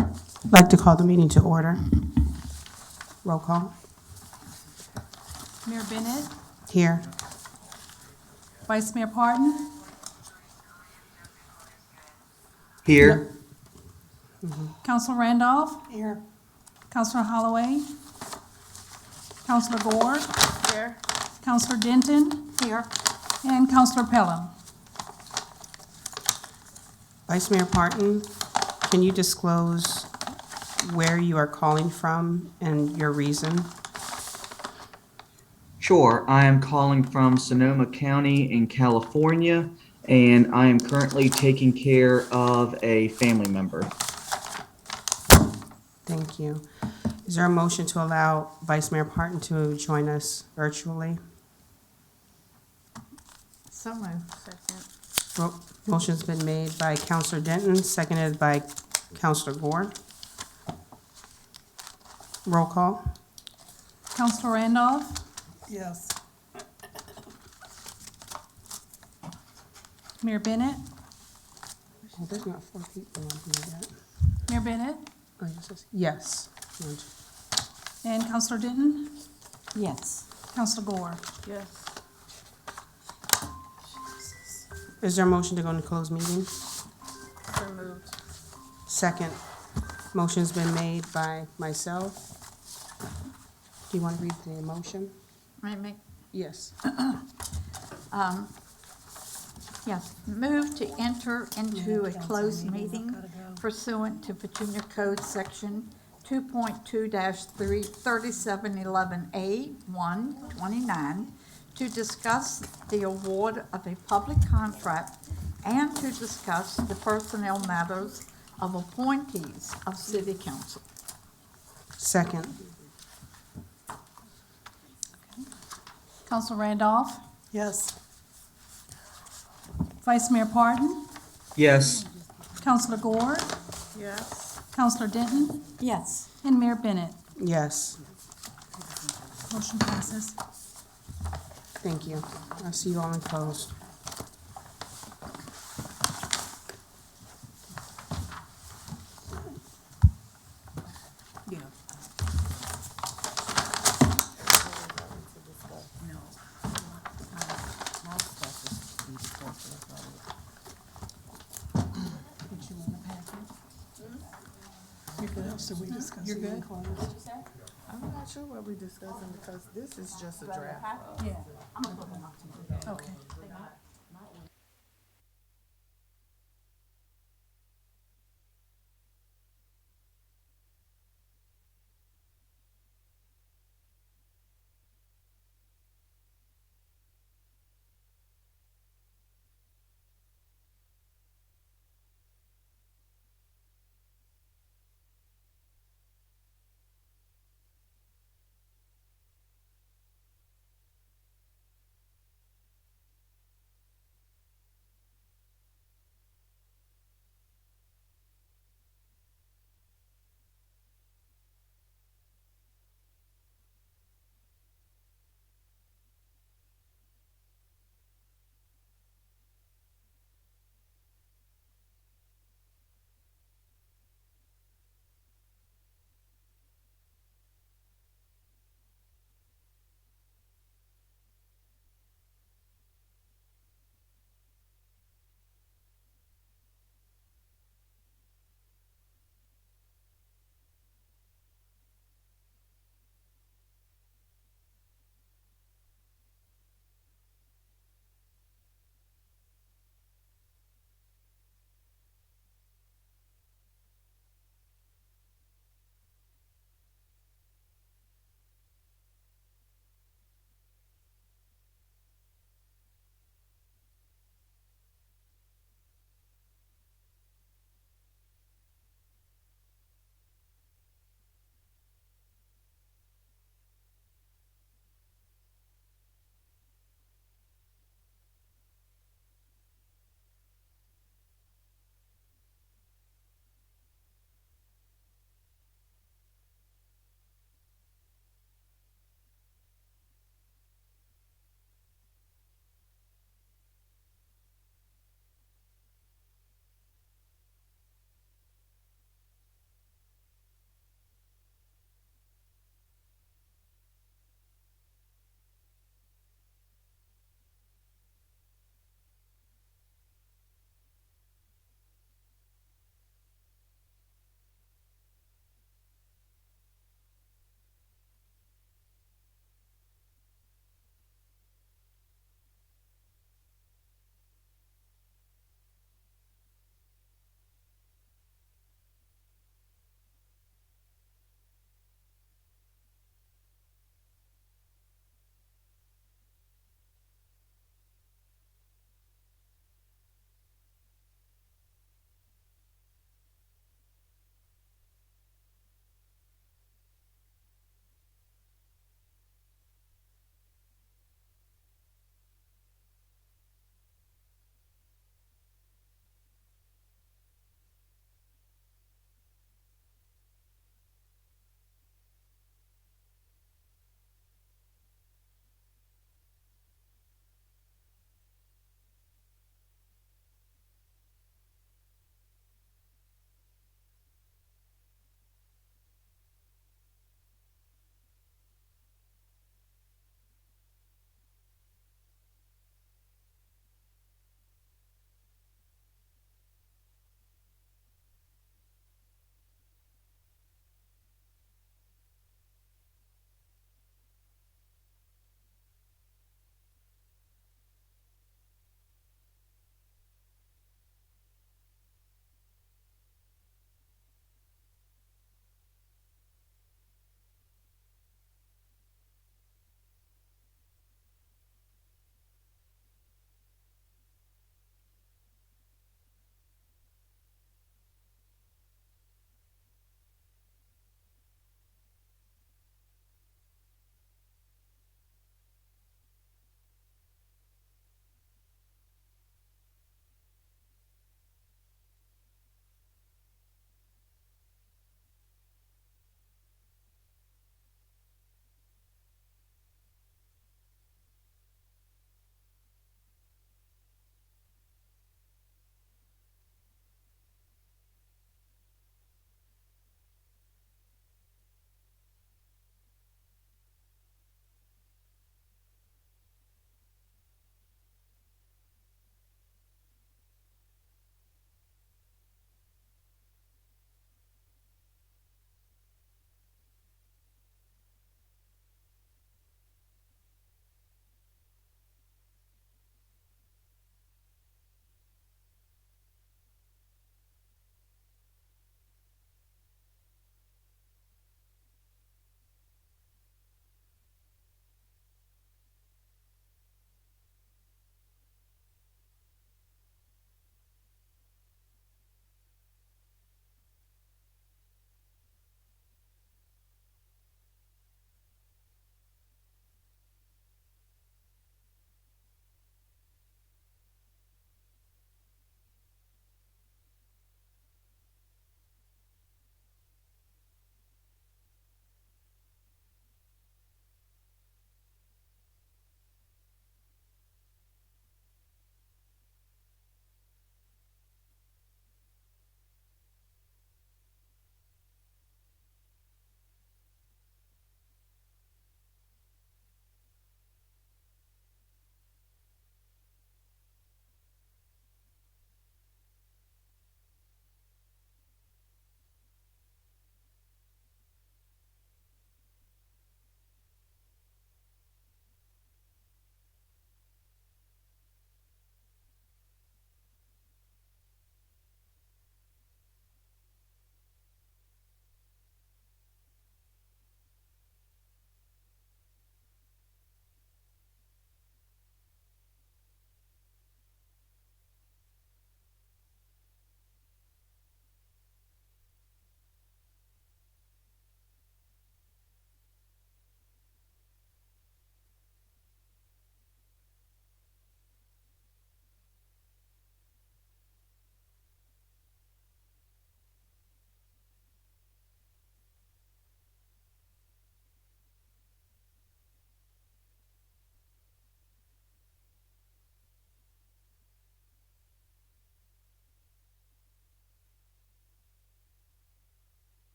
I'd like to call the meeting to order. Roll call. Mayor Bennett, Here. Vice Mayor Parton, Here. Councilor Randolph, Here. Councilor Holloway, Councilor Gore. Here. Councilor Denton. Here. And Councilor Pelham. Vice Mayor Parton, can you disclose where you are calling from and your reason? Sure. I am calling from Sonoma County in California, and I am currently taking care of a family member. Thank you. Is there a motion to allow Vice Mayor Parton to join us virtually? So moved. Second. Motion's been made by Councilor Denton, seconded by Councilor Gore. Roll call. Councilor Randolph, Yes. Mayor Bennett, Oh, there's not 4 people on here yet. Mayor Bennett, Oh, yes. Yes. and Councilor Denton, Yes. Councilor Gore. Yes. Is there a motion to go into closed meeting? So moved. Second. Motion's been made by myself. Do you want to read the motion? May I make, Yes. yes, move to enter into a closed meeting pursuant to Virginia Code Section 2.2-3711A129 to discuss the award of a public contract and to discuss the personnel matters of appointees of city council. Second. Councilor Randolph, Yes. Vice Mayor Parton, Yes. Councilor Gore, Yes. Councilor Denton, Yes. and Mayor Bennett. Yes. Motion passes. Thank you. I'll see you all in closed. You're good? I'm not sure what we're discussing because this is just a draft. Yeah. Okay.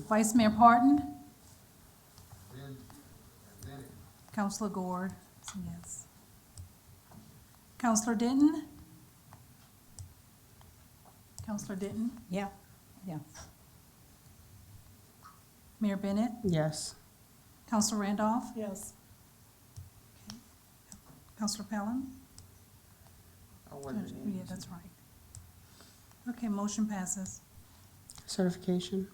Vice Mayor Parton? Counselor Gore, is a yes. Counselor Denton? Counselor Denton? Yeah. Yes. Mayor Bennett? Yes. Counselor Randolph? Yes. Counselor Pelham? I wasn't in. Yeah, that's right. Okay, motion passes. Certification.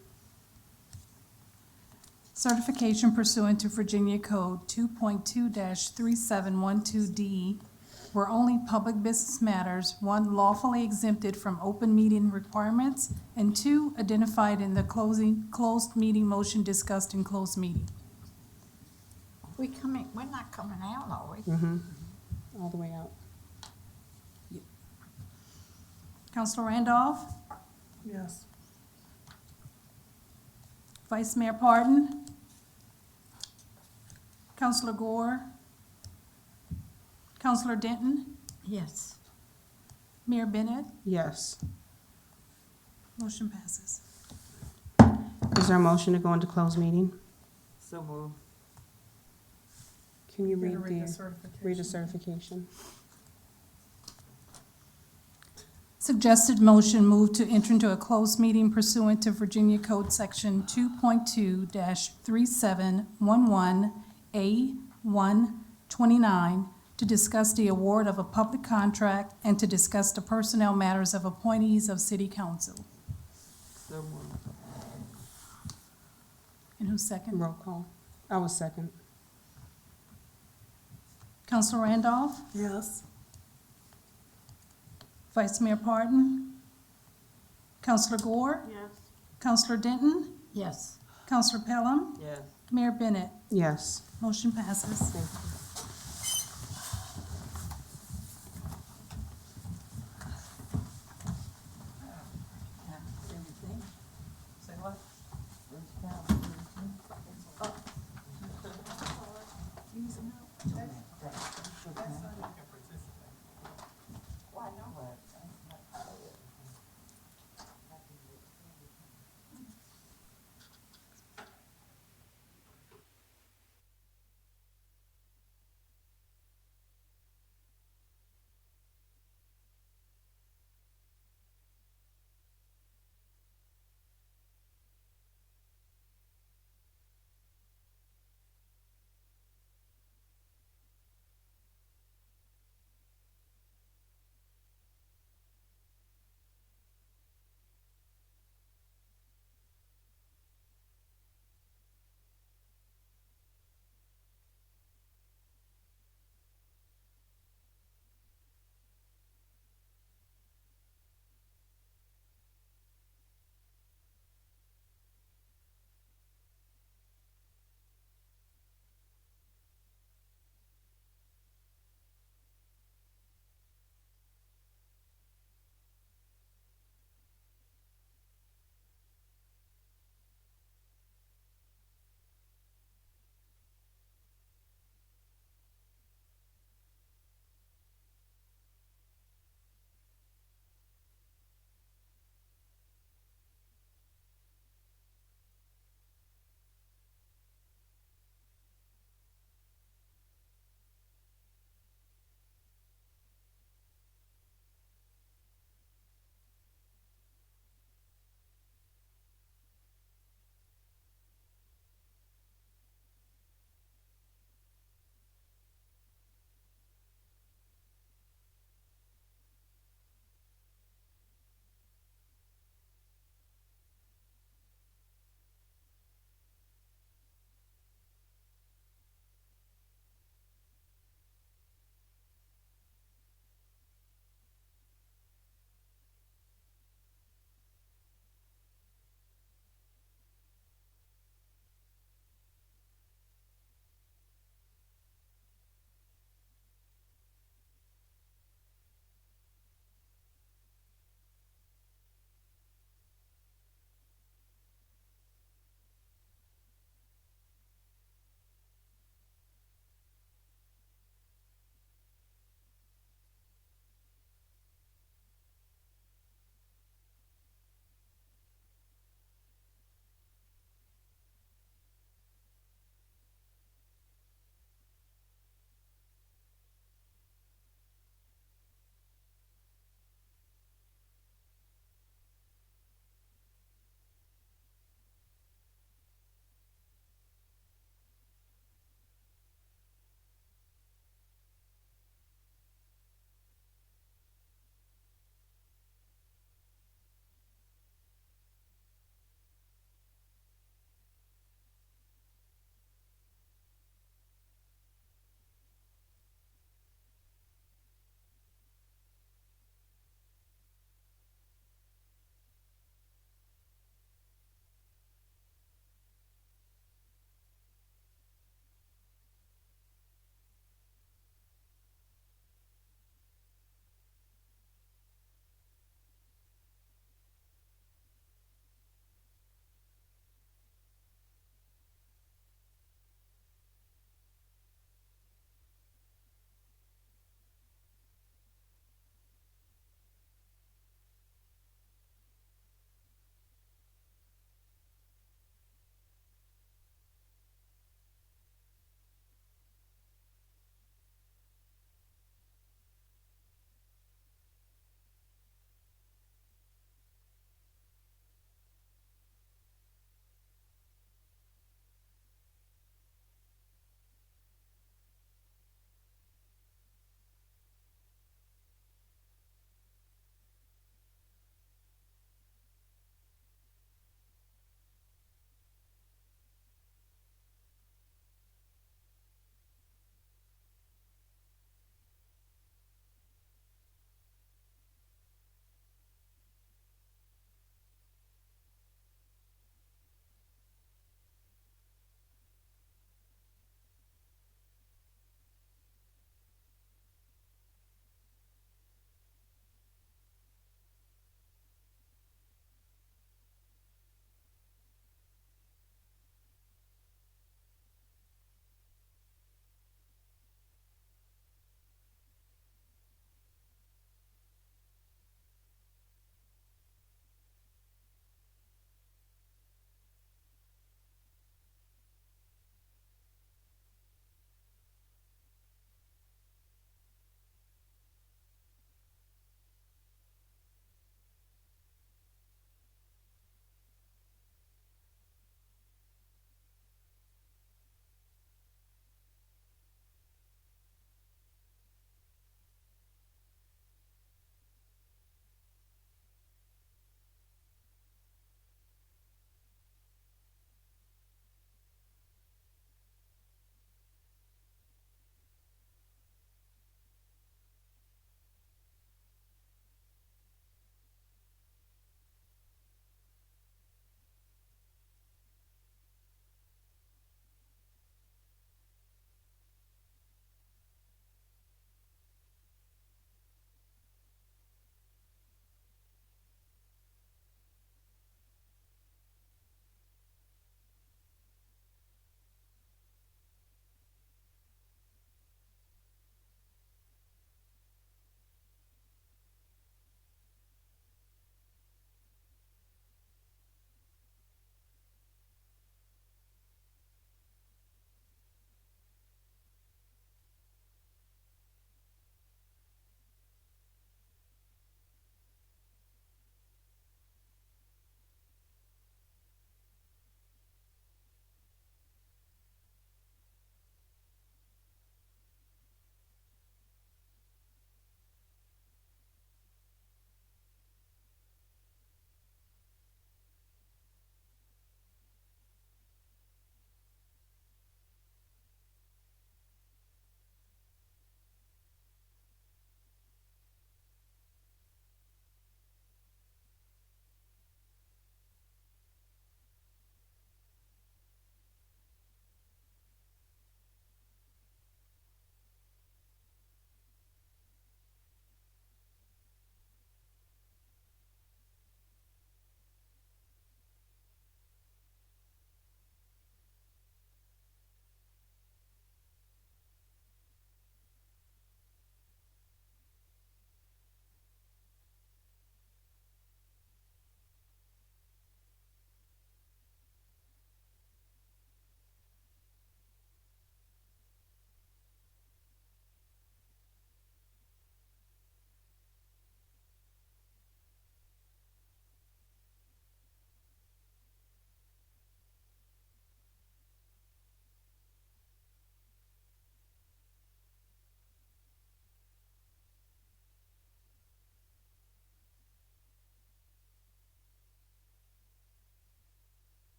Certification pursuant to Virginia Code 2.2-3712D, where only public business matters, one, lawfully exempted from open meeting requirements, and two, identified in the closed meeting motion discussed in closed meeting. We're not coming out, are we? All the way out. Counselor Randolph? Yes. Vice Mayor Parton? Counselor Gore? Counselor Denton? Yes. Mayor Bennett? Yes. Motion passes. Is there a motion to go into closed meeting? So move. Can you Gotta read the certification. certification? Suggested motion moved to enter into a closed meeting pursuant to Virginia Code Section 2.2-3711A129 to discuss the award of a public contract and to discuss the personnel matters of appointees of city council. So move. And who's second? Roll call. I was second. Counselor Randolph? Yes. Vice Mayor Parton? Counselor Gore? Yes. Counselor Denton? Yes. Counselor Pelham? Yes. Mayor Bennett? Yes. Motion passes. Thank you. Say what?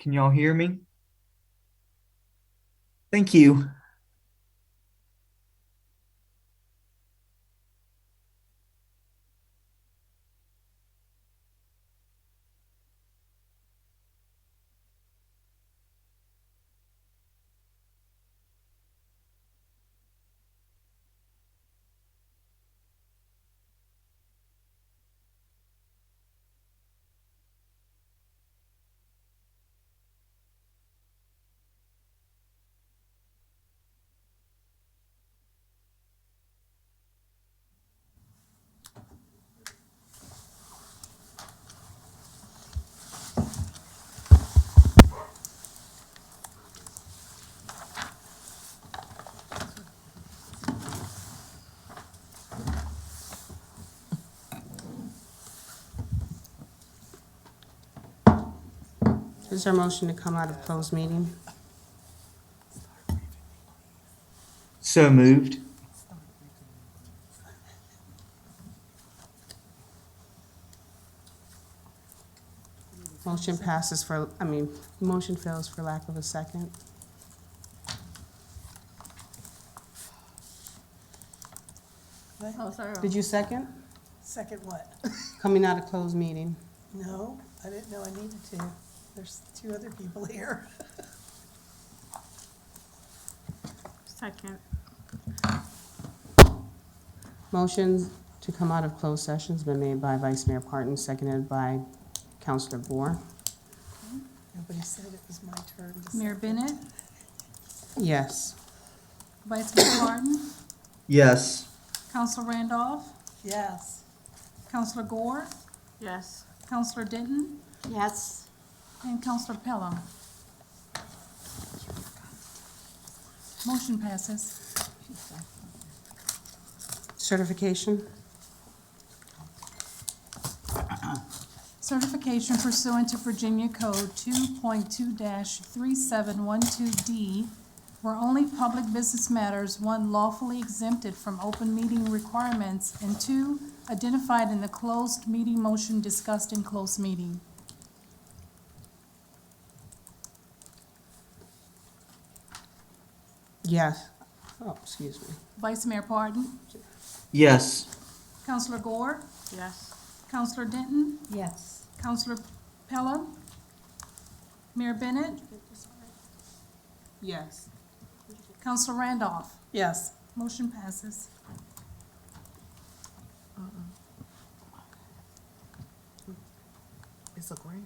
Can y'all hear me? Thank you. Is there a motion to come out of closed meeting? So moved. Motion passes for, motion fails for lack of a second. Oh, sorry. Did you second? Second what? Coming out of closed meeting. No, I didn't know I needed to. There's two other people here. Second. Motion to come out of closed session has been made by Vice Mayor Parton, seconded by Councilor Gore. Nobody said it was my turn to Mayor Bennett, Yes. Vice Mayor Martin, Yes. Counselor Randolph, Yes. Counselor Gore, Yes. Counselor Denton, Yes. and Counselor Pelham. Motion passes. Certification? Certification pursuant to Virginia Code 2.2-3712D, where only public business matters, one, lawfully exempted from open meeting requirements, and two, identified in the closed meeting motion discussed in closed meeting. Yes. Oh, excuse me. Vice Mayor Parton, Yes. Counselor Gore, Yes. Counselor Denton, Yes. Counselor Pelham, Mayor Bennett, Yes. Counselor Randolph. Yes. Motion passes. It's a grant.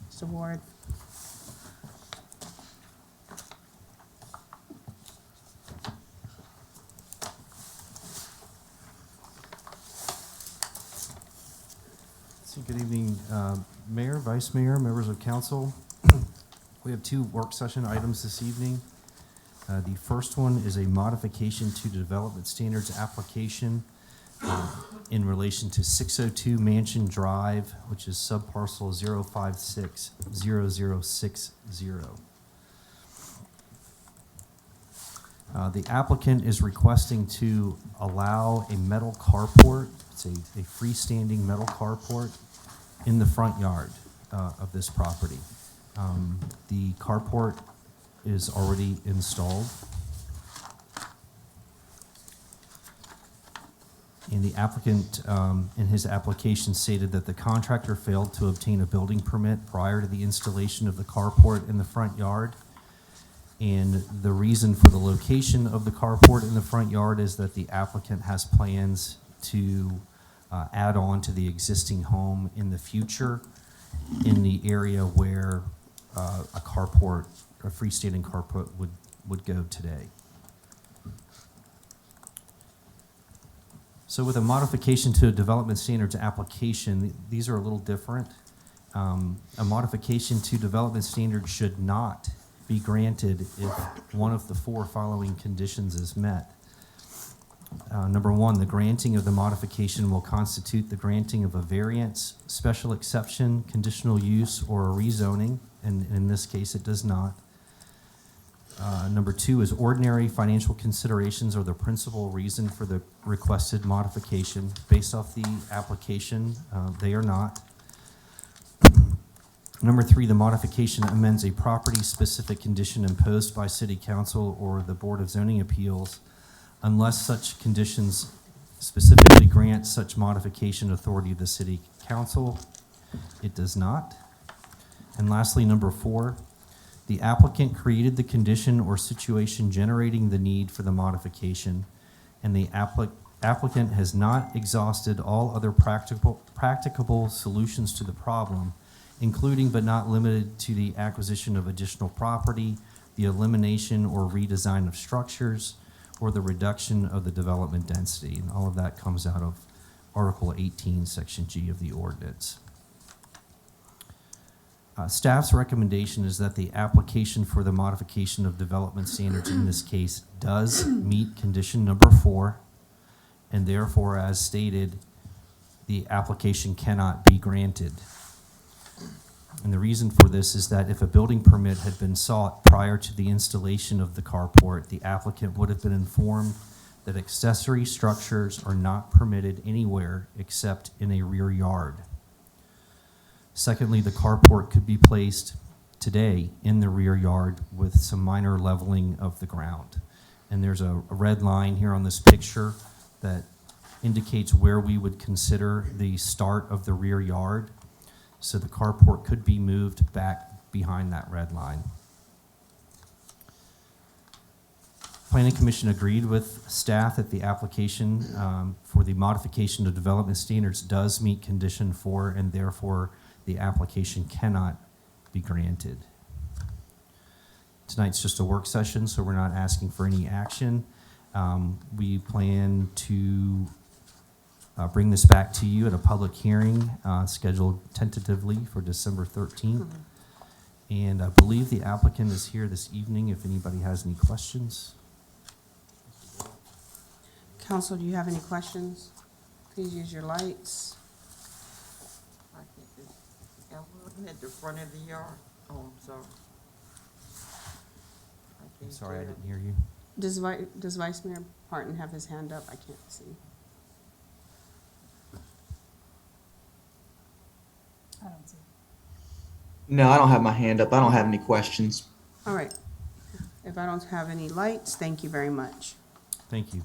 Mr. Ward? So good evening, Mayor, Vice Mayor, members of council. We have two work session items this evening. The first one is a modification to the development standards application in relation to 602 Mansion Drive, which is subparcel 0560060. The applicant is requesting to allow a metal carport. It's a freestanding metal carport in the front yard of this property. The carport is already installed. And the applicant, in his application, stated that the contractor failed to obtain a building permit prior to the installation of the carport in the front yard. And the reason for the location of the carport in the front yard is that the applicant has plans to add on to the existing home in the future in the area where a carport, a freestanding carport would go today. So with a modification to a development standards application, these are a little different. A modification to development standards should not be granted if one of the four following conditions is met. Number one, the granting of the modification will constitute the granting of a variance, special exception, conditional use, or a rezoning, and in this case, it does not. Number two is ordinary financial considerations are the principal reason for the requested modification. Based off the application, they are not. Number three, the modification amends a property-specific condition imposed by City Council or the Board of Zoning Appeals unless such conditions specifically grant such modification authority to the City Council. It does not. And lastly, number four, the applicant created the condition or situation generating the need for the modification, and the applicant has not exhausted all other practicable solutions to the problem, including but not limited to the acquisition of additional property, the elimination or redesign of structures, or the reduction of the development density. And all of that comes out of Article 18, Section G of the ordinance. Staff's recommendation is that the application for the modification of development standards in this case does meet condition number 4, and therefore, as stated, the application cannot be granted. And the reason for this is that if a building permit had been sought prior to the installation of the carport, the applicant would have been informed that accessory structures are not permitted anywhere except in a rear yard. Secondly, the carport could be placed today in the rear yard with some minor leveling of the ground. And there's a red line here on this picture that indicates where we would consider the start of the rear yard. So the carport could be moved back behind that red line. Planning Commission agreed with staff that the application for the modification of development standards does meet condition 4, and therefore the application cannot be granted. Tonight's just a work session, so we're not asking for any action. We plan to bring this back to you at a public hearing scheduled tentatively for December 13th. And I believe the applicant is here this evening if anybody has any questions. Council, do you have any questions? Please use your lights. I think it's, yeah, we're looking at the front of the yard. Oh, I'm sorry. I I'm can't sorry, I tell. didn't hear you. Does Vice Mayor Parton have his hand up? I can't see. I don't see. No, I don't have my hand up. I don't have any questions. All right. If I don't have any lights, thank you very much. Thank you.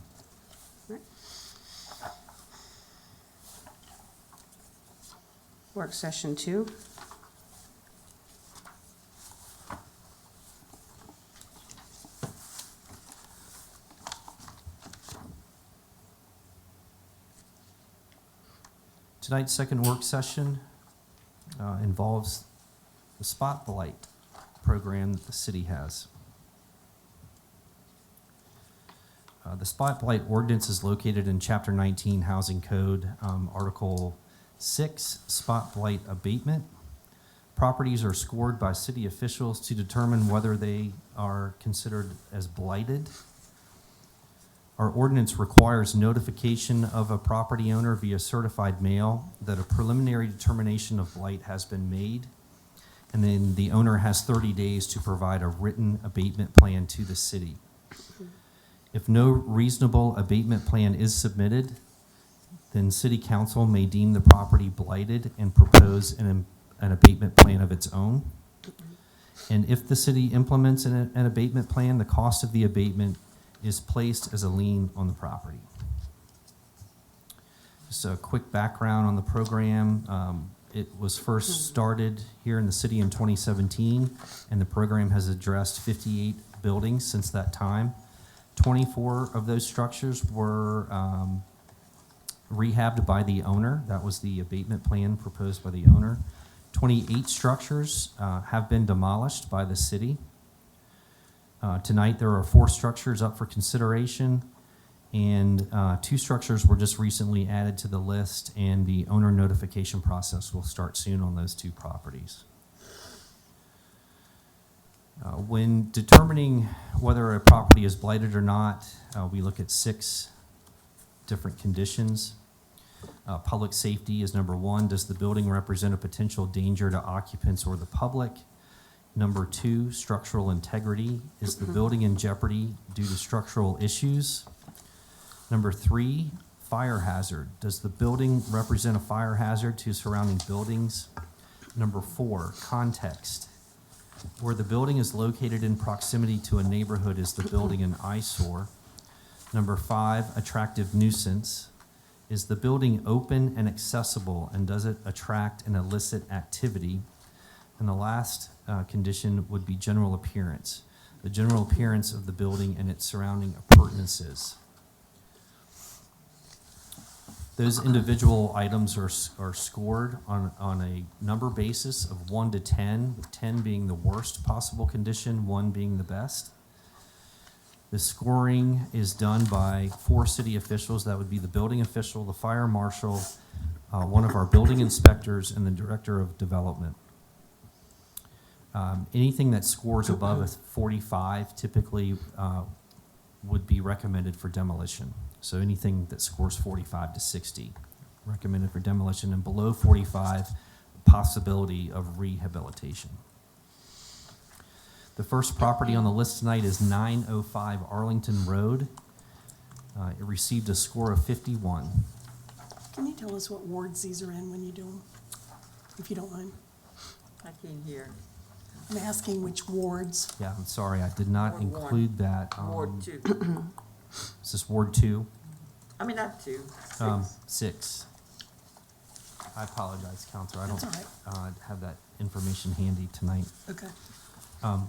Work session 2. Tonight's second work session involves the Spotlight program that the city has. The Spotlight ordinance is located in Chapter 19 Housing Code, Article 6, Spotlight abatement. Properties are scored by city officials to determine whether they are considered as blighted. Our ordinance requires notification of a property owner via certified mail that a preliminary determination of blight has been made, and then the owner has 30 days to provide a written abatement plan to the city. If no reasonable abatement plan is submitted, then City Council may deem the property blighted and propose an abatement plan of its own. And if the city implements an abatement plan, the cost of the abatement is placed as a lien on the property. Just a quick background on the program. It was first started here in the city in 2017, and the program has addressed 58 buildings since that time. 24 of those structures were rehabbed by the owner. That was the abatement plan proposed by the owner. 28 structures have been demolished by the city. Tonight, there are 4 structures up for consideration, and 2 structures were just recently added to the list, and the owner notification process will start soon on those 2 properties. When determining whether a property is blighted or not, we look at 6 different conditions. Public safety is number 1. Does the building represent a potential danger to occupants or the public? Number 2, structural integrity. Is the building in jeopardy due to structural issues? Number 3, fire hazard. Does the building represent a fire hazard to surrounding buildings? Number 4, context. Where the building is located in proximity to a neighborhood, is the building an eyesore? Number 5, attractive nuisance. Is the building open and accessible, and does it attract an illicit activity? And the last condition would be general appearance. The general appearance of the building and its surrounding appurtenances. Those individual items are scored on a number basis of 1 to 10, with 10 being the worst possible condition, 1 being the best. The scoring is done by 4 city officials. That would be the building official, the fire marshal, one of our building inspectors, and the director of development. Anything that scores above a 45 typically would be recommended for demolition. So anything that scores 45 to 60, recommended for demolition, and below 45, possibility of rehabilitation. The first property on the list tonight is 905 Arlington Road. It received a score of 51. Can you tell us what wards these are in when you do them, if you don't mind? I can't hear. I'm asking which wards. Yeah, I'm sorry, I did not Ward one. include that. Ward 2. Is this Ward 2? I mean, not 2. 6. I apologize, Counselor. I That's don't all right. have that information handy tonight. Okay.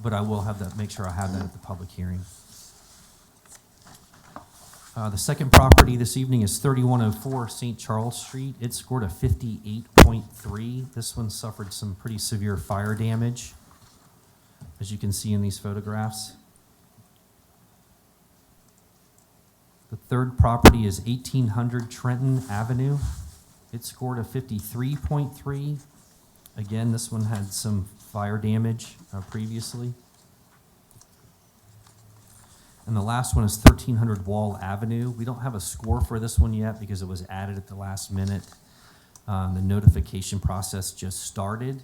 But I will have that, make sure I have that at the public hearing. The second property this evening is 3104 St. Charles Street. It scored a 58.3. This one suffered some pretty severe fire damage, as you can see in these photographs. The third property is 1800 Trenton Avenue. It scored a 53.3. Again, this one had some fire damage previously. And the last one is 1300 Wall Avenue. We don't have a score for this one yet because it was added at the last minute. The notification process just started,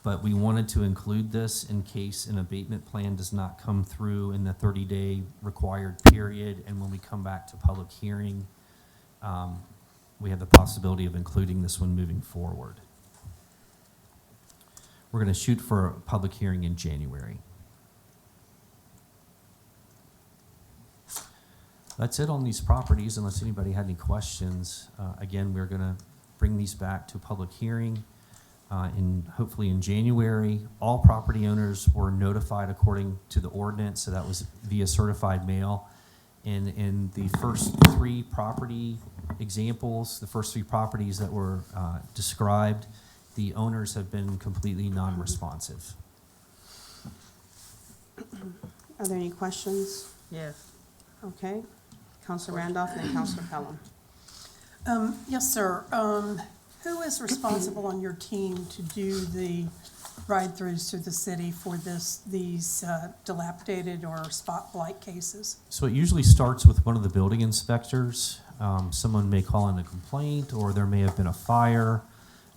but we wanted to include this in case an abatement plan does not come through in the 30-day required period. And when we come back to public hearing, we have the possibility of including this one moving forward. We're going to shoot for a public hearing in January. That's it on these properties, unless anybody had any questions. Again, we're going to bring these back to public hearing hopefully in January. All property owners were notified according to the ordinance, so that was via certified mail. And in the first 3 property examples, the first 3 properties that were described, the owners have been completely non-responsive. Are there any questions? Yes. Okay. Counselor Randolph and then Counselor Pelham. Yes, sir. Who is responsible on your team to do the ride-throughs through the city for these dilapidated or spot blight cases? So it usually starts with one of the building inspectors. Someone may call in a complaint, or there may have been a fire,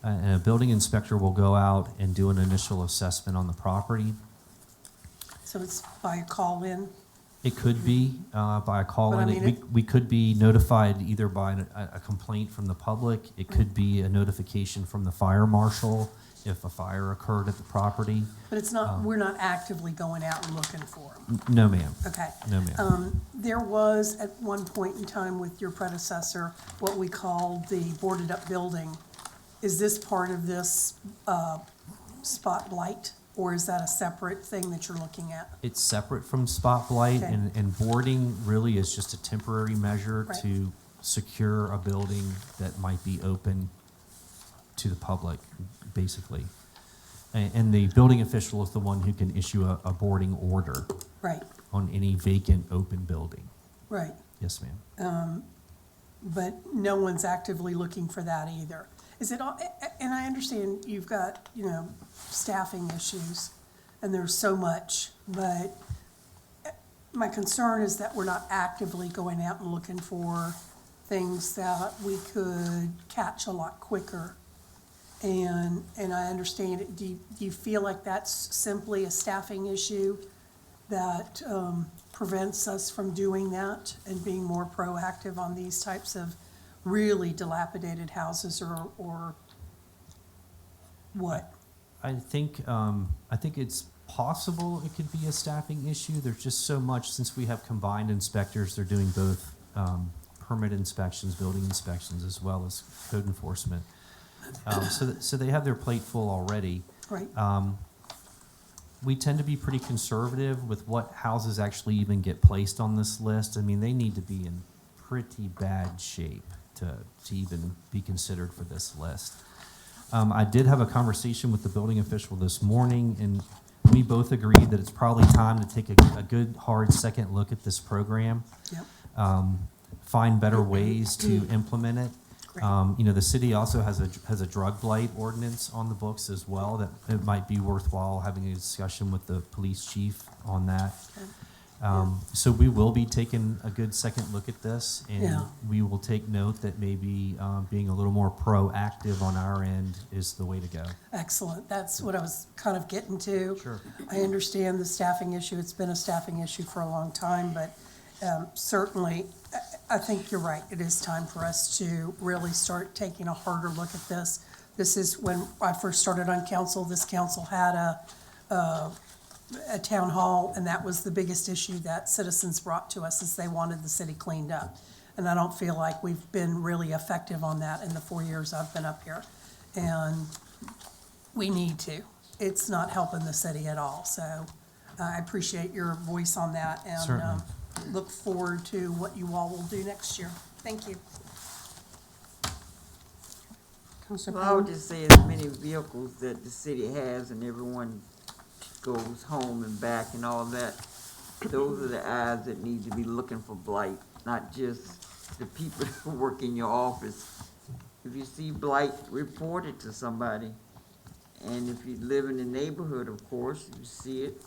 and a building inspector will go out and do an initial assessment on the property. So it's by a call-in? It could be by a But I call-in. mean, We could be notified either by a complaint from the public. It could be a notification from the fire marshal if a fire occurred at the property. But it's not, we're not actively going out and looking for them? No, ma'am. Okay. No, ma'am. There was, at one point in time with your predecessor, what we called the boarded-up building. Is this part of this spot blight, or is that a separate thing that you're looking at? It's separate from spot blight, Okay. and boarding really is just a temporary measure Right. to secure a building that might be open to the public, basically. And the building official is the one who can issue a boarding order Right, on any vacant, open building. right. Yes, ma'am. But no one's actively looking for that either. Is it all, and I understand you've got, staffing issues, and there's so much, but my concern is that we're not actively going out and looking for things that we could catch a lot quicker. And I understand it. Do you feel like that's simply a staffing issue that prevents us from doing that and being more proactive on these types of really dilapidated houses, or what? I think it's possible it could be a staffing issue. There's just so much, since we have combined inspectors, they're doing both permit inspections, building inspections, as well as code enforcement. So they have their plate full already. Right, We tend to be pretty conservative with what houses actually even get placed on this list. I mean, they need to be in pretty bad shape to even be considered for this list. I did have a conversation with the building official this morning, and we both agreed that it's probably time to take a good, hard second look at this program. yep, Find better ways to implement it. great. You know, the city also has a drug blight ordinance on the books as well, that it might be worthwhile having a discussion with the police chief on that. Okay. So we will be taking a good second look at this, and Yeah. we will take note that maybe being a little more proactive on our end is the way to go. Excellent, that's what I was kind of getting to. Sure. I understand the staffing issue, it's been a staffing issue for a long time, but certainly, I think you're right. It is time for us to really start taking a harder look at this. This is, when I first started on council, this council had a town hall, and that was the biggest issue that citizens brought to us, is they wanted the city cleaned up. And I don't feel like we've been really effective on that in the 4 years I've been up here. And we need to. It's not helping the city at all, so I appreciate your voice on that, and Certainly. look forward to what you all will do next year. Thank you. Counselor Well, I would Payne? just say as many vehicles that the city has and everyone goes home and back and all that, those are the eyes that need to be looking for blight, not just the people who work in your office. If you see blight, report it to somebody. And if you live in the neighborhood, of course, you see it.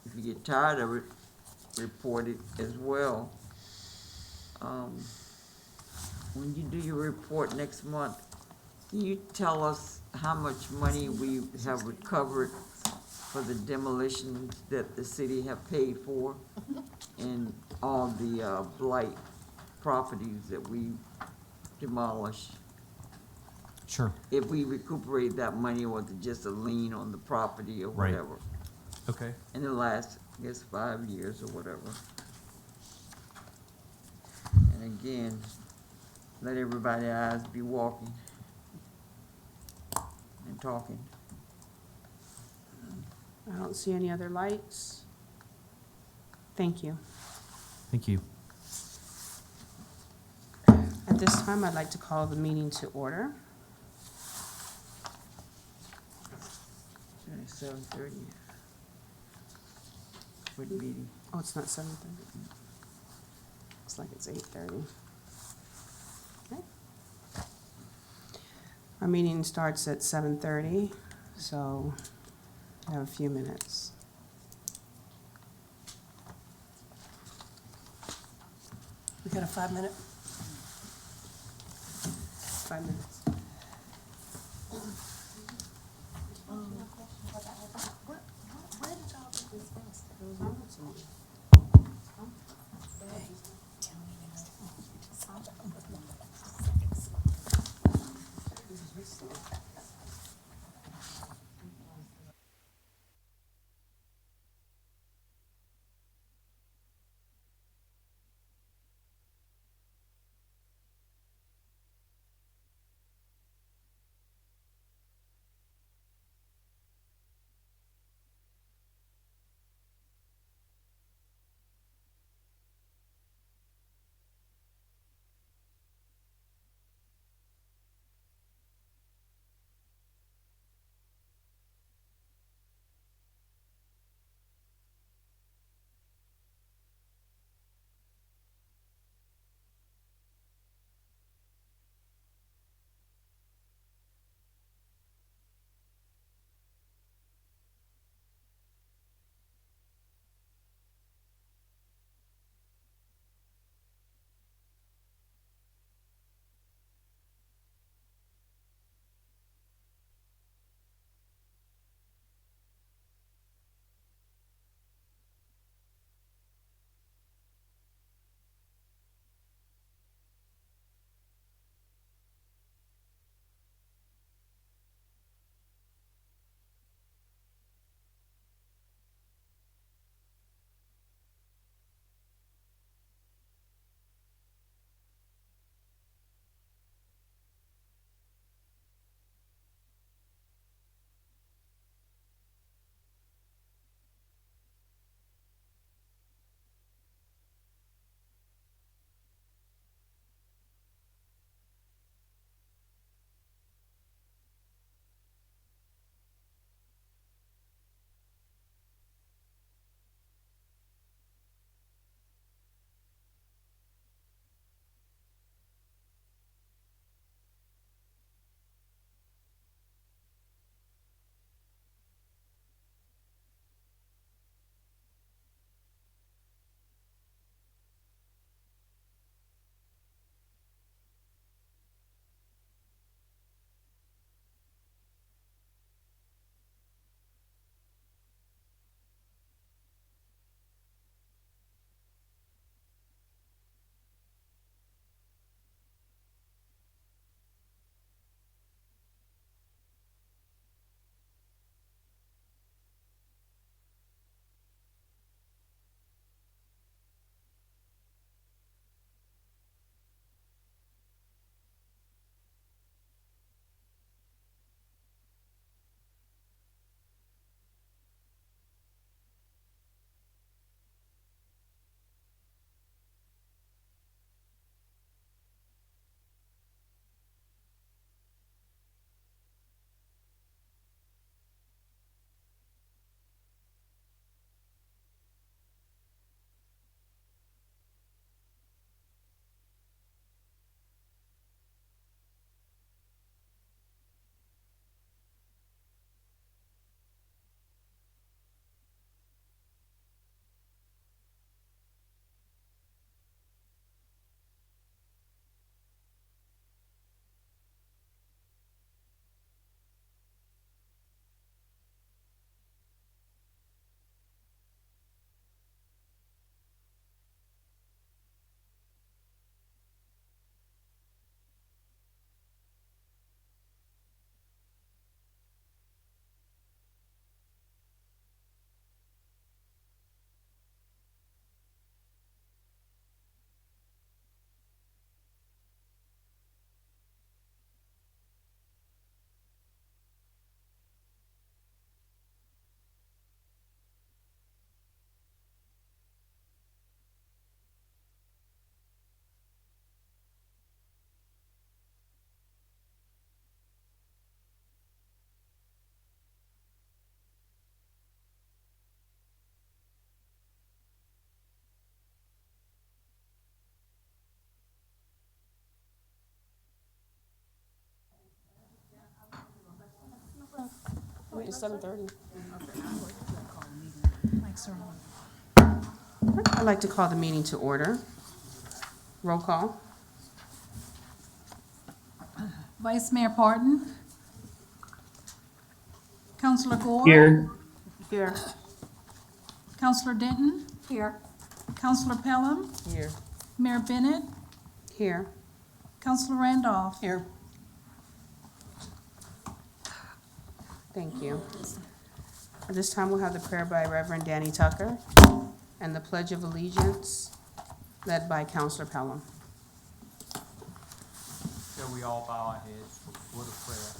If you get tired of it, report it as well. When you do your report next month, can you tell us how much money we have recovered for the demolitions that the city have paid for and all the blight properties that we demolish? Sure. If we recuperate that money, or was it just a lien on the property or Right. whatever? Okay. In the last, I guess, 5 years or whatever. And again, let everybody's eyes be walking and talking. I don't see any other lights. Thank you. Thank you. At this time, I'd like to call the meeting to order. 7:30. What meeting? Oh, it's not 7:30. Looks like it's 8:30. Okay. Our meeting starts at 7:30, so we have a few minutes. We got a 5-minute? 5 minutes. It's 7:30. Mike's on. I'd like to call the meeting to order. Roll call. Vice Mayor Parton. Counselor Gore. Here. Counselor Denton. Here. Counselor Pelham. Here. Mayor Bennett. Here. Counselor Randolph. Here. Thank you. At this time, we'll have the prayer by Reverend Danny Tucker and the Pledge of Allegiance led by Counselor Pelham. Shall we all bow our heads for a word of prayer?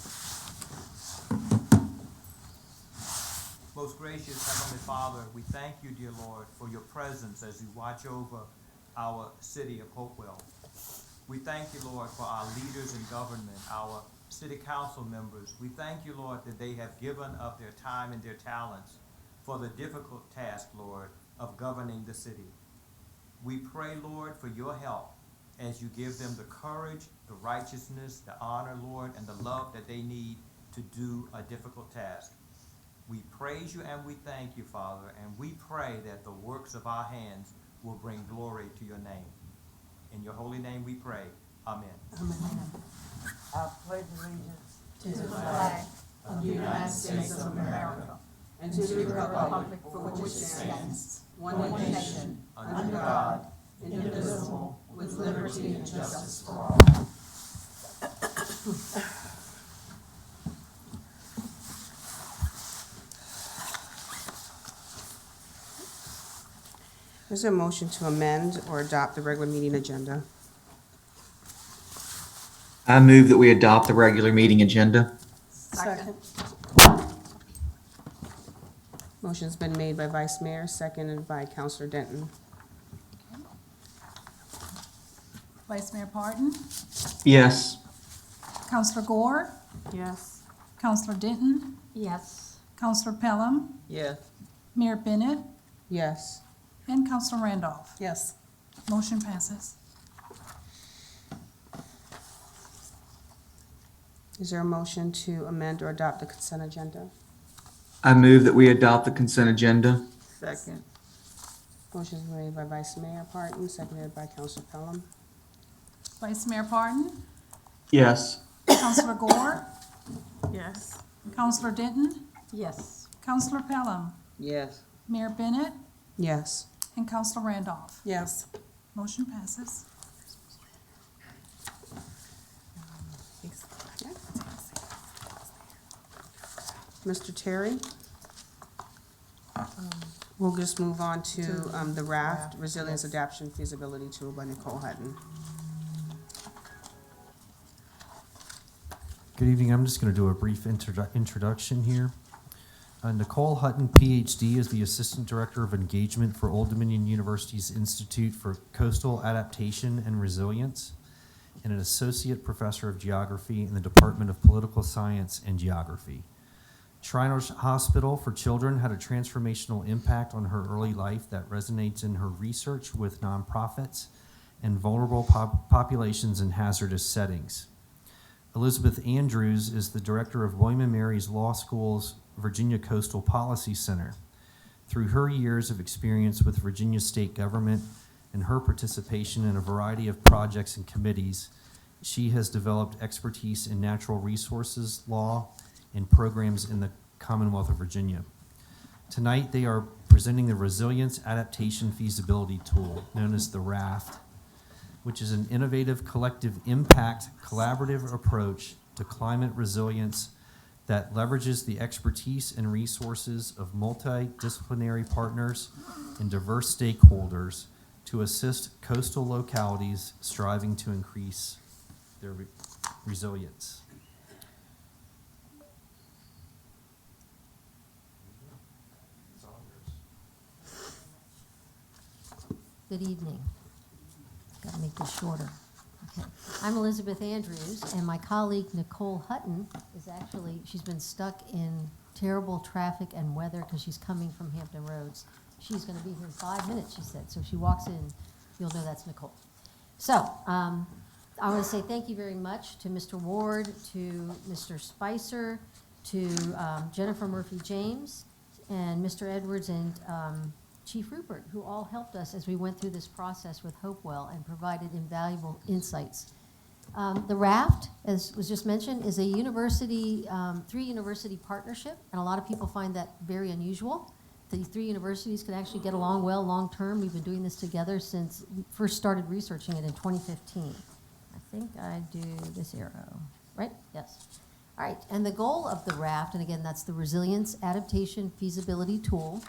Most gracious Heavenly Father, we thank you, dear Lord, for your presence as you watch over our city of Hopewell. We thank you, Lord, for our leaders in government, our city council members. We thank you, Lord, that they have given up their time and their talents for the difficult task, Lord, of governing the city. We pray, Lord, for your help as you give them the courage, the righteousness, the honor, Lord, and the love that they need to do a difficult task. We praise you and we thank you, Father, and we pray that the works of our hands will bring glory to your name. In your holy name we pray. Amen. I pledge allegiance To the flag of the United States of America and to the republic for which it stands, one nation, under God, indivisible, with liberty and justice for all. Is there a motion to amend or adopt the regular meeting agenda? I move that we adopt the regular meeting agenda. Second. Motion's been made by Vice Mayor, seconded by Counselor Denton. Vice Mayor Parton. Yes. Counselor Gore. Yes. Counselor Denton. Yes. Counselor Pelham. yes. Mayor Bennett. Yes. And Counselor Randolph. Yes. Motion passes. Is there a motion to amend or adopt the consent agenda? I move that we adopt the consent agenda. Second, Motion's been made by Vice Mayor Parton, seconded by Counselor Pelham. Vice Mayor Parton. Yes. Counselor Gore. Yes. Counselor Denton. Yes. Counselor Pelham. yes. Mayor Bennett. Yes. And Counselor Randolph. Yes. Motion passes. Mr. Terry? We'll just move on to the RAFT, Resilience Adaptation Feasibility Tool by Nicole Hutton. Good evening. I'm just going to do a brief introduction here. Nicole Hutton, PhD, is the Assistant Director of Engagement for Old Dominion University's Institute for Coastal Adaptation and Resilience, and an Associate Professor of Geography in the Department of Political Science and Geography. Shriners Hospital for Children had a transformational impact on her early life that resonates in her research with nonprofits and vulnerable populations in hazardous settings. Elizabeth Andrews is the director of William & Mary's Law School's Virginia Coastal Policy Center. Through her years of experience with Virginia state government and her participation in a variety of projects and committees, she has developed expertise in natural resources law and programs in the Commonwealth of Virginia. Tonight, they are presenting the Resilience Adaptation Feasibility Tool, known as the RAFT, which is an innovative collective impact collaborative approach to climate resilience that leverages the expertise and resources of multidisciplinary partners and diverse stakeholders to assist coastal localities striving to increase their resilience. Good evening. Got to make this shorter. Okay. I'm Elizabeth Andrews, and my colleague Nicole Hutton is actually, she's been stuck in terrible traffic and weather because she's coming from Hampton Roads. She's going to be here in 5 minutes, she said. So if she walks in, you'll know that's Nicole. So I want to say thank you very much to Mr. Ward, to Mr. Spicer, to Jennifer Murphy James and Mr. Edwards and Chief Rupert, who all helped us as we went through this process with Hopewell and provided invaluable insights. The raft, as was just mentioned, is a university, three-university partnership, and a lot of people find that very unusual. The three universities can actually get along well long-term. We've been doing this together since we first started researching it in 2015. I think I do this arrow, right? Yes. All right, and the goal of the raft, and again, that's the Resilience Adaptation Feasibility Tool.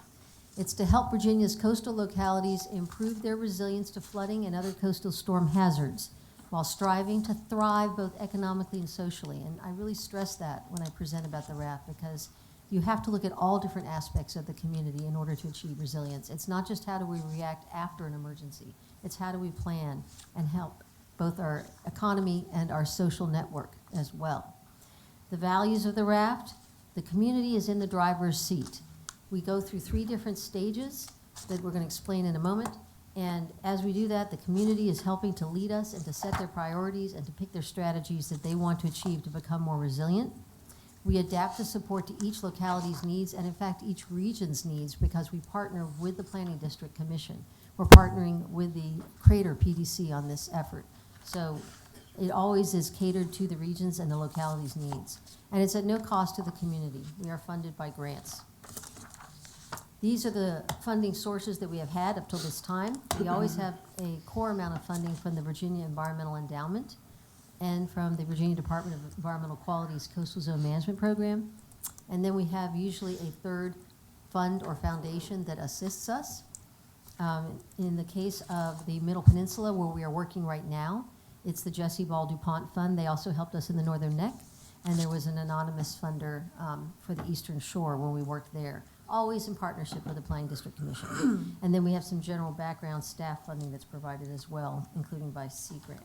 It's to help Virginia's coastal localities improve their resilience to flooding and other coastal storm hazards, while striving to thrive both economically and socially. And I really stress that when I present about the raft, because you have to look at all different aspects of the community in order to achieve resilience. It's not just how do we react after an emergency, it's how do we plan and help both our economy and our social network as well. The values of the raft: the community is in the driver's seat. We go through 3 different stages that we're going to explain in a moment. And as we do that, the community is helping to lead us and to set their priorities and to pick their strategies that they want to achieve to become more resilient. We adapt the support to each locality's needs and, in fact, each region's needs, because we partner with the Planning District Commission. We're partnering with the Crater PDC on this effort. So it always is catered to the regions and the locality's needs. And it's at no cost to the community. We are funded by grants. These are the funding sources that we have had up till this time. We always have a core amount of funding from the Virginia Environmental Endowment and from the Virginia Department of Environmental Quality's Coastal Zone Management Program. And then we have usually a third fund or foundation that assists us. In the case of the Middle Peninsula, where we are working right now, it's the Jesse Ball DuPont Fund. They also helped us in the Northern Neck. And there was an anonymous funder for the Eastern Shore when we worked there, always in partnership with the Planning District Commission. And then we have some general background staff funding that's provided as well, including by Sea Grant.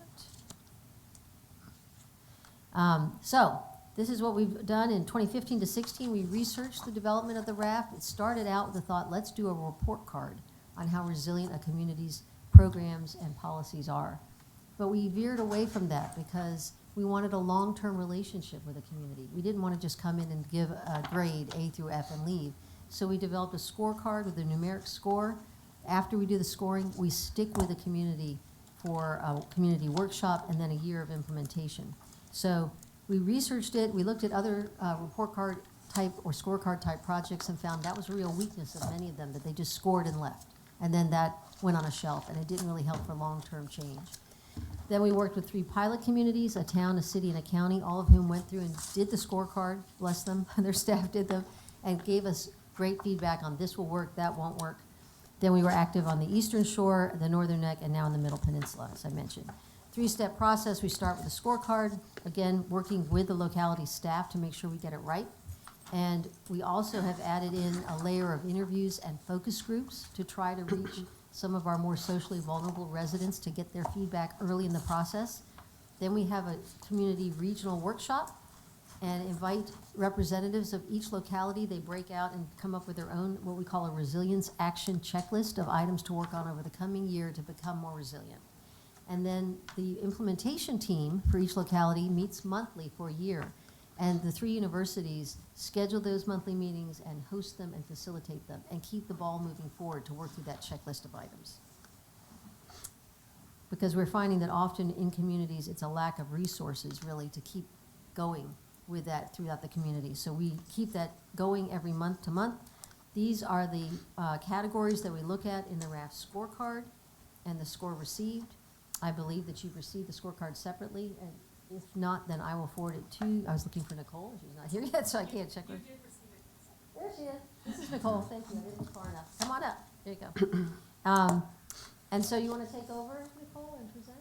So this is what we've done in 2015 to 16. We researched the development of the raft. It started out with the thought, let's do a report card on how resilient a community's programs and policies are. But we veered away from that because we wanted a long-term relationship with the community. We didn't want to just come in and give a grade A through F and leave. So we developed a scorecard with a numeric score. After we do the scoring, we stick with the community for a community workshop and then a year of implementation. So we researched it, we looked at other report card type or scorecard type projects and found that was a real weakness of many of them, that they just scored and left. And then that went on a shelf, and it didn't really help for long-term change. Then we worked with 3 pilot communities, a town, a city, and a county, all of whom went through and did the scorecard, bless them, their staff did them, and gave us great feedback on this will work, that won't work. Then we were active on the Eastern Shore, the Northern Neck, and now in the Middle Peninsula, as I mentioned. 3-step process. We start with a scorecard, again, working with the locality staff to make sure we get it right. And we also have added in a layer of interviews and focus groups to try to reach some of our more socially vulnerable residents to get their feedback early in the process. Then we have a community regional workshop and invite representatives of each locality. They break out and come up with their own, what we call a resilience action checklist of items to work on over the coming year to become more resilient. And then the implementation team for each locality meets monthly for a year. And the 3 universities schedule those monthly meetings and host them and facilitate them and keep the ball moving forward to work through that checklist of items. Because we're finding that often in communities, it's a lack of resources really to keep going with that throughout the community. So we keep that going every month to month. These are the categories that we look at in the RAFT scorecard and the score received. I believe that you've received the scorecard separately, and if not, then I will forward it to, I was looking for Nicole, she's not here yet, so I can't check her. There she is. This is Nicole, thank you, I didn't look far enough. Come on up, there you go. And so you want to take over, Nicole, and present?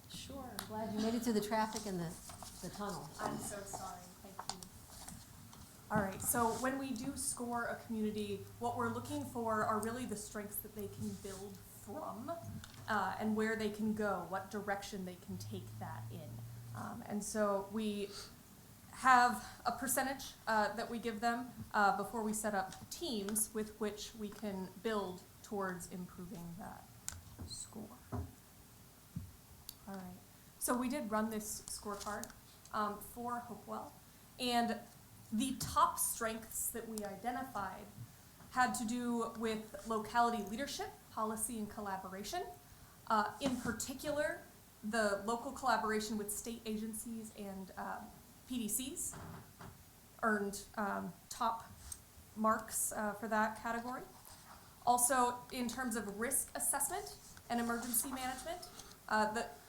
Sure, I'm glad you made it through the traffic and the tunnel. I'm so sorry, thank you. All right, so when we do score a community, what we're looking for are really the strengths that they can build from and where they can go, what direction they can take that in. And so we have a percentage that we give them before we set up teams with which we can build towards improving that score. All right, so we did run this scorecard for Hopewell, And the top strengths that we identified had to do with locality leadership, policy, and collaboration. In particular, the local collaboration with state agencies and PDCs earned top marks for that category. Also, in terms of risk assessment and emergency management,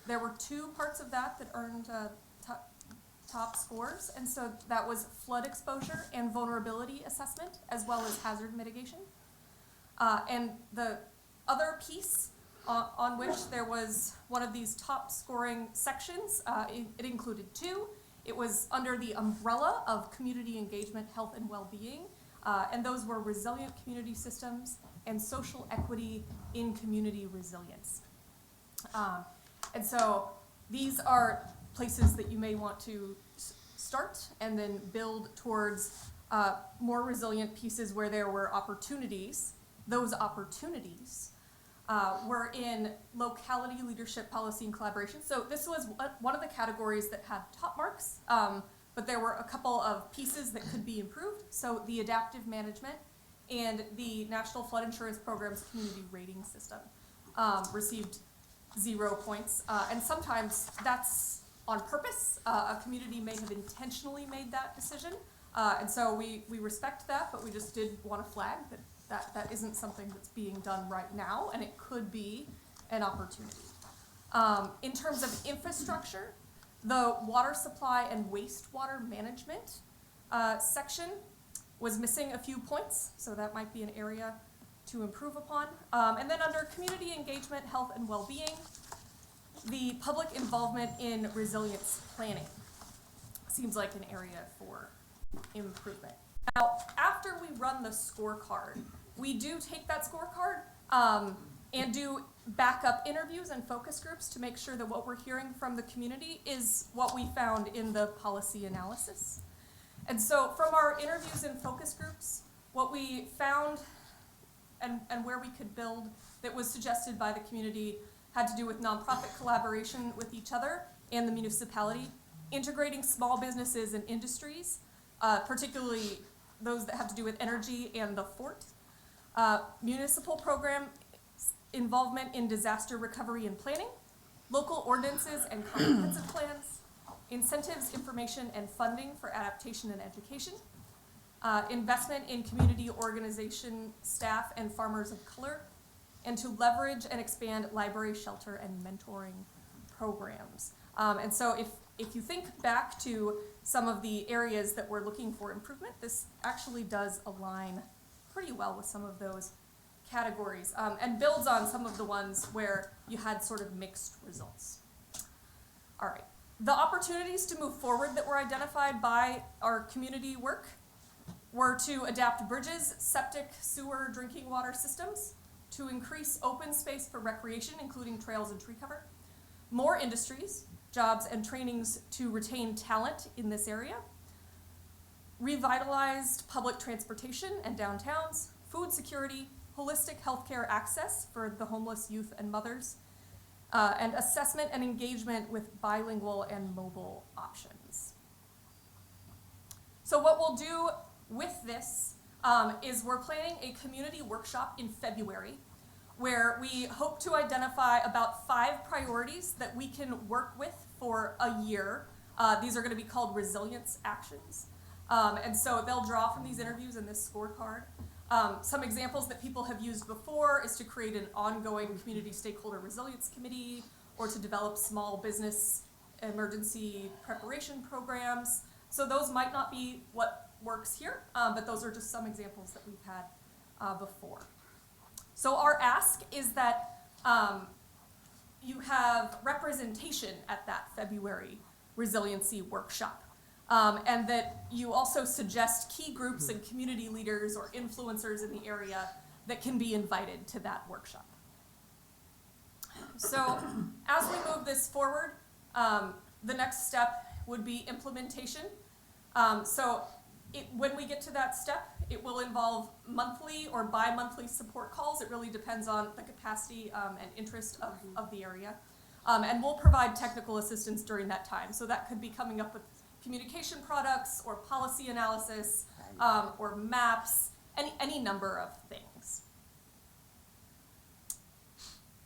there were two parts of that earned top scores, and so that was flood exposure and vulnerability assessment, as well as hazard mitigation. And the other piece on which there was one of these top scoring sections, it included two. It was under the umbrella of community engagement, health, and well-being, and those were resilient community systems and social equity in community resilience. And so these are places that you may want to start and then build towards more resilient pieces where there were opportunities. Those opportunities were in locality leadership, policy, and collaboration. So this was one of the categories that had top marks, but there were a couple of pieces that could be improved. So the adaptive management and the National Flood Insurance Program's community rating system received 0 points. And sometimes that's on purpose. A community may have intentionally made that decision. And so we respect that, but we just did want to flag that isn't something that's being done right now, and it could be an opportunity. In terms of infrastructure, the water supply and wastewater management section was missing a few points, so that might be an area to improve upon. And then under community engagement, health, and well-being, the public involvement in resilience planning seems like an area for improvement. Now, after we run the scorecard, we do take that scorecard and do backup interviews and focus groups to make sure that what we're hearing from the community is what we found in the policy analysis. And so from our interviews and focus groups, what we found and where we could build that was suggested by the community had to do with nonprofit collaboration with each other and the municipality, integrating small businesses and industries, particularly those that have to do with energy and the fort, municipal program involvement in disaster recovery and planning, local ordinances and comprehensive plans, incentives, information, and funding for adaptation and education, investment in community organization staff and farmers of color, and to leverage and expand library, shelter, and mentoring programs. And so if you think back to some of the areas that we're looking for improvement, this actually does align pretty well with some of those categories and builds on some of the ones where you had sort of mixed results. All right. The opportunities to move forward that were identified by our community work were to adapt bridges, septic, sewer, drinking water systems, to increase open space for recreation, including trails and tree cover, more industries, jobs, and trainings to retain talent in this area, revitalized public transportation and downtowns, food security, holistic healthcare access for the homeless youth and mothers, and assessment and engagement with bilingual and mobile options. So what we'll do with this is we're planning a community workshop in February where we hope to identify about 5 priorities that we can work with for a year. These are going to be called resilience actions. And so they'll draw from these interviews and this scorecard. Some examples that people have used before is to create an ongoing community stakeholder resilience committee or to develop small business emergency preparation programs. So those might not be what works here, but those are just some examples that we've had before. So our ask is that you have representation at that February resiliency workshop. And that you also suggest key groups and community leaders or influencers in the area that can be invited to that workshop. So as we move this forward, the next step would be implementation. When we get to that step, it will involve monthly or bi-monthly support calls. It really depends on the capacity and interest of the area. And we'll provide technical assistance during that time. So that could be coming up with communication products or policy analysis, or maps, any number of things.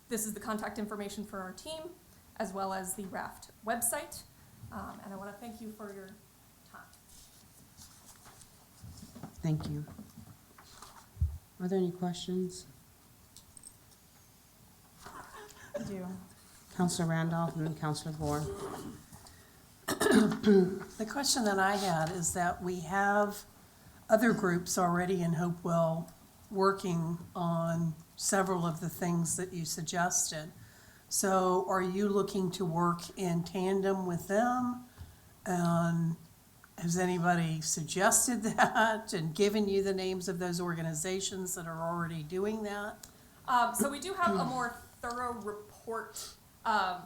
This is the contact information for our team, as well as the RAFT website. And I want to thank you for your time. Thank you. Are there any questions? I do. Counselor Randolph and then Counselor Gore. The question that I had is that we have other groups already in Hopewell working on several of the things that you suggested. So are you looking to work in tandem with them? And has anybody suggested that and given you the names of those organizations that are already doing that? So we do have a more thorough report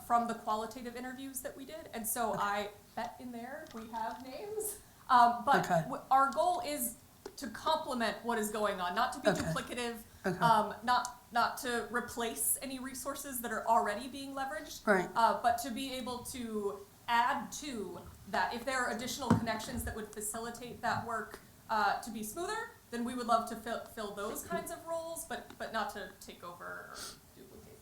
from the qualitative interviews that we did, and so I bet in there we have names. But Okay. Our goal is to complement what is going on, not to be Okay. duplicative, Okay. not to replace any resources that are already being leveraged, Right. but to be able to add to that. If there are additional connections that would facilitate that work to be smoother, then we would love to fill those kinds of roles, but not to take over or duplicate.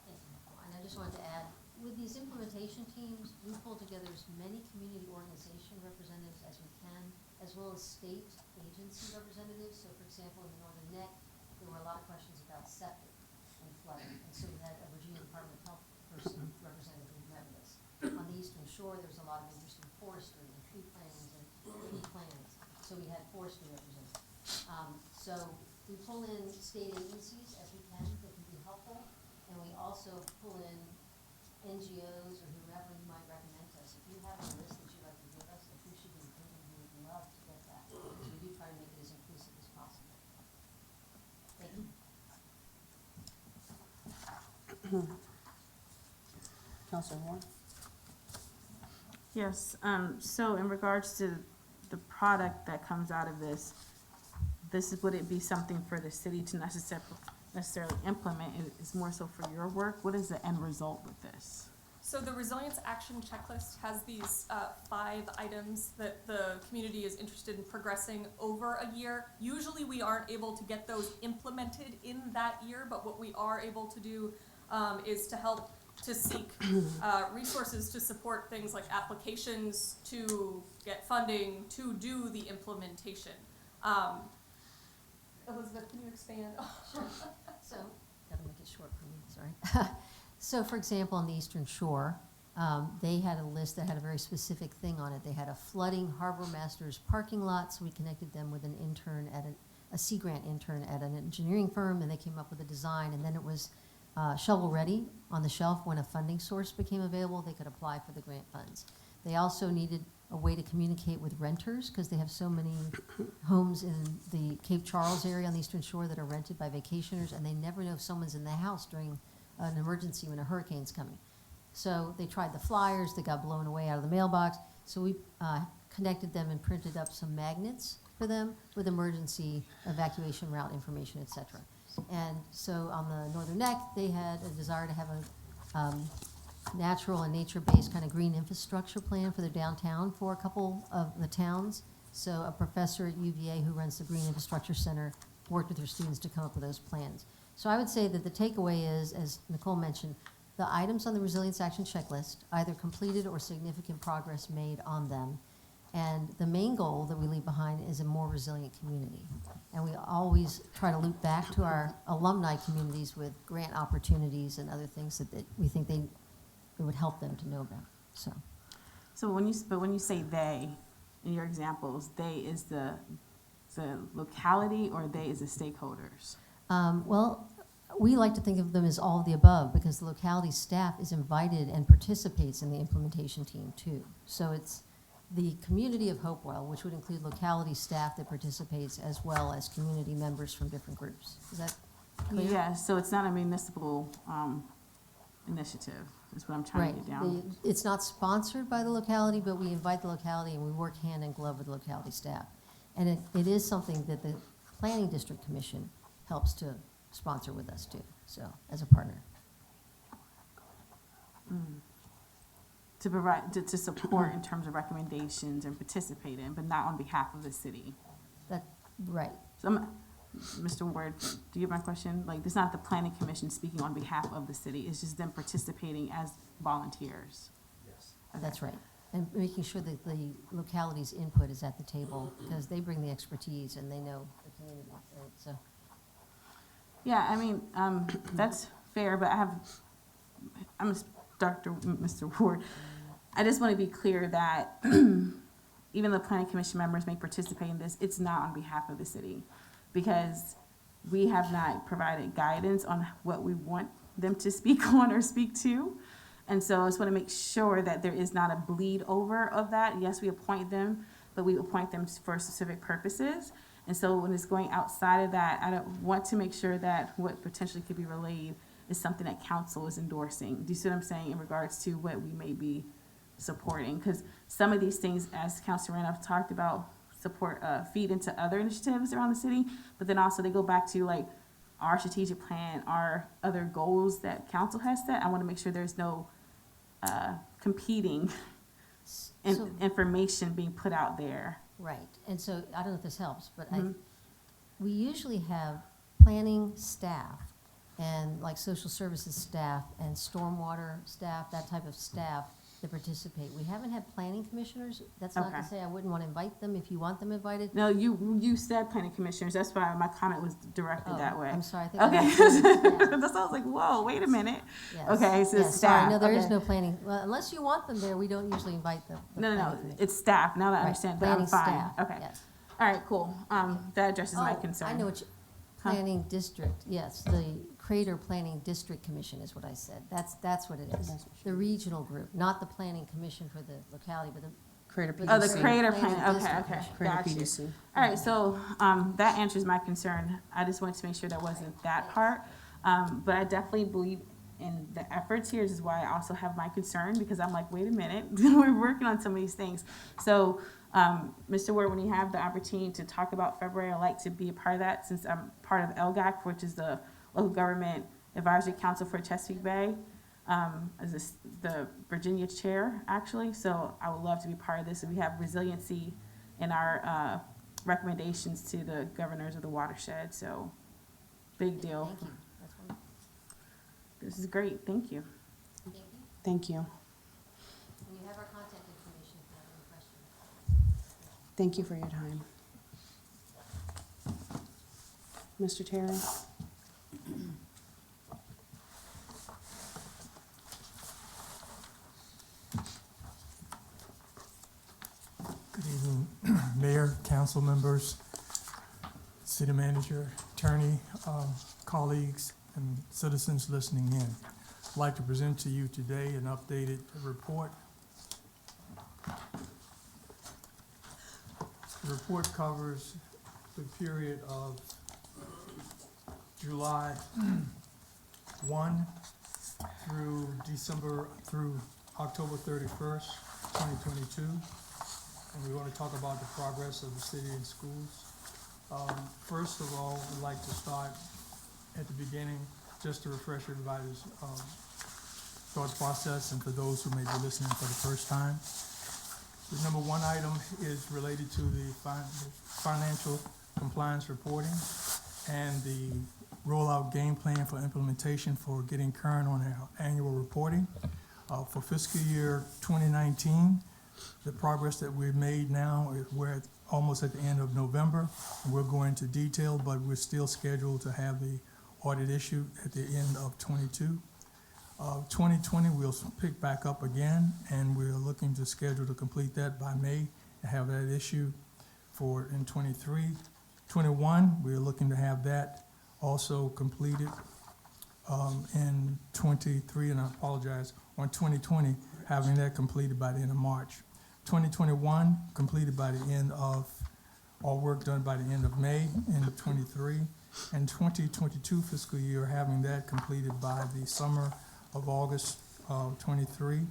Thank you, Nicole. And I just wanted to add, with these implementation teams, we pull together as many community organization representatives as we can, as well as state agency representatives. So for example, in the Northern Neck, there were a lot of questions about septic and flooding. And so we had a Virginia Department of Health person representative who met with us. On the Eastern Shore, there was a lot of interest in forestry and tree plantings and tree plantings. So we had forestry representatives. So we pull in state agencies as we can that can be helpful. And we also pull in NGOs or whoever you might recommend to us. If you have a list that you'd like to give us, if you should be included, we would love to get that. Because we do try to make it as inclusive as possible. Thank you. Counselor Warren? Yes, so in regards to the product that comes out of this, would it be something for the city to necessarily implement? It's more so for your work? What is the end result with this? So the Resilience Action Checklist has these 5 items that the community is interested in progressing over a year. Usually we aren't able to get those implemented in that year, but what we are able to do is to help to seek resources to support things like applications, to get funding, to do the implementation. Elizabeth, can you expand? Sure. So, gotta make it short for me, sorry. So, for example, on the Eastern Shore, they had a list that had a very specific thing on it. They had a flooding harbor master's parking lot, so we connected them with an intern at a Sea Grant intern at an engineering firm, and they came up with a design, and then it was shovel-ready on the shelf. When a funding source became available, they could apply for the grant funds. They also needed a way to communicate with renters, because they have so many homes in the Cape Charles area on the Eastern Shore that are rented by vacationers, and they never know if someone's in the house during an emergency when a hurricane's coming. So they tried the flyers, they got blown away out of the mailbox, so we connected them and printed up some magnets for them with emergency evacuation route information, et cetera. And so on the Northern Neck, they had a desire to have a natural and nature-based kind of green infrastructure plan for their downtown for a couple of the towns. So a professor at UVA who runs the Green Infrastructure Center worked with her students to come up with those plans. So I would say that the takeaway is, as Nicole mentioned, the items on the Resilience Action Checklist, either completed or significant progress made on them. And the main goal that we leave behind is a more resilient community. And we always try to loop back to our alumni communities with grant opportunities and other things that we think it would help them to know about. So when you say they, in your examples, they is the locality or they is the stakeholders? Well, we like to think of them as all of the above, because the locality staff is invited and participates in the implementation team too. So it's the community of Hopewell, which would include locality staff that participates, as well as community members from different groups. Is that clear? Yes, so it's not a municipal initiative, is what I'm trying to get down. It's not sponsored by the locality, but we invite the locality and we work hand in glove with the locality staff. And it is something that the Planning District Commission helps to sponsor with us too, so, as a partner. to provide, to support in terms of recommendations and participate in, but not on behalf of the city. That, right. So Mr. Ward, do you get my question? Like, it's not the planning commission speaking on behalf of the city, it's just them participating as volunteers. That's right. And making sure that the locality's input is at the table, because they bring the expertise and they know the community, right? So, Yeah, I mean, that's fair, but Mr. Ward, I just want to be clear that even though planning commission members may participate in this, it's not on behalf of the city, because we have not provided guidance on what we want them to speak on or speak to. And so I just want to make sure that there is not a bleed over of that. Yes, we appoint them, but we appoint them for specific purposes. And so when it's going outside of that, I don't want to make sure that what potentially could be relayed is something that council is endorsing. Do you see what I'm saying in regards to what we may be supporting? Because some of these things, as Councilor Randolph talked about, support, feed into other initiatives around the city, but then also they go back to like our strategic plan, our other goals that council has set. I want to make sure there's no competing so- information being put out there. right. And so, I don't know if this helps, but Mhm. we usually have planning staff and like social services staff and stormwater staff, that type of staff that participate. We haven't had planning commissioners. That's not to Okay. say I wouldn't want to invite them if you want them invited. No, you said planning commissioners. That's why my comment was directed Oh, that way. I'm sorry. I think I Okay. meant planning staff. That's why I was like, whoa, wait a minute. Yes. Okay, so Yes, it's sorry, staff. no, there is Okay. no planning, well, unless you want them there, we don't usually invite them. No, it's staff. Now that I Right, understand that, I'm planning fine. staff, Okay. yes. All right, cool. That addresses my Oh, concern. I know what you, planning district, yes, the Crater Planning District Commission is what I said. That's what it is. The regional group, not the planning commission for the locality, but the. Creator Oh, the PDC. creator Planning plan. Okay, district okay. commission. Creator Got you. PDC. All right, so that answers my concern. I just wanted to make sure that wasn't that part. But I definitely believe in the efforts here. This is why I also have my concern, because I'm like, wait a minute, we're working on some of these things. So, Mr. Ward, when you have the opportunity to talk about February, I'd like to be a part of that, since I'm part of LGAC, which is the Local Government Advisory Council for Chesapeake Bay, as the Virginia chair, actually. So I would love to be part of this. And we have resiliency in our recommendations to the governors of the watershed. So big deal. Thank you. That's wonderful. This is great. Thank you. Thank you. Thank you. And you have our contact information if you have any questions. Thank you for your time. Mr. Terry? Good evening, Mayor, council members, city manager, attorney, colleagues, and citizens listening in. I'd like to present to you today an updated report. The report covers the period of July 1 through October 31st, 2022. And we want to talk about the progress of the city and schools. First of all, I'd like to start at the beginning, just to refresh everybody's thought process, and for those who may be listening for the first time. The number one item is related to the financial compliance reporting and the rollout game plan for implementation for getting current on our annual reporting. For fiscal year 2019, the progress that we've made now, we're almost at the end of November. We'll go into detail, but we're still scheduled to have the audit issued at the end of 22. 2020, we'll pick back up again, and we're looking to schedule to complete that by May and have that issued for in 23. 21, we're looking to have that also completed in 23, and I apologize, on 2020, having that completed by the end of March. 2021, completed by the end of, all work done by the end of May in 23. And 2022 fiscal year, having that completed by the summer of August 23,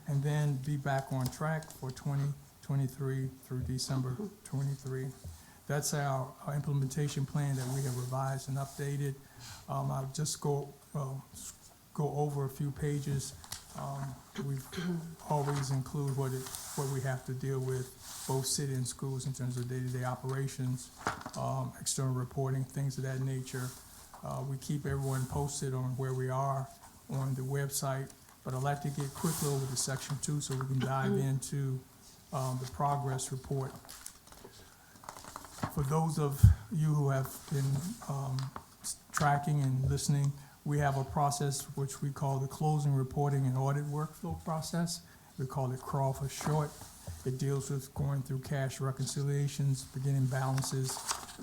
and then be back on track for 2023 through December 23. That's our implementation plan that we have revised and updated. I'll just go over a few pages We've always include what we have to deal with, both city and schools in terms of day-to-day operations, external reporting, things of that nature. We keep everyone posted on where we are on the website, but I'd like to get quickly over to section 2 so we can dive into the progress report. For those of you who have been tracking and listening, we have a process which we call the closing, reporting, and audit workflow process. We call it CRAW for short. It deals with going through cash reconciliations, beginning balances,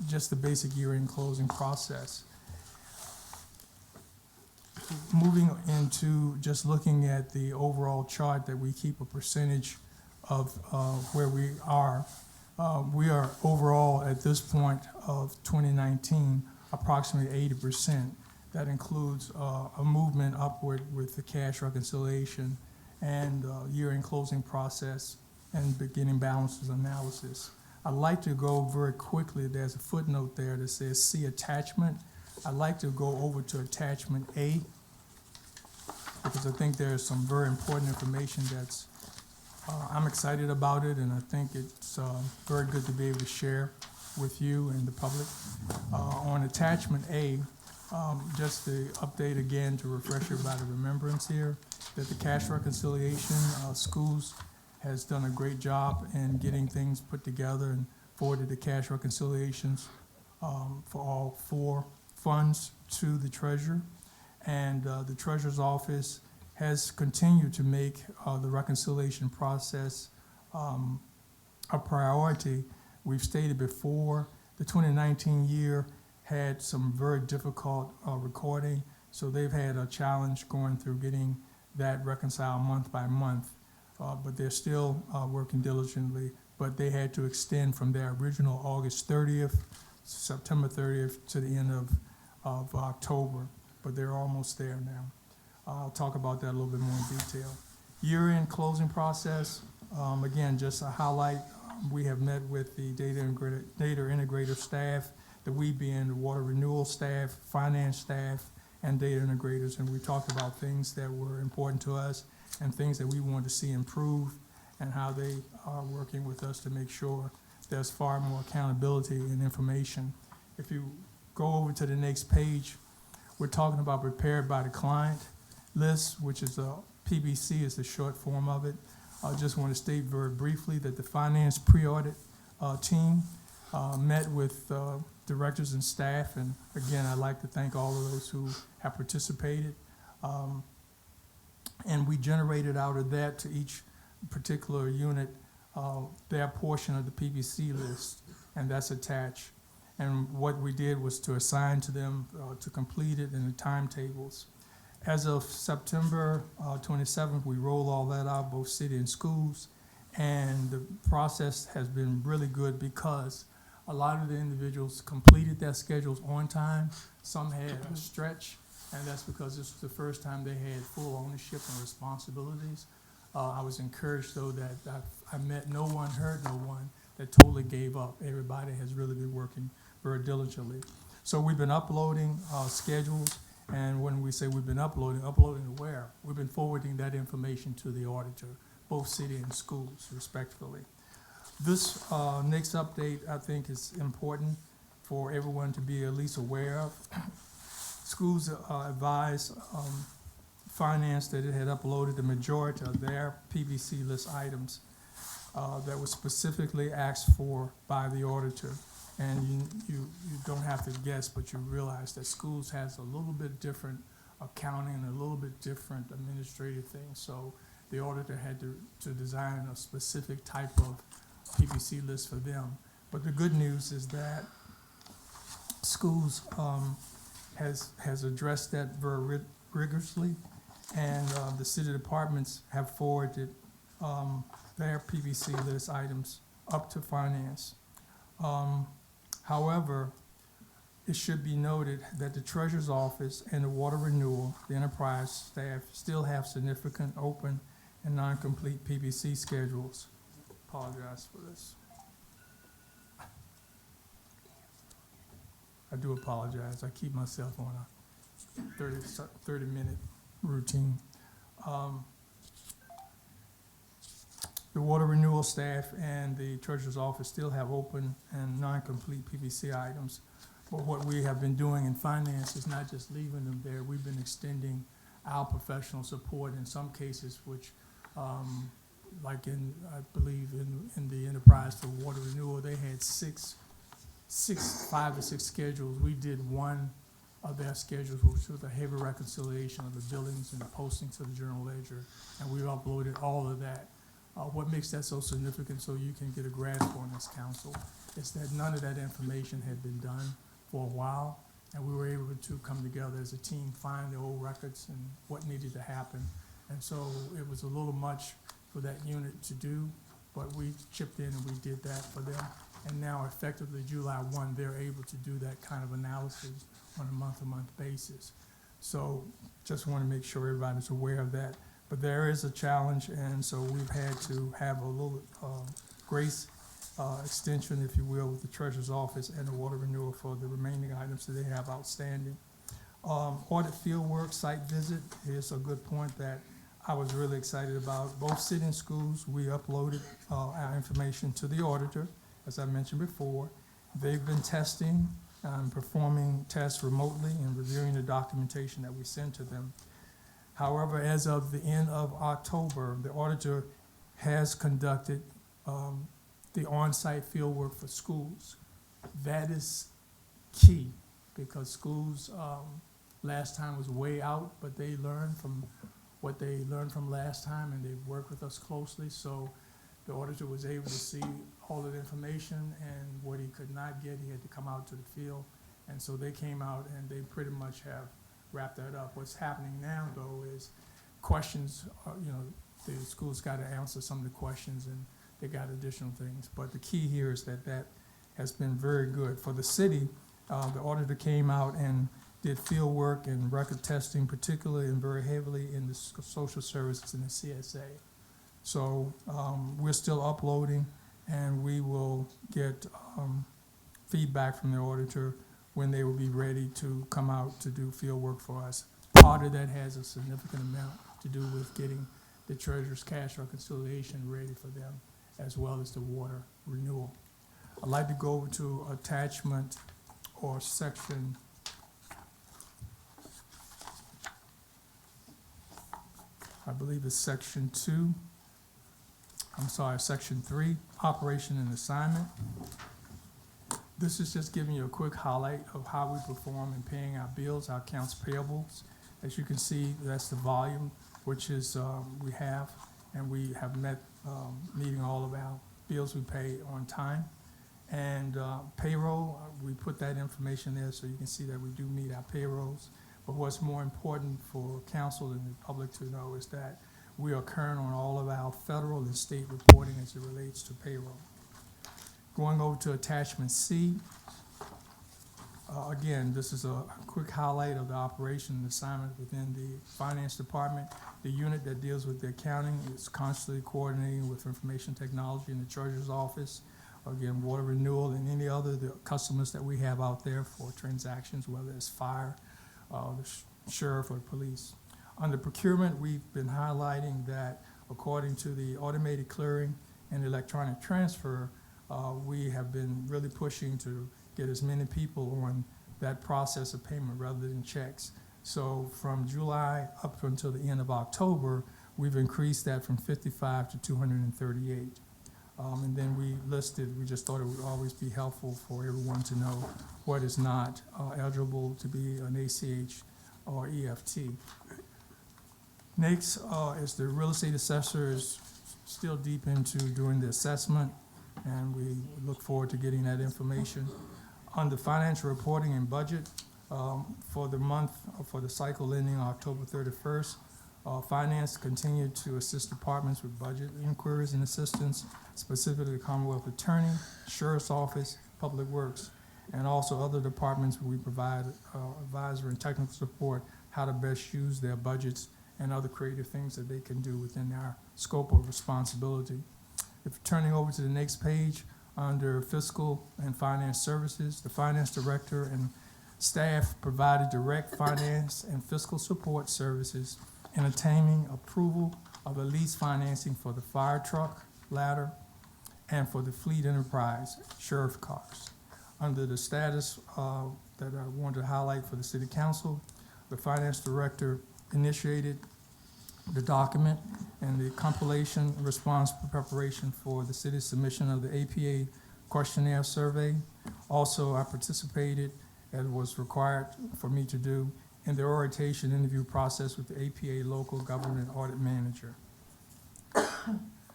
just the basic year-end closing process. Moving into just looking at the overall chart that we keep a percentage of where we are. We are overall at this point of 2019 approximately 80%. That includes a movement upward with the cash reconciliation and year-end closing process and beginning balances analysis. I'd like to go very quickly. There's a footnote there that says see attachment. I'd like to go over to attachment A because I think there's some very important information that's I'm excited about it, and I think it's very good to be able to share with you and the public. On attachment A, just to update again to refresh everybody's remembrance here, that the cash reconciliation, schools has done a great job in getting things put together and forwarded the cash reconciliations for all 4 funds to the treasurer. And the treasurer's office has continued to make the reconciliation process a priority. We've stated before, the 2019 year had some very difficult recording, so they've had a challenge going through getting that reconciled month by month, but they're still working diligently, but they had to extend from their original August 30th, September 30th to the end of October, but they're almost there now. I'll talk about that a little bit more in detail. Year-end closing process, again, just a highlight, we have met with the data integrator staff, the we being the water renewal staff, finance staff, and data integrators, and we talked about things that were important to us and things that we wanted to see improve and how they are working with us to make sure there's far more accountability and information. If you go over to the next page, we're talking about prepared by the client list, which is a PBC is the short form of it. I just want to state very briefly that the finance pre-audit team met with directors and staff, and again, I'd like to thank all of those who have participated. And we generated out of that to each particular unit their portion of the PBC list, and that's attached. And what we did was to assign to them to complete it in the timetables. As of September 27th, we rolled all that out, both city and schools, and the process has been really good because a lot of the individuals completed their schedules on time. Some had a stretch, and that's because this was the first time they had full ownership and responsibilities. I was encouraged, though, that I met no one, heard no one that totally gave up. Everybody has really been working very diligently. So we've been uploading schedules, and when we say we've been uploading to where? We've been forwarding that information to the auditor, both city and schools, respectively. This next update, I think, is important for everyone to be at least aware of. Schools advised finance that it had uploaded the majority of their PBC list items that were specifically asked for by the auditor. And you don't have to guess, but you realize that schools has a little bit different accounting and a little bit different administrative things. So the auditor had to design a specific type of PBC list for them. But the good news is that schools has addressed that very rigorously, and the city departments have forwarded their PBC list items up to finance. However, it should be noted that the treasurer's office and the water renewal, the enterprise staff, still have significant open and non-complete PBC schedules. Apologize for this. I do apologize. I keep myself on a 30-minute routine. The water renewal staff and the treasurer's office still have open and non-complete PVC items. But what we have been doing in finance is not just leaving them there, we've been extending our professional support in some cases, which, like in, I believe in the enterprise for water renewal, they had 5 or 6 schedules. We did one of their schedules, which was a heavy reconciliation of the billings and the postings to the Journal Ledger, and we uploaded all of that. What makes that so significant, so you can get a grasp on this, council, is that none of that information had been done for a while, and we were able to come together as a team, find the old records and what needed to happen. And so it was a little much for that unit to do, but we chipped in and we did that for them. And now effectively July 1, they're able to do that kind of analysis on a month-to-month basis. So just want to make sure everybody's aware of that. But there is a challenge, and so we've had to have a little grace extension, if you will, with the treasurer's office and the water renewal for the remaining items that they have outstanding. Audit field work, site visit is a good point that I was really excited about. Both city and schools, we uploaded our information to the auditor, as I mentioned before. They've been testing and performing tests remotely and reviewing the documentation that we send to them. However, as of the end of October, the auditor has conducted the on-site field work for schools. That is key because schools last time was way out, but they learned from what they learned from last time, and they've worked with us closely. So the auditor was able to see all of the information, and what he could not get, he had to come out to the field. And so they came out and they pretty much have wrapped that up. What's happening now, though, is questions, the school's got to answer some of the questions, and they got additional things. But the key here is that that has been very good. For the city, the auditor came out and did field work and record testing, particularly and very heavily in the social services and the CSA. So we're still uploading, and we will get feedback from the auditor when they will be ready to come out to do field work for us. Part of that has a significant amount to do with getting the treasurer's cash reconciliation ready for them, as well as the water renewal. I'd like to go over to attachment or section I believe it's section 2. Section 3, operation and assignment. This is just giving you a quick highlight of how we perform in paying our bills, our accounts payables. As you can see, that's the volume, which is we have, and we have met meeting all of our bills we pay on time. And payroll, we put that information there so you can see that we do meet our payrolls. But what's more important for council and the public to know is that we are current on all of our federal and state reporting as it relates to payroll. Going over to attachment C, again, this is a quick highlight of the operation and assignment within the finance department. The unit that deals with the accounting is constantly coordinating with information technology in the treasurer's office. Again, water renewal and any other the customers that we have out there for transactions, whether it's fire, the sheriff or police. Under procurement, we've been highlighting that according to the automated clearing and electronic transfer, we have been really pushing to get as many people on that process of payment rather than checks. So from July up until the end of October, we've increased that from 55 to 238. And then we listed, we just thought it would always be helpful for everyone to know what is not eligible to be an ACH or EFT. Next is the real estate assessor is still deep into doing the assessment, and we look forward to getting that information. Under financial reporting and budget, for the month, for the cycle ending October 31st, finance continued to assist departments with budget inquiries and assistance, specifically the Commonwealth Attorney, Sheriff's Office, Public Works, and also other departments where we provide advisory and technical support, how to best use their budgets and other creative things that they can do within our scope of responsibility. If turning over to the next page, under fiscal and finance services, the finance director and staff provided direct finance and fiscal support services in attaining approval of the lease financing for the fire truck, ladder, and for the Fleet Enterprise sheriff cars. Under the status that I wanted to highlight for the city council, the finance director initiated the document and the compilation response preparation for the city's submission of the APA questionnaire survey. Also, I participated, as was required for me to do, in the orientation interview process with the APA local government audit manager.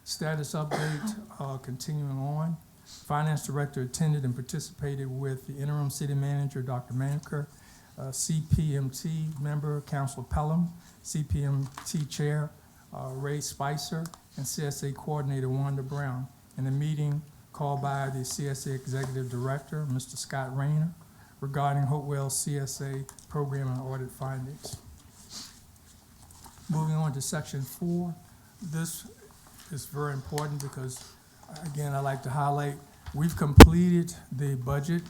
Status update, continuing on. Finance director attended and participated with the interim city manager, Dr. Maneker, CPMT member, Councilor Pelham, CPMT chair, Ray Spicer, and CSA coordinator, Wanda Brown, in a meeting called by the CSA executive director, Mr. Scott Rayner, regarding Hopewell CSA program and audit findings. Moving on to section 4, this is very important because, again, I'd like to highlight, we've completed the budget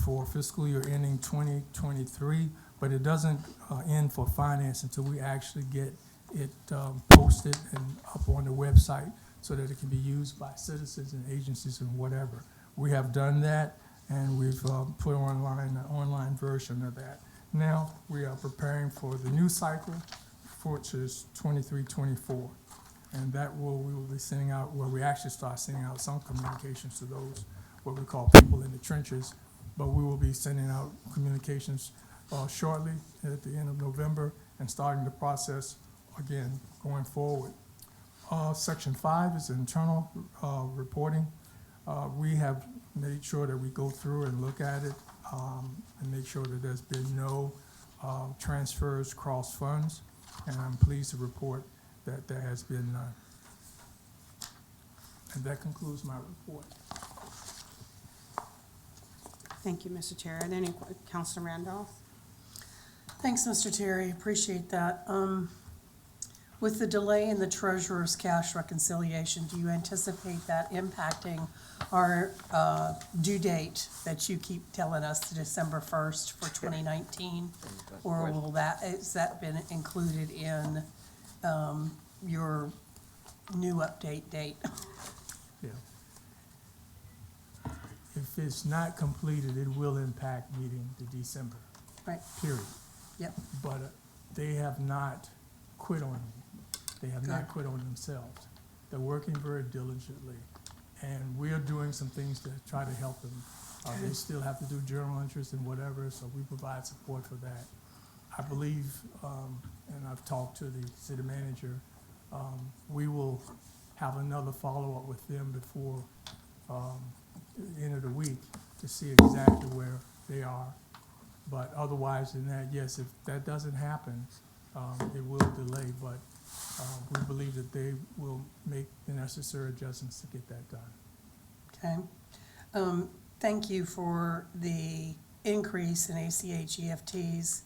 for fiscal year ending 2023, but it doesn't end for finance until we actually get it posted and up on the website so that it can be used by citizens and agencies and whatever. We have done that, and we've put online an online version of that. Now we are preparing for the new cycle, which is 23-24. And that we will be sending out, where we actually start sending out some communications to those, what we call people in the trenches. But we will be sending out communications shortly at the end of November and starting the process again going forward. Section 5 is internal reporting. We have made sure that we go through and look at it and make sure that there's been no transfers cross funds. And I'm pleased to report that there has been none. And that concludes my report. Thank you, Mr. Chair. Are there any, Councilor Randolph? Thanks, Mr. Terry, appreciate that. With the delay in the treasurer's cash reconciliation, do you anticipate that impacting our due date that you keep telling us, December 1st for 2019? Or will that, has that been included in your new update date? Yeah. If it's not completed, it will impact meeting the December, Right, period. yep, But they have not quit on me. They have not Good. quit on themselves. They're working very diligently, and we are doing some things to try to help them. They still have to do journal entries and whatever, so we provide support for that. I believe, and I've talked to the city manager, we will have another follow-up with them before the end of the week to see exactly where they are. But otherwise than that, yes, if that doesn't happen, it will delay, but we believe that they will make the necessary adjustments to get that done. okay. Thank you for the increase in ACH EFTs.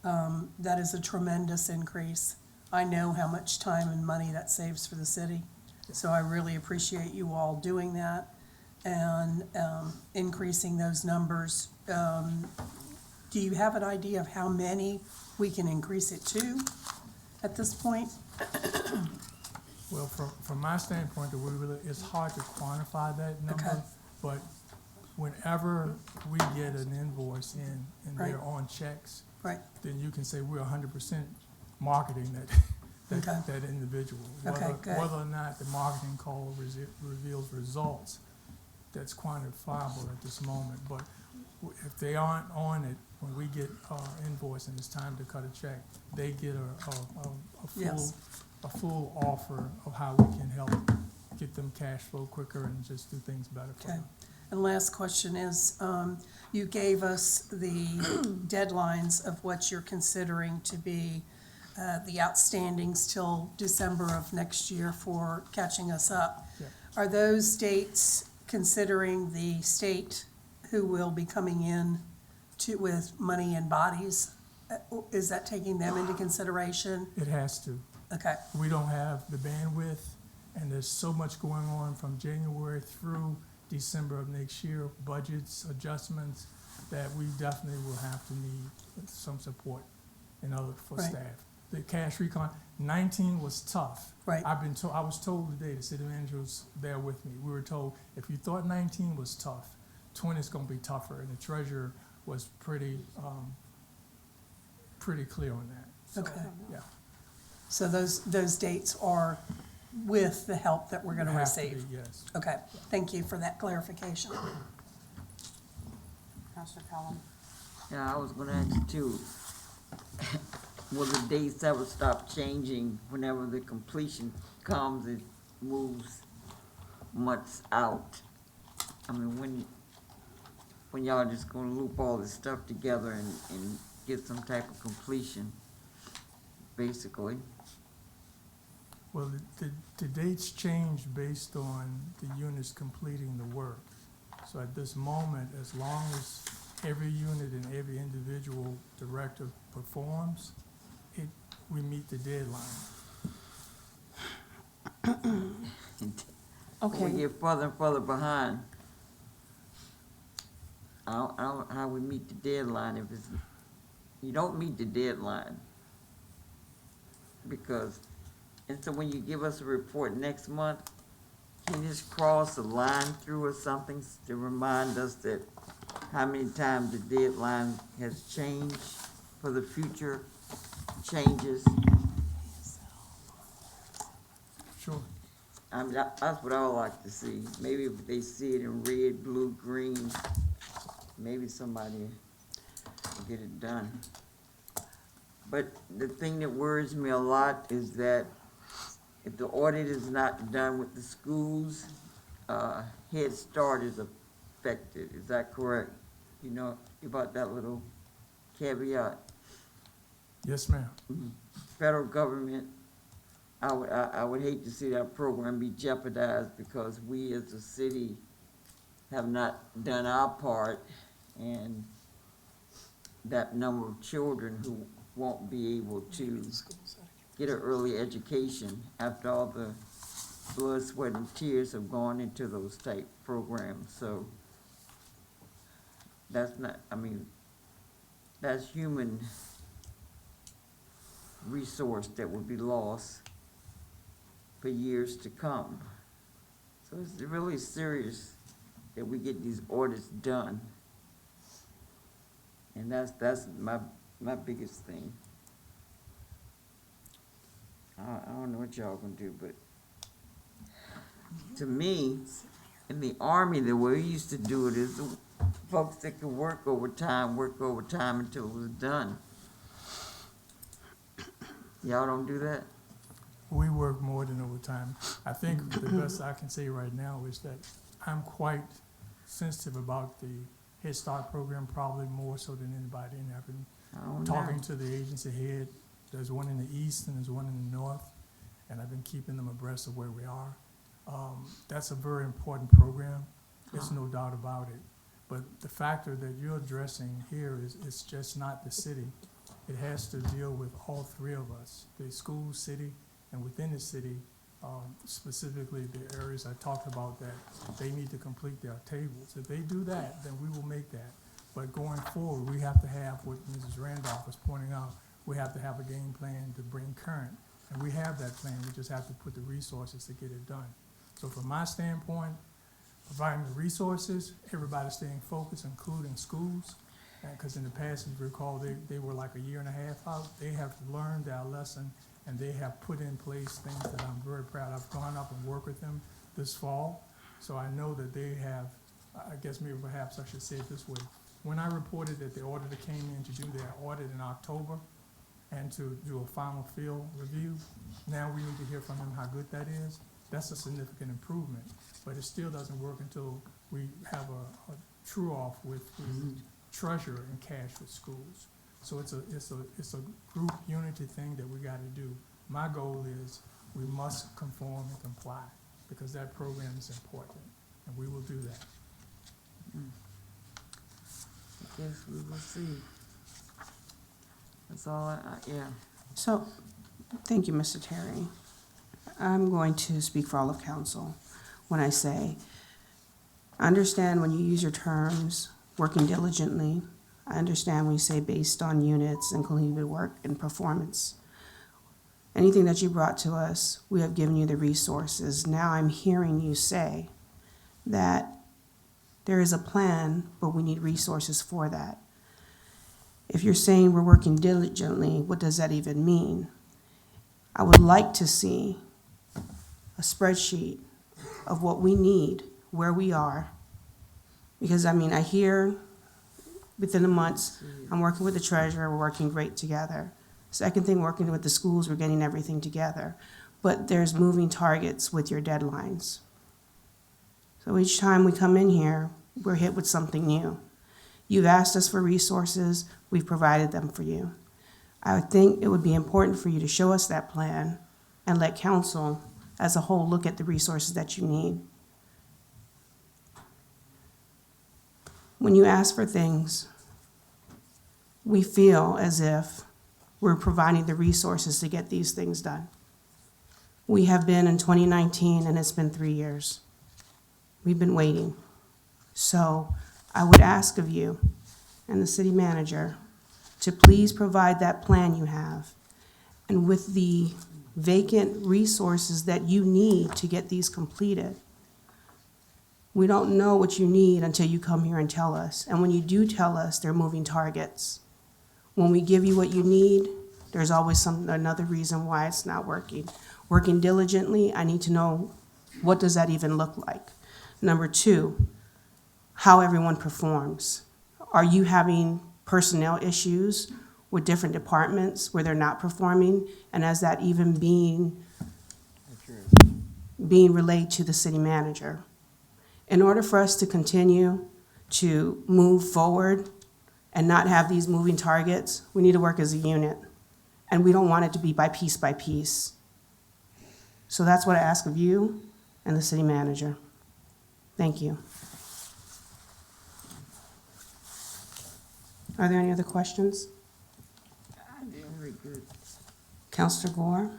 That is a tremendous increase. I know how much time and money that saves for the city, so I really appreciate you all doing that and increasing those numbers. Do you have an idea of how many we can increase it to at this point? Well, from my standpoint, it's hard to quantify that number, Okay. but whenever we get an invoice in and they're Right. on checks, Right, then you can say we're 100% marketing Okay. that individual. Okay, good. Whether or not the marketing call reveals results, that's quantifiable at this moment. But if they aren't on it, when we get invoice and it's time to cut a check, they get Yes. a full offer of how we can help get them cash flow quicker and just do things better for okay. them. And last question is, you gave us the deadlines of what you're considering to be the outstandings till December of next year for catching us up. Yeah. Are those dates considering the state who will be coming in with money and bodies? Is that taking them into consideration? It has to. Okay, We don't have the bandwidth, and there's so much going on from January through December of next year, budgets, adjustments, that we definitely will have to need some support for Right. staff. the cash recon. 19 was tough. Right. I was told today, the city manager was there with me. We were told, if you thought 19 was tough, 20 is gonna be tougher, and the treasurer was pretty clear on that. So, Okay. yeah. So those dates are with the help that we're gonna Have to receive? be, yes. Okay, thank you for that clarification. Counselor Pelham? Yeah, I was gonna ask you too. Will the dates ever stop changing whenever the completion comes, it moves months out? I mean, when y'all just gonna loop all this stuff together and get some type of completion, basically? Well, the dates change based on the units completing the work. So at this moment, as long as every unit and every individual director performs, we meet the deadline. When we Okay, get further and further behind, I don't know how we meet the deadline if it's, you don't meet the deadline. Because, and so when you give us a report next month, can you just cross a line through or something to remind us that how many times the deadline has changed for the future changes? Sure. I mean, that's what I would like to see. Maybe if they see it in red, blue, green, maybe somebody will get it done. But the thing that worries me a lot is that if the audit is not done with the schools, Head Start is affected. Is that correct? You know about that little caveat? Yes, ma'am. Federal government, I would hate to see that program be jeopardized because we as a city have not done our part, and that number of children who won't be able to get an early education after all the blood, sweat, and tears have gone into those type programs. So that's not, I mean, that's human resource that would be lost for years to come. So it's really serious that we get these audits done. And that's my biggest thing. I don't know what y'all gonna do, but to me, in the Army, the way we used to do it is the folks that could work overtime until it was done. Y'all don't do that? We work more than overtime. I think the best I can say right now is that I'm quite sensitive about the Head Start program, probably more so than anybody. And I've been I don't talking know. to the agency head. There's one in the east and there's one in the north, and I've been keeping them abreast of where we are. That's a very important program. There's no doubt about it. But the factor that you're addressing here is it's just not the city. It has to deal with all three of us, the school, city, and within the city, specifically the areas I talked about that they need to complete their tables. If they do that, then we will make that. But going forward, we have to have what Mrs. Randolph was pointing out. We have to have a game plan to bring current. And we have that plan. We just have to put the resources to get it done. So from my standpoint, providing the resources, everybody staying focused, including schools. Because in the past, as you recall, they were like a year and a half out. They have learned their lesson, and they have put in place things that I'm very proud of. I've gone up and worked with them this fall, so I know that they have, I guess maybe perhaps I should say it this way. When I reported that the auditor came in to do their audit in October and to do a final field review, now we need to hear from them how good that is. That's a significant improvement, but it still doesn't work until we have a true off with the treasurer and cash with schools. So it's a group unity thing that we got to do. My goal is we must conform and comply because that program is important, and we will do that. I guess we will see. That's all yeah. so, thank you, Mr. Terry. I'm going to speak for all of council when I say, I understand when you use your terms, working diligently. I understand when you say based on units and completed work and performance. anything that you brought to us, we have given you the resources. Now I'm hearing you say that there is a plan, but we need resources for that. If you're saying we're working diligently, what does that even mean? I would like to see a spreadsheet of what we need, where we are. Because, I mean, I hear within the months, I'm working with the treasurer, we're working great together. Second thing, working with the schools, we're getting everything together. But there's moving targets with your deadlines. So each time we come in here, we're hit with something new. You've asked us for resources, we've provided them for you. I would think it would be important for you to show us that plan and let council as a whole look at the resources that you need. When you ask for things, we feel as if we're providing the resources to get these things done. We have been in 2019 and it's been 3 years. We've been waiting. So I would ask of you and the city manager to please provide that plan you have. And with the vacant resources that you need to get these completed, we don't know what you need until you come here and tell us. And when you do tell us, they're moving targets. When we give you what you need, there's always another reason why it's not working. Working diligently, I need to know, what does that even look like? Number two, how everyone performs. Are you having personnel issues with different departments where they're not performing? And is that even being relayed to the city manager? In order for us to continue to move forward and not have these moving targets, we need to work as a unit. And we don't want it to be by piece. So that's what I ask of you and the city manager. Thank you. Are there any other questions? Very good. Councilor Gore?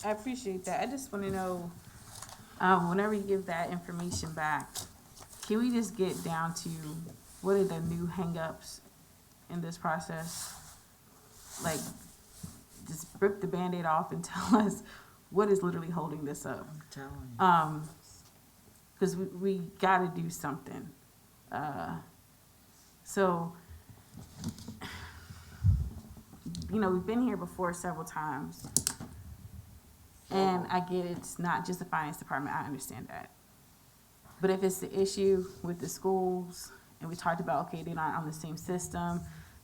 I appreciate that. I just want to know, whenever you give that information back, can we just get down to what are the new hangups in this process? Like, just rip the Band-Aid off and tell us what is literally holding this up. I'm telling you. Because we got to do something. So, we've been here before several times. And I get it's not just the finance department, I understand that. But if it's the issue with the schools, and we talked about, okay, they're not on the same system,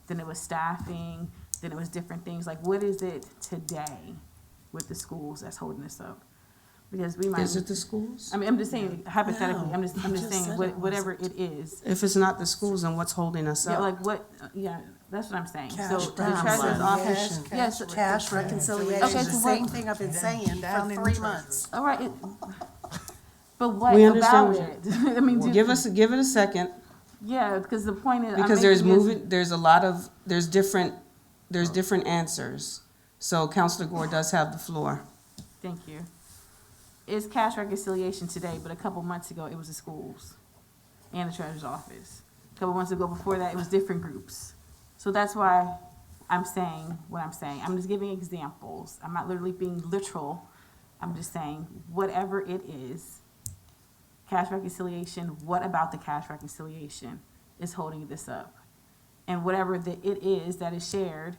then it was staffing, then it was different things, like what is it today with the schools that's holding this up? Because we might. Is it the schools? I mean, I'm just saying hypothetically, No, I'm just just saying said whatever it is. If it's not the schools, then what's holding us Yeah, up? like what, that's what I'm saying. So Cash the treasurer's office, yes, Cash reconciliation, Okay, the so same what- thing I've been saying for 3 months. all right, but what We understand about what it? I mean, Give it a second, yeah, because the point is. I'm because there's making is- moving, there's different answers. So Councilor Gore does have the floor. Thank you. It's cash reconciliation today, but a couple months ago, it was the schools and the treasurer's office. A couple months ago before that, it was different groups. So that's why I'm saying what I'm saying. I'm just giving examples. I'm not literally being literal. I'm just saying, whatever it is, cash reconciliation, what about the cash reconciliation is holding this up? And whatever the it is that is shared,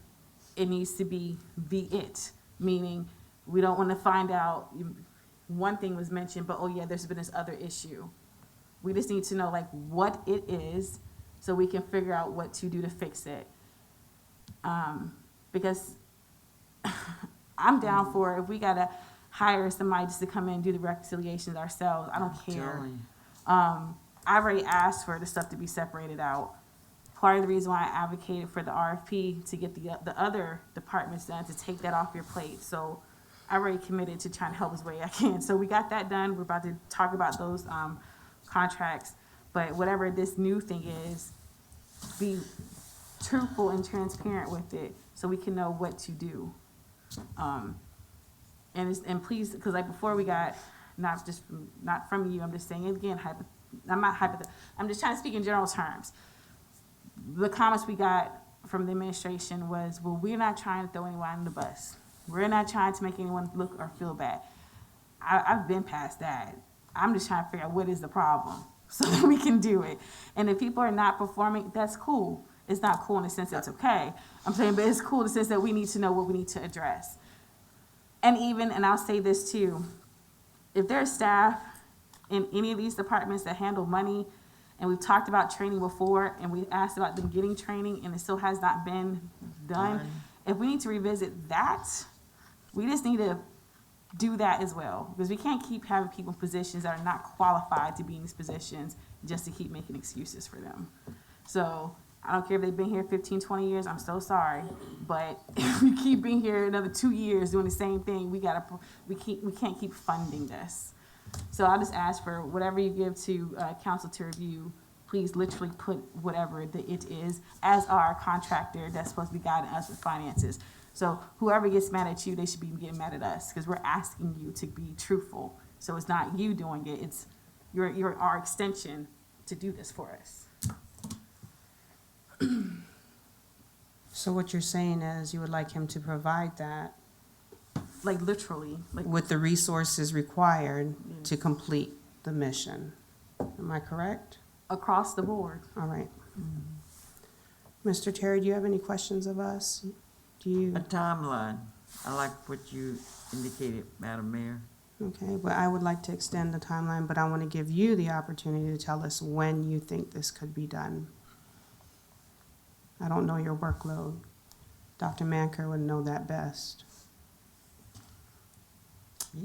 it needs to be the it, meaning we don't want to find out, one thing was mentioned, but oh yeah, there's been this other issue. We just need to know like what it is so we can figure out what to do to fix it. Because I'm down for if we gotta hire somebody just to come in and do the reconciliations ourselves, I don't care. Telling you. I've already asked for the stuff to be separated out. Part of the reason why I advocated for the RFP to get the other departments done, to take that off your plate. So I already committed to trying to help as way I can. So we got that done. We're about to talk about those contracts. But whatever this new thing is, be truthful and transparent with it so we can know what to do. And please, because like before we got, not from you, I'm just saying it again, I'm just trying to speak in general terms. The comments we got from the administration was, well, we're not trying to throw anyone under the bus. We're not trying to make anyone look or feel bad. I've been past that. I'm just trying to figure out what is the problem so that we can do it. And if people are not performing, that's cool. It's not cool in the sense that's okay. I'm saying, but it's cool in the sense that we need to know what we need to address. And even, and I'll say this too, if there's staff in any of these departments that handle money, and we've talked about training before, and we asked about them getting training, and it still has not been done, if we need to revisit that, we just need to do that as well, because we can't keep having people in positions that are not qualified to be in these positions just to keep making excuses for them. So I don't care if they've been here 15, 20 years, I'm so sorry, but if we keep being here another 2 years doing the same thing, we can't keep funding this. So I'll just ask for whatever you give to council to review, please literally put whatever it is as our contractor that's supposed to be guiding us with finances. So whoever gets mad at you, they should be getting mad at us, because we're asking you to be truthful. So it's not you doing it, it's you're our extension to do this for us. So what you're saying is you would like him to provide that Like literally, like with the resources required to complete the mission. Am I correct? across the board. All right. Mr. Terry, do you have any questions of us? Do you? A timeline. I like what you indicated, Madam Mayor. Okay, but I would like to extend the timeline, but I want to give you the opportunity to tell us when you think this could be done. I don't know your workload. Dr. Manker would know that best.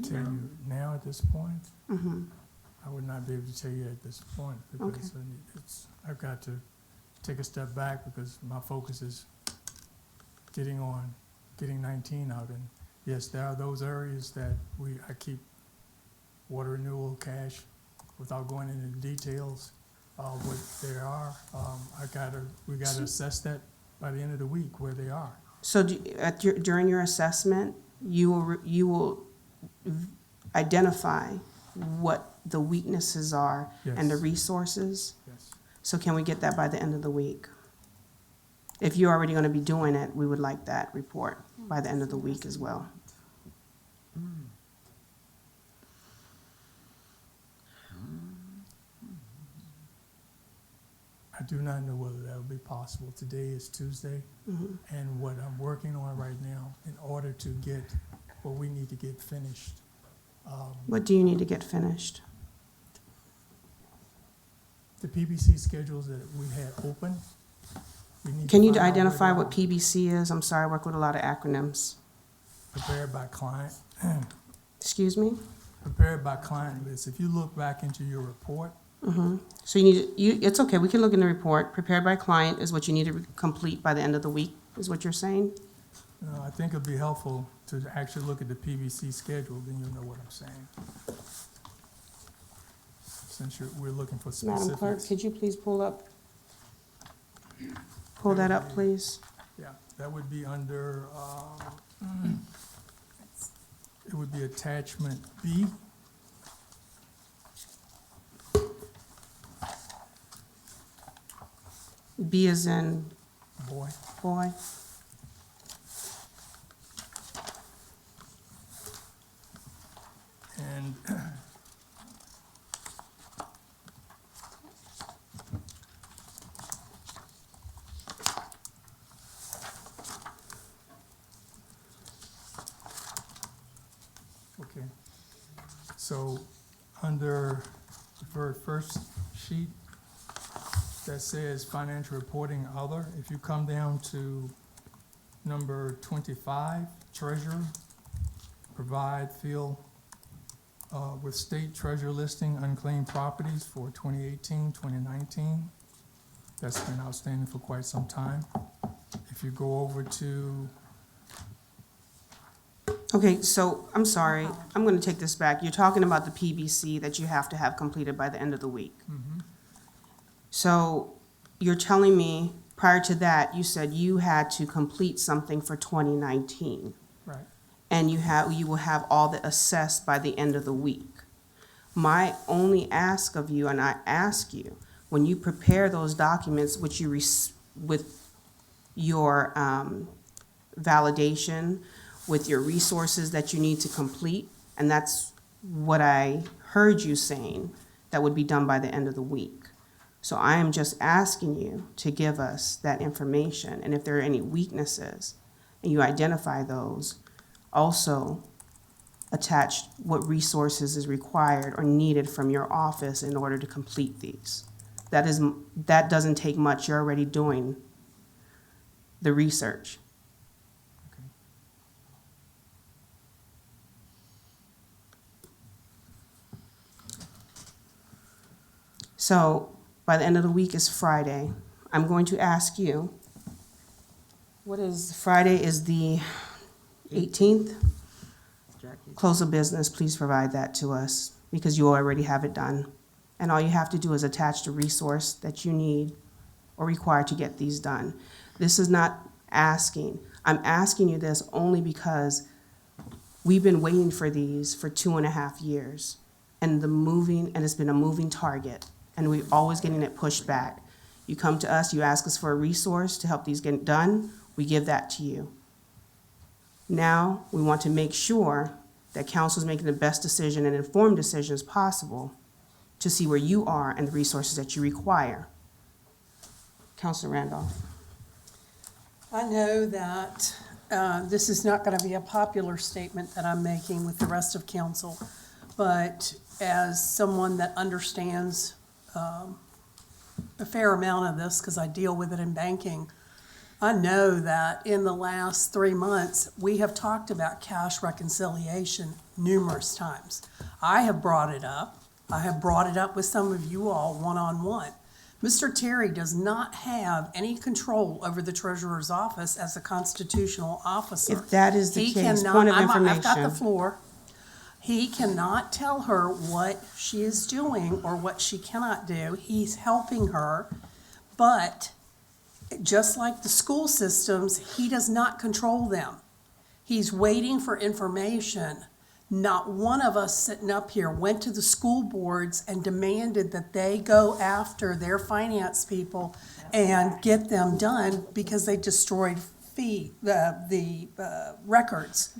Tell you now at this point, Mm-hmm. I would not be able to tell you at this point because I've got to take a step back because my focus is getting 19 out. And yes, there are those areas that I keep water renewal cash without going into details of what they are. We gotta assess that by the end of the week where they are. So during your assessment, you will identify what the weaknesses are and the Yes. resources? Yes. So can we get that by the end of the week? If you're already going to be doing it, we would like that report by the end of the week as well. I do not know whether that will be possible. Today is Tuesday, and what I'm working on right now in order to get what we need to get finished. What do you need to get finished? The PBC schedules that we had open. We need Can to you find out identify where what they are. PBC is? I'm sorry, I work with a lot of acronyms. Prepared by client. Excuse me? Prepared by client list. If you look back into your report, So it's okay, we can look in the report. Prepared by client is what you need to complete by the end of the week, is what you're saying? I think it'd be helpful to actually look at the PBC schedule, then you'll know what I'm saying. Since we're looking for Madam Clerk, specifics. could you please pull that up, please? Yeah, that would be under, it would be attachment B. B as in Boy, boy. and okay. So under the very first sheet that says financial reporting other, if you come down to number 25, treasurer, provide field with state treasurer listing unclaimed properties for 2018, 2019. That's been outstanding for quite some time. If you go over to, Okay, so, I'm sorry, I'm gonna take this back. You're talking about the PBC that you have to have completed by the end of the week. So, you're telling me, prior to that, you said you had to complete something for 2019. right, And you will have all that assessed by the end of the week. My only ask of you, and I ask you, when you prepare those documents, which you with your validation, with your resources that you need to complete, and that's what I heard you saying, that would be done by the end of the week. So I am just asking you to give us that information, and if there are any weaknesses, and you identify those, also attach what resources is required or needed from your office in order to complete these. That doesn't take much, you're already doing the research. So by the end of the week is Friday. I'm going to ask you, Friday is the 18th? Jackie. Close of business, please provide that to us because you already have it done. And all you have to do is attach the resource that you need or require to get these done. This is not asking. I'm asking you this only because we've been waiting for these for 2.5 years. And it's been a moving target. And we're always getting it pushed back. You come to us, you ask us for a resource to help these get done, we give that to you. Now, we want to make sure that council is making the best decision and informed decisions possible to see where you are and the resources that you require. Councilor Randolph. I know that this is not going to be a popular statement that I'm making with the rest of council, but as someone that understands a fair amount of this, because I deal with it in banking, I know that in the last 3 months, we have talked about cash reconciliation numerous times. I have brought it up. I have brought it up with some of you all one-on-one. Mr. Terry does not have any control over the treasurer's office as a constitutional officer. If that is the He case, cannot- point of I've got information. the floor. He cannot tell her what she is doing or what she cannot do. He's helping her, but just like the school systems, he does not control them. He's waiting for information. Not one of us sitting up here went to the school boards and demanded that they go after their finance people and get them done because they destroyed the records.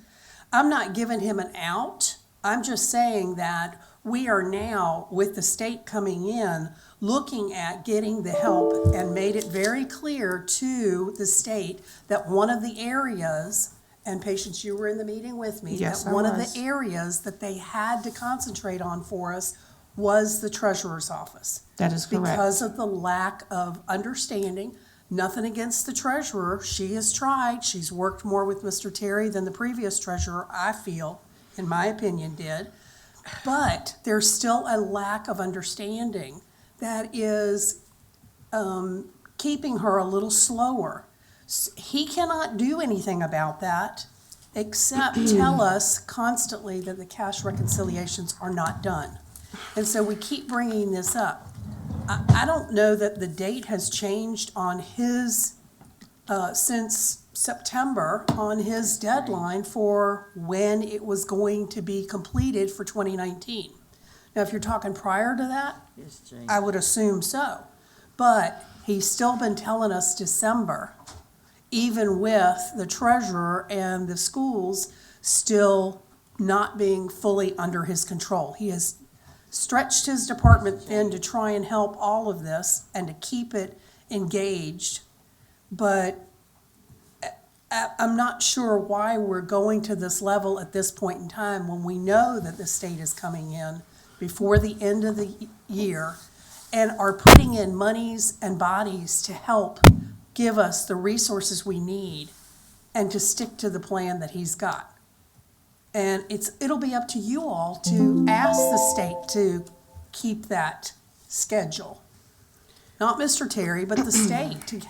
I'm not giving him an out. I'm just saying that we are now, with the state coming in, looking at getting the help and made it very clear to the state that one of the areas, and Patience, you were in the meeting with me, Yes, that I one of was. the areas that they had to concentrate on for us was the treasurer's office. That is correct. Because of the lack of understanding. Nothing against the treasurer. She has tried. She's worked more with Mr. Terry than the previous treasurer, I feel, in my opinion, did. But there's still a lack of understanding that is keeping her a little slower. He cannot do anything about that except tell us constantly that the cash reconciliations are not done. And so we keep bringing this up. I don't know that the date has changed on his, since September, on his deadline for when it was going to be completed for 2019. Now, if you're talking prior to that, It's changed. I would assume so. But he's still been telling us December, even with the treasurer and the schools still not being fully under his control. He has stretched his department thin to try and help all of this and to keep it engaged. But I'm not sure why we're going to this level at this point in time when we know that the state is coming in before the end of the year and are putting in monies and bodies to help give us the resources we need and to stick to the plan that he's got. And it'll be up to you all to ask the state to keep that schedule. Not Mr. Terry, but the state to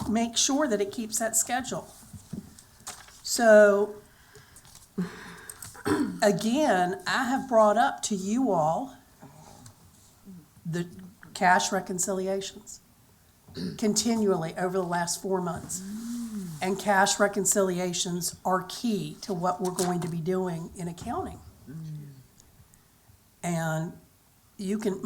make sure that it keeps that schedule. So, again, I have brought up to you all the cash reconciliations continually over the last 4 months. And cash reconciliations are key to what we're going to be doing in accounting. And you can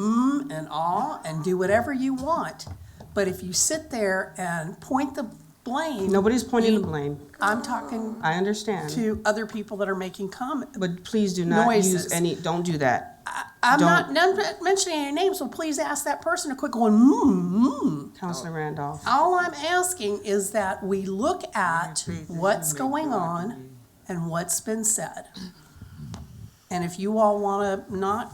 and ah and do whatever you want, but if you sit there and point the blame. Nobody's pointing the blame. I'm talking I understand. to other people that are making comments. But please do not use Noises. don't do that. I'm Don't- not mentioning any names, so please ask that person to quit going, Councilor Randolph. All I'm asking is that we look at what's going on and what's been said. And if you all want to not,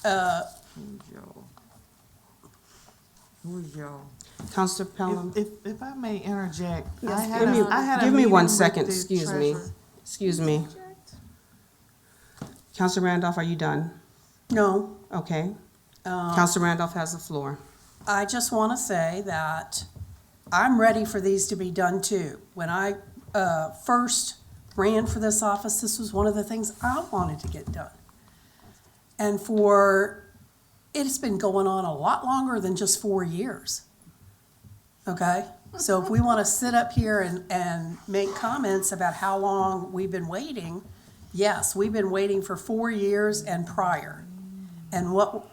Who's y'all? Who's y'all? Councilor Pelham. If I may interject, Yes, I had give me- a- I had a give me one meeting with second, the excuse me. treasurer. Excuse me. Councilor Randolph, are you done? no. Okay. Councilor Randolph has the floor. I just want to say that I'm ready for these to be done too. When I first ran for this office, this was one of the things I wanted to get done. And it's been going on a lot longer than just 4 years. Okay? So if we want to sit up here and make comments about how long we've been waiting, yes, we've been waiting for 4 years and prior. And what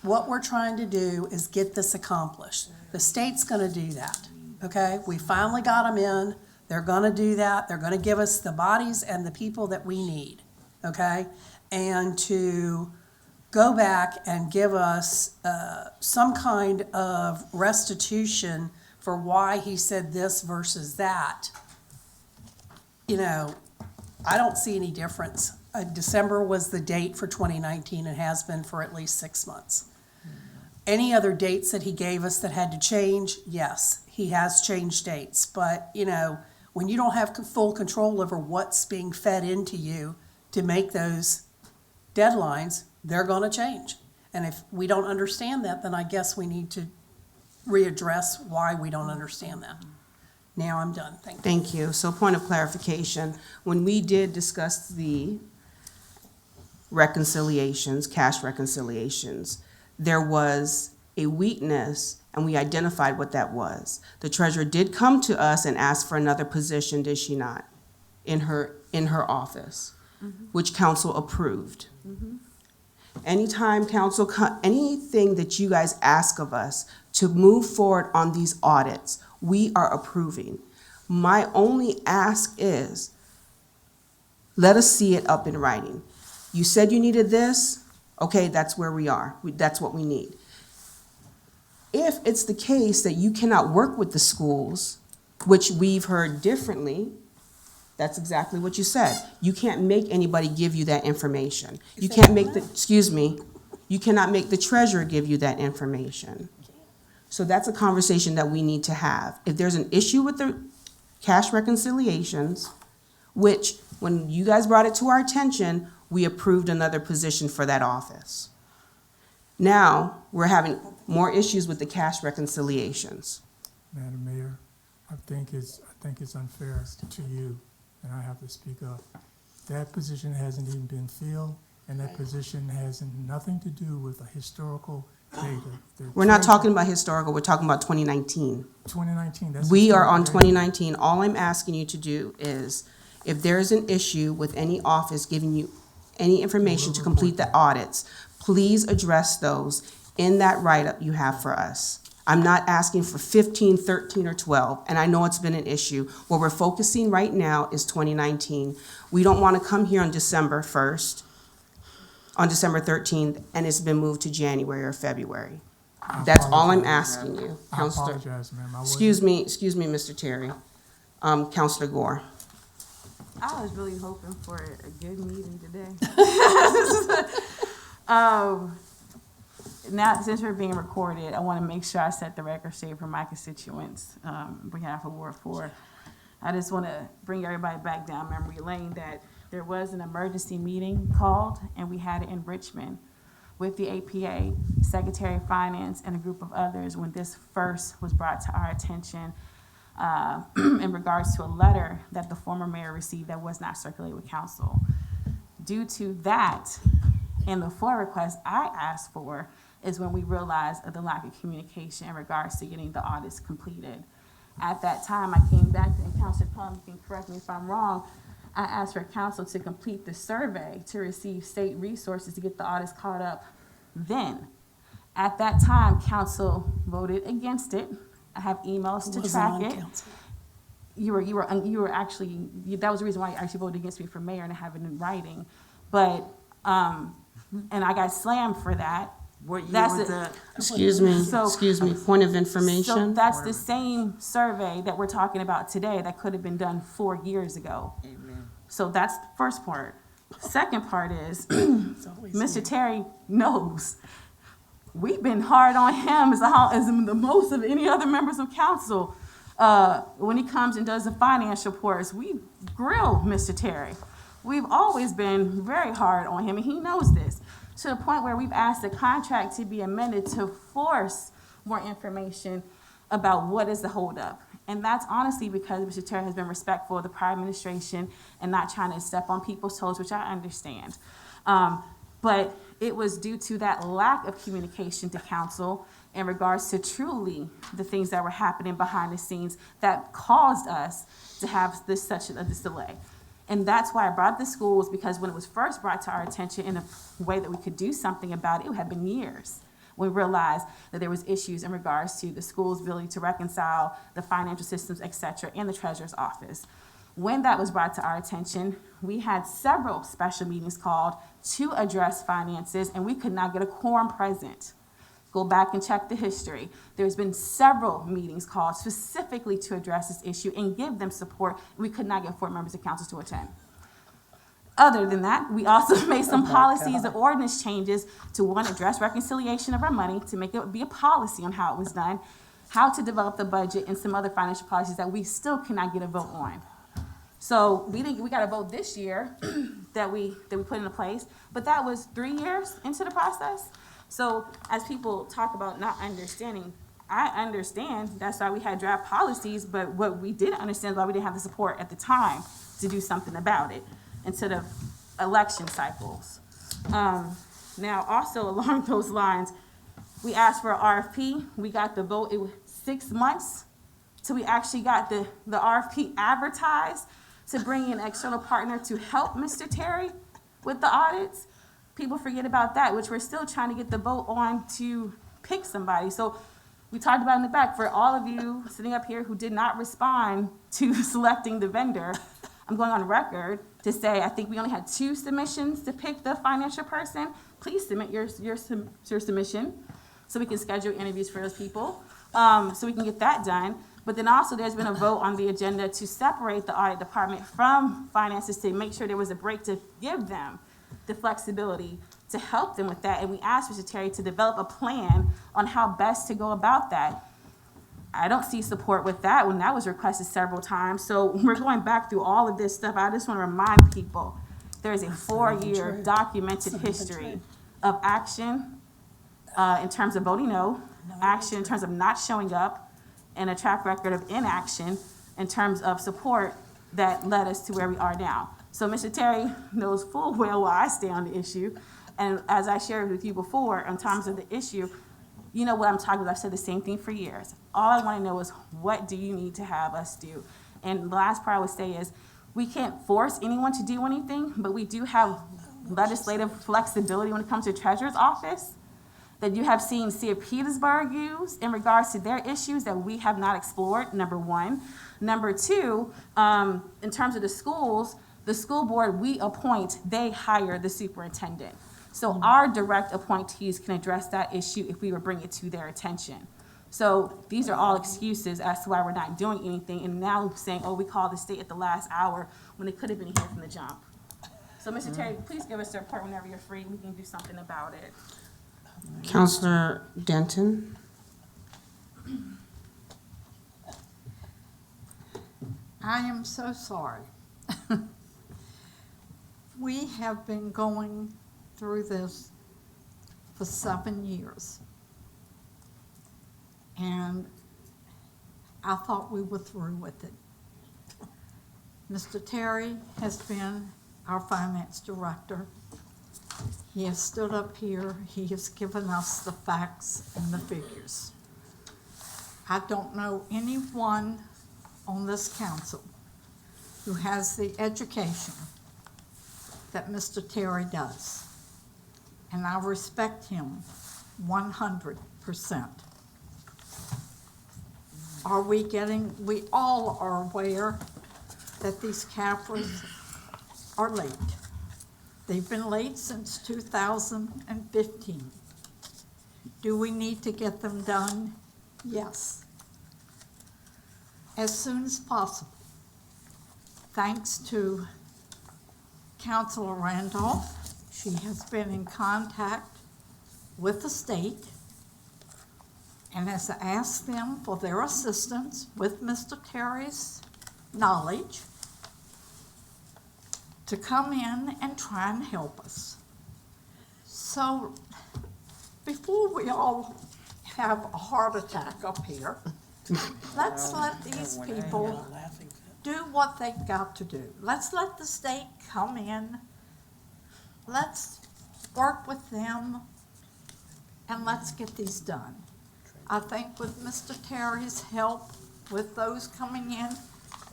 we're trying to do is get this accomplished. The state's gonna do that, okay? We finally got them in, they're gonna do that, they're gonna give us the bodies and the people that we need, okay? And to go back and give us some kind of restitution for why he said this versus that, you know, I don't see any difference. December was the date for 2019 and has been for at least 6 months. Any other dates that he gave us that had to change? Yes, he has changed dates. But, you know, when you don't have full control over what's being fed into you to make those deadlines, they're going to change. And if we don't understand that, then I guess we need to readdress why we don't understand that. Now I'm done. Thank you. Thank you. So point of clarification, when we did discuss the reconciliations, cash reconciliations, there was a weakness and we identified what that was. The treasurer did come to us and ask for another position, did she not? In her office, which council approved. Anytime council, anything that you guys ask of us to move forward on these audits, we are approving. My only ask is, let us see it up in writing. You said you needed this, okay, that's where we are. That's what we need. If it's the case that you cannot work with the schools, which we've heard differently, that's exactly what you said. You can't make anybody give you that information. You can't make you cannot make the treasurer give you that information. So that's a conversation that we need to have. If there's an issue with the cash reconciliations, which when you guys brought it to our attention, we approved another position for that office. Now, we're having more issues with the cash reconciliations. Madam Mayor, I think it's unfair to you, and I have to speak up. That position hasn't even been filled, and that position has nothing to do with a historical data. We're not talking about historical, we're talking about 2019. 2019, that's. We are on historical data. 2019. All I'm asking you to do is, if there is an issue with any office giving you any information to complete the audits, please address those in that write-up you have for us. I'm not asking for 15, 13, or 12, and I know it's been an issue. What we're focusing right now is 2019. We don't want to come here on December 1st, on December 13th, and it's been moved to January or February. That's all I'm asking you, I Counselor. apologize, ma'am. I Excuse me, Mr. Terry. Counselor Gore. I was really hoping for a good meeting today. Now, since we're being recorded, I want to make sure I set the record straight for my constituents, on behalf of Ward 4. I just want to bring everybody back down memory lane that there was an emergency meeting called, and we had it in Richmond with the APA, Secretary of Finance, and a group of others when this first was brought to our attention in regards to a letter that the former mayor received that was not circulated with council. Due to that, and the FOIA request I asked for is when we realized of the lack of communication in regards to getting the audits completed. At that time, I came back, and Councilor Plum, you can correct me if I'm wrong, I asked for council to complete the survey to receive state resources to get the audits caught up then. At that time, council voted against it. I have emails to Wasn't track on it. council. you were actually, that was the reason why you actually voted against me for mayor and to have it in writing. But, and I got slammed for that. What year That's was it. that? Excuse me, point of So information. that's the same survey that we're talking about today that could have been done 4 years ago. Amen. So that's the first part. Second part is, It's always Mr. you. Terry knows. We've been hard on him as the most of any other members of council. When he comes and does the financial reports, we grill Mr. Terry. We've always been very hard on him, and he knows this, to the point where we've asked the contract to be amended to force more information about what is the holdup. And that's honestly because Mr. Terry has been respectful of the prior administration and not trying to step on people's toes, which I understand. But it was due to that lack of communication to council in regards to truly the things that were happening behind the scenes that caused us to have this delay. And that's why I brought the schools, because when it was first brought to our attention in a way that we could do something about it, it had been years. We realized that there was issues in regards to the school's ability to reconcile the financial systems, et cetera, in the treasurer's office. When that was brought to our attention, we had several special meetings called to address finances, and we could not get a quorum present. Go back and check the history. There's been several meetings called specifically to address this issue and give them support. We could not get 4 members of council to attend. Other than that, we also made some policies and ordinance changes to, one, address reconciliation of our money, to make it be a policy on how it was done, how to develop the budget, and some other financial policies that we still cannot get a vote on. So we got a vote this year that we put into place, but that was 3 years into the process. So as people talk about not understanding, I understand that's why we had draft policies, but what we didn't understand is why we didn't have the support at the time to do something about it instead of election cycles. Now, also along those lines, we asked for an RFP. We got the vote. It was 6 months till we actually got the RFP advertised to bring in an external partner to help Mr. Terry with the audits. People forget about that, which we're still trying to get the vote on to pick somebody. So we talked about in the back, for all of you sitting up here who did not respond to selecting the vendor, I'm going on record to say I think we only had 2 submissions to pick the financial person. Please submit your submission so we can schedule interviews for those people, so we can get that done. But then also there's been a vote on the agenda to separate the audit department from finances to make sure there was a break to give them the flexibility to help them with that. And we asked Mr. Terry to develop a plan on how best to go about that. I don't see support with that when that was requested several times. So we're going back through all of this stuff. I just want to remind people, there is a 4-year documented history of action in terms of voting no, action in terms of not showing up, and a track record of inaction in terms of support that led us to where we are now. So Mr. Terry knows full well where I stay on the issue. And as I shared with you before, in terms of the issue, you know what I'm talking about. I've said the same thing for years. All I want to know is, what do you need to have us do? And the last part I would say is, we can't force anyone to do anything, but we do have legislative flexibility when it comes to Treasurer's Office that you have seen City of Petersburg use in regards to their issues that we have not explored, number one. Number two, in terms of the schools, the school board, we appoint, they hire the superintendent. So our direct appointees can address that issue if we were bring it to their attention. So these are all excuses as to why we're not doing anything, and now saying, oh, we called the state at the last hour when it could have been here from the jump. So Mr. Terry, please give us a report whenever you're free. We can do something about it. Counselor Denton? I am so sorry. We have been going through this for 7 years. And I thought we were through with it. Mr. Terry has been our finance director. He has stood up here. He has given us the facts and the figures. I don't know anyone on this council who has the education that Mr. Terry does. And I respect him 100%. we all are aware that these cameras are late. They've been late since 2015. Do we need to get them done? Yes. As soon as possible. Thanks to Councilor Randolph, she has been in contact with the state and has asked them for their assistance with Mr. Terry's knowledge to come in and try and help us. So before we all have a heart attack up here, let's let these people do what they've got to do. Let's let the state come in. Let's work with them and let's get these done. I think with Mr. Terry's help, with those coming in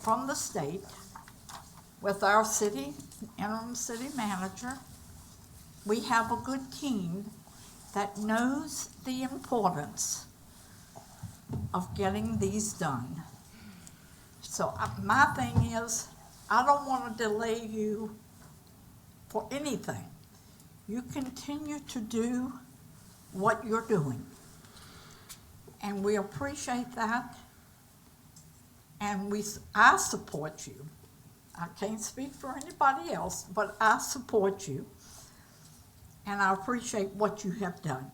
from the state, with our interim city manager, we have a good team that knows the importance of getting these done. So my thing is, I don't want to delay you for anything. You continue to do what you're doing. And we appreciate that. And I support you. I can't speak for anybody else, but I support you. And I appreciate what you have done.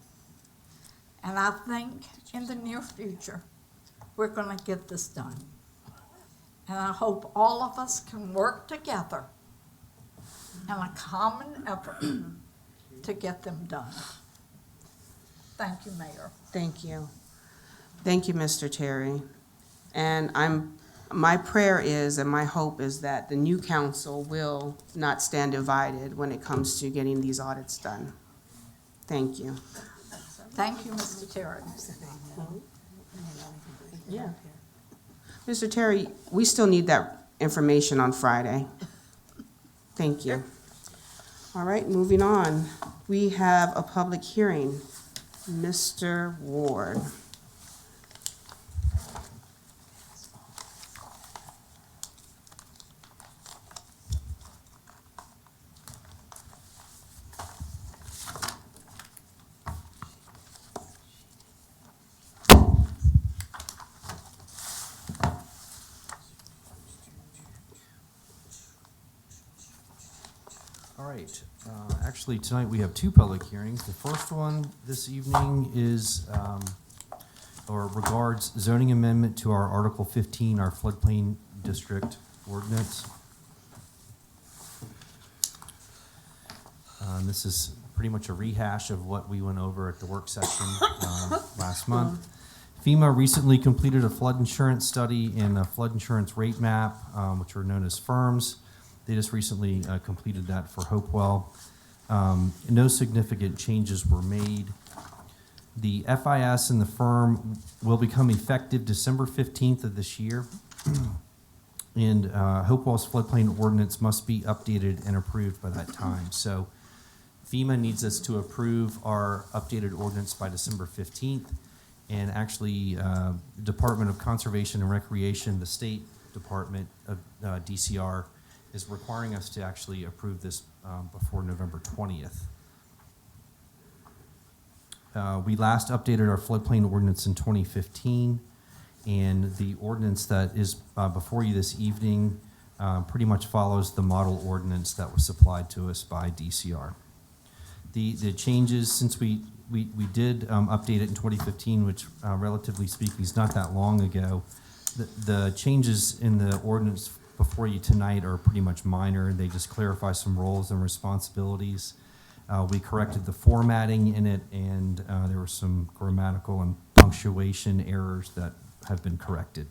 And I think in the near future, we're going to get this done. And I hope all of us can work together in a common effort to get them done. Thank you, Mayor. Thank you. Thank you, Mr. Terry. And my prayer is and my hope is that the new council will not stand divided when it comes to getting these audits done. Thank you. Thank you, Mr. Terry. Yeah. Mr. Terry, we still need that information on Friday. Thank you. All right, moving on. We have a public hearing. Mr. Ward. All right. Actually, tonight we have two public hearings. The first one this evening is, or regards zoning amendment to our Article 15, our floodplain district ordinance. This is pretty much a rehash of what we went over at the work session last month. FEMA recently completed a flood insurance study and a flood insurance rate map, which are known as FIRMS. They just recently completed that for Hopewell. No significant changes were made. The FIS and the firm will become effective December 15th of this year. And Hopewell's floodplain ordinance must be updated and approved by that time. So FEMA needs us to approve our updated ordinance by December 15th. And actually, Department of Conservation and Recreation, the State Department of DCR, is requiring us to actually approve this before November 20th. We last updated our floodplain ordinance in 2015, and the ordinance that is before you this evening pretty much follows the model ordinance that was supplied to us by DCR. The changes, since we did update it in 2015, which relatively speaking is not that long ago, the changes in the ordinance before you tonight are pretty much minor. They just clarify some roles and responsibilities. We corrected the formatting in it, and there were some grammatical and punctuation errors that have been corrected.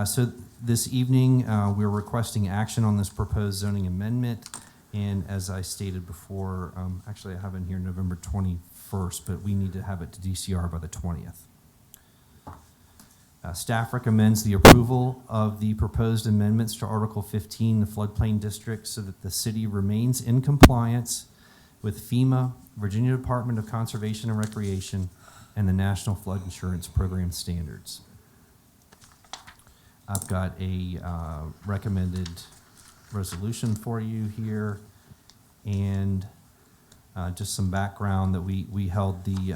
So this evening, we're requesting action on this proposed zoning amendment. And as I stated before, actually I have it here November 21st, but we need to have it to DCR by the 20th. Staff recommends the approval of the proposed amendments to Article 15, the floodplain district, so that the city remains in compliance with FEMA, Virginia Department of Conservation and Recreation, and the National Flood Insurance Program standards. I've got a recommended resolution for you here, and just some background that we held the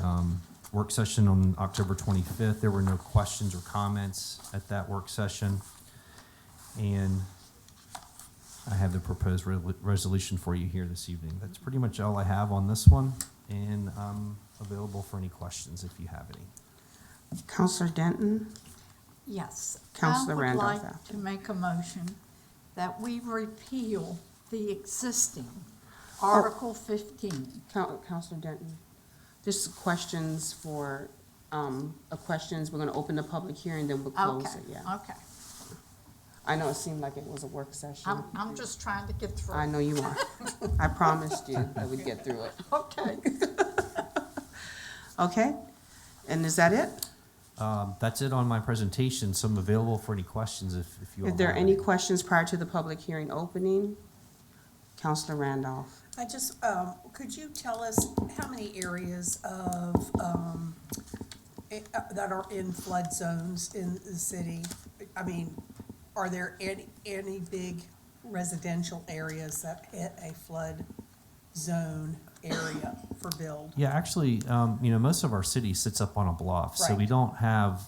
work session on October 25th. There were no questions or comments at that work session, and I have the proposed resolution for you here this evening. That's pretty much all I have on this one, and I'm available for any questions if you have any. Counselor Denton? Yes. Counselor Randolph I would like after. to make a motion that we repeal the existing Article 15. Counselor Denton, just questions for, questions, we're gonna open the public hearing, then we'll close Okay, it, yeah. okay. I know it seemed like it was a work session. I'm just trying to get through. I know you are. I promised you that we'd get through it. Okay. Okay, and is that it? That's it on my presentation, so I'm available for any questions if you all If there are have any questions prior to the public hearing opening? Counselor Randolph? I just, could you tell us how many areas of, that are in flood zones in the city? I mean, are there any big residential areas that hit a flood zone area for build? Yeah, actually, most of our city sits up on a bluff, so we Right. don't have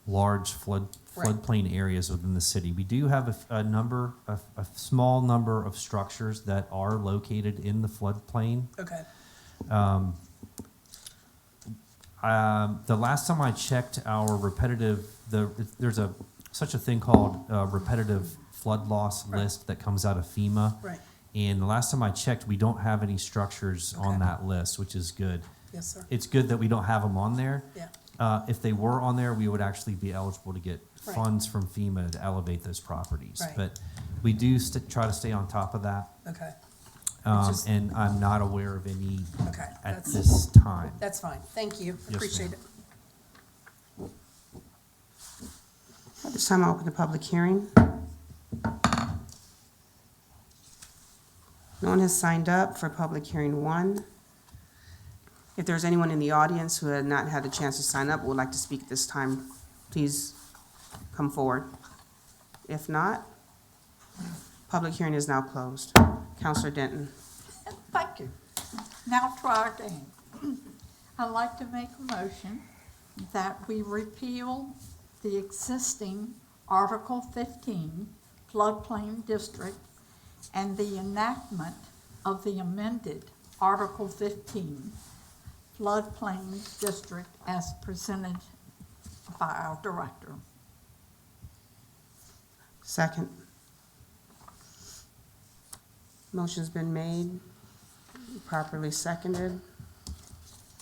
large Right. floodplain areas within the city. We do have a small number of structures that are located in the floodplain. Okay, The last time I checked our there's such a thing called repetitive flood loss Right. list that comes out of FEMA. right, And the last time I checked, we don't have any structures on Okay. that list, which is good. yes, sir, It's good that we don't have them on there. yeah, If they were on there, we would actually be eligible to get Right. funds from FEMA to elevate those properties. Right. But we do try to stay on top of that, okay, just- and I'm not aware of any okay, at that's, this time. that's fine, thank you, Yes, appreciate ma'am. it. At this time, I'll open the public hearing. No one has signed up for public hearing 1. If there's anyone in the audience who had not had a chance to sign up, would like to speak at this time, please come forward. If not, public hearing is now closed. Counselor Denton. Thank you. Now try again. I'd like to make a motion that we repeal the existing Article 15 floodplain district and the enactment of the amended Article 15 floodplain district as presented by our director. Second. Motion's been made, properly seconded.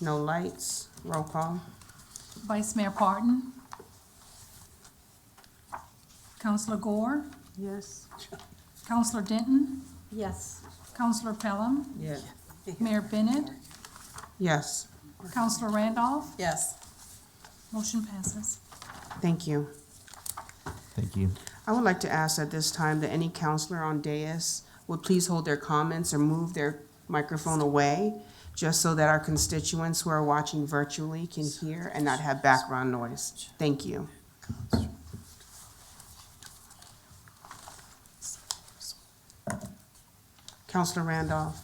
No lights. Roll call. Vice Mayor Parton? Counselor Gore? Yes. Counselor Denton? Yes. Counselor Pelham? Yes. Mayor Bennett? Yes. Counselor Randolph? Yes, Motion passes. Thank you. Thank you. I would like to ask at this time that any counselor on dais would please hold their comments or move their microphone away, just so that our constituents who are watching virtually can hear and not have background noise. Thank you. Counselor Randolph,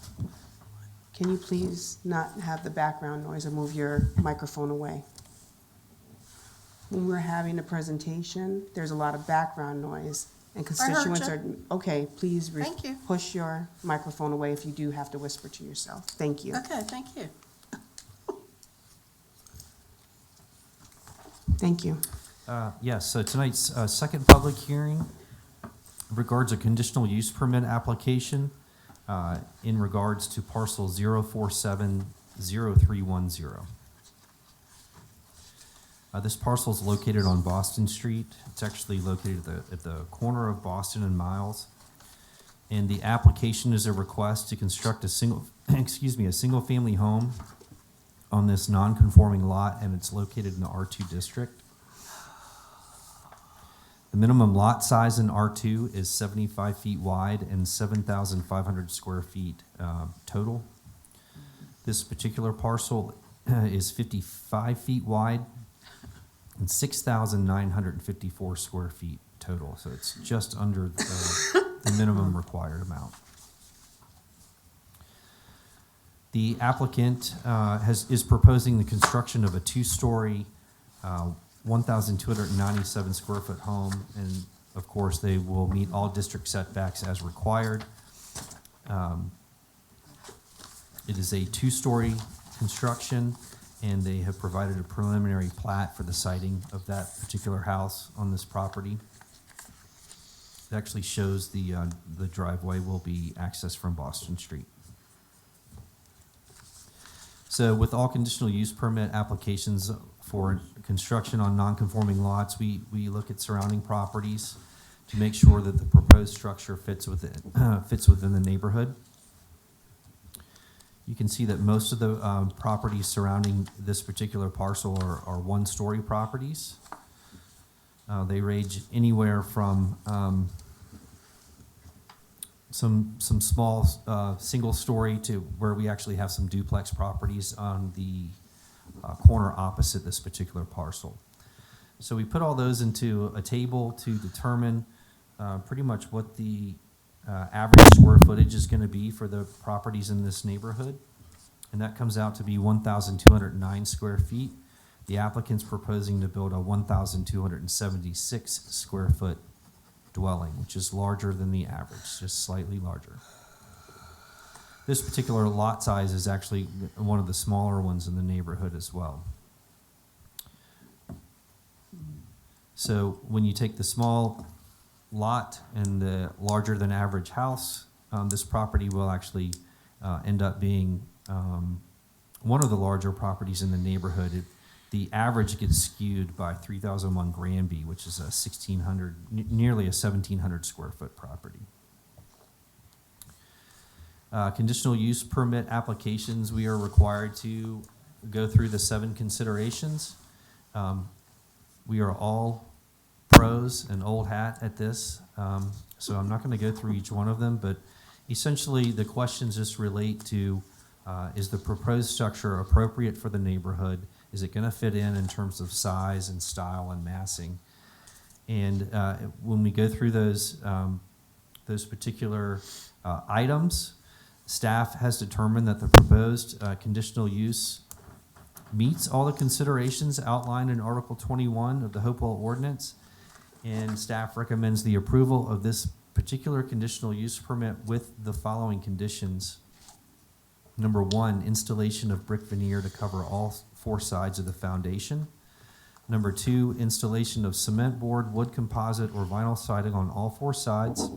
can you please not have the background noise or move your microphone away? When we're having a presentation, there's a lot of background noise, and constituents are, okay, please Thank you. push your microphone away if you do have to whisper to yourself. Thank you. okay, thank you. Thank you. Yes, so tonight's second public hearing regards a conditional use permit application in regards to parcel 0470310. This parcel is located on Boston Street. It's actually located at the corner of Boston and Miles. And the application is a request to construct a single-family home on this non-conforming lot, and it's located in the R2 district. The minimum lot size in R2 is 75 feet wide and 7,500 square feet total. This particular parcel is 55 feet wide and 6,954 square feet total. So it's just under the minimum required amount. The applicant is proposing the construction of a two-story, 1,297 square foot home, and of course, they will meet all district setbacks as required. It is a two-story construction, and they have provided a preliminary plat for the siting of that particular house on this property. It actually shows the driveway will be accessed from Boston Street. So with all conditional use permit applications for construction on non-conforming lots, we look at surrounding properties to make sure that the proposed structure fits within the neighborhood. You can see that most of the properties surrounding this particular parcel are one-story properties. They range anywhere from some small single-story to where we actually have some duplex properties on the corner opposite this particular parcel. So we put all those into a table to determine pretty much what the average square footage is going to be for the properties in this neighborhood. And that comes out to be 1,209 square feet. The applicant's proposing to build a 1,276 square foot dwelling, which is larger than the average, just slightly larger. This particular lot size is actually one of the smaller ones in the neighborhood as well. So when you take the small lot and the larger than average house, this property will actually end up being one of the larger properties in the neighborhood. The average gets skewed by 3001 Granby, which is a nearly a 1,700 square foot property. Conditional use permit applications, we are required to go through the 7 considerations. We are all pros and old hat at this, so I'm not going to go through each one of them, but essentially the questions just relate to is the proposed structure appropriate for the neighborhood? Is it going to fit in terms of size and style and massing? And when we go through those particular items, staff has determined that the proposed conditional use meets all the considerations outlined in Article 21 of the Hopewell Ordinance, and staff recommends the approval of this particular conditional use permit with the following conditions. Number 1, installation of brick veneer to cover all 4 sides of the foundation. Number 2, installation of cement board, wood composite, or vinyl siding on all 4 sides.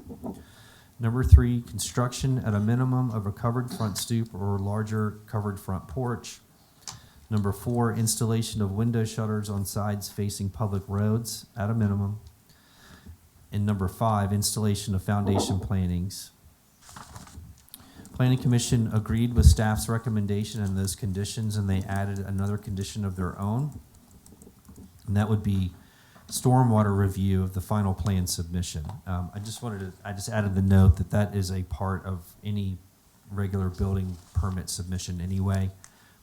Number 3, construction at a minimum of a covered front stoop or larger covered front porch. Number 4, installation of window shutters on sides facing public roads at a minimum. And number 5, installation of foundation plantings. Planning Commission agreed with staff's recommendation and those conditions, and they added another condition of their own, and that would be stormwater review of the final plan submission. I just added the note that that is a part of any regular building permit submission anyway,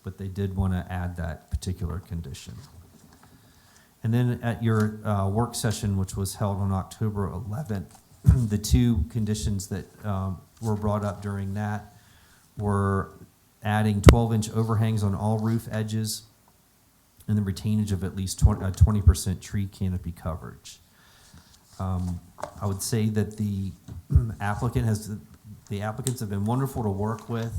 but they did want to add that particular condition. And then at your work session, which was held on October 11th, the 2 conditions that were brought up during that were adding 12-inch overhangs on all roof edges and the retainage of at least 20% tree canopy coverage. I would say that the applicants have been wonderful to work with.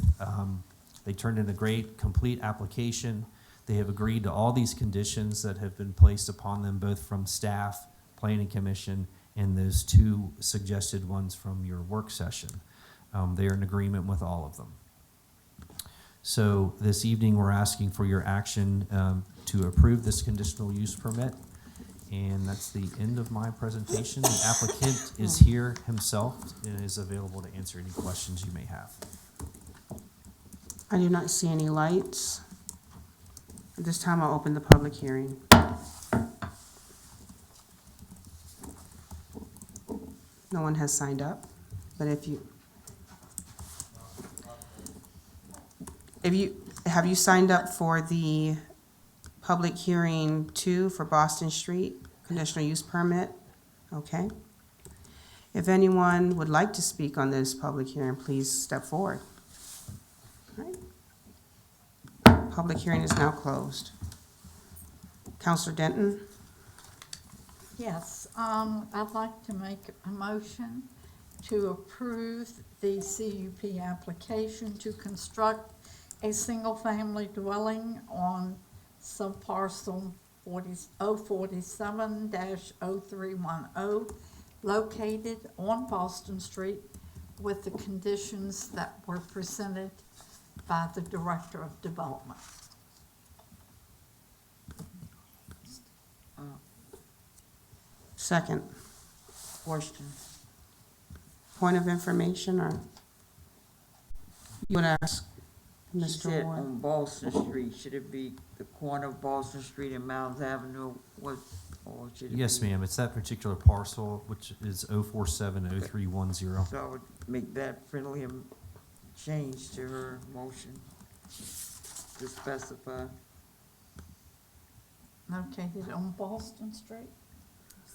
They turned in a great, complete application. They have agreed to all these conditions that have been placed upon them, both from staff, Planning Commission, and those 2 suggested ones from your work session. They are in agreement with all of them. So this evening, we're asking for your action to approve this conditional use permit. And that's the end of my presentation. The applicant is here himself and is available to answer any questions you may have. I do not see any lights. At this time, I'll open the public hearing. No one has signed up, but if you have you signed up for the public hearing 2 for Boston Street, conditional use permit? Okay. If anyone would like to speak on this public hearing, please step forward. All right. Public hearing is now closed. Counselor Denton? Yes, I'd like to make a motion to approve the CUP application to construct a single-family dwelling on subparcel 047-0310, located on Boston Street, with the conditions that were presented by the Director of Development. Second. Question. Point of information, or you would ask She Mr. said Ward? on Boston Street, should it be the corner of Boston Street and Miles Avenue? What, or should it Yes, be? ma'am, it's that particular parcel, which is 0470310. So I would make that friendly change to her motion to specify Located on Boston Street?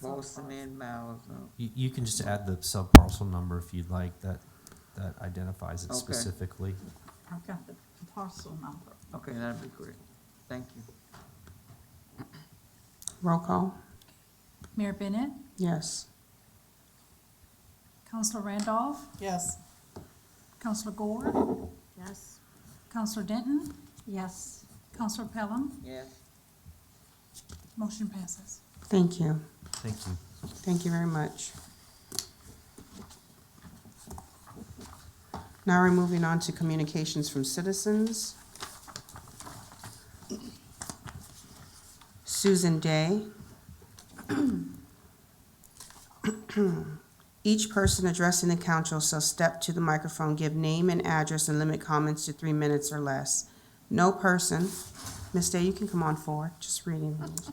Boston and Miles. You can just add the subparcel number if you'd like, that identifies it Okay. specifically. I've got the parcel number. Okay, that'd be great. Thank you. Roll call? Mayor Bennett, Yes. Counselor Randolph, Yes. Counselor Gore, Yes. Counselor Denton, Yes. Counselor Pelham, Yes. motion passes. Thank you. Thank you. Thank you very much. Now we're moving on to communications from citizens. Susan Day. Each person addressing the council shall step to the microphone, give name and address, and limit comments to 3 minutes or less. No person, Ms. Day, you can come on forward, just reading rules.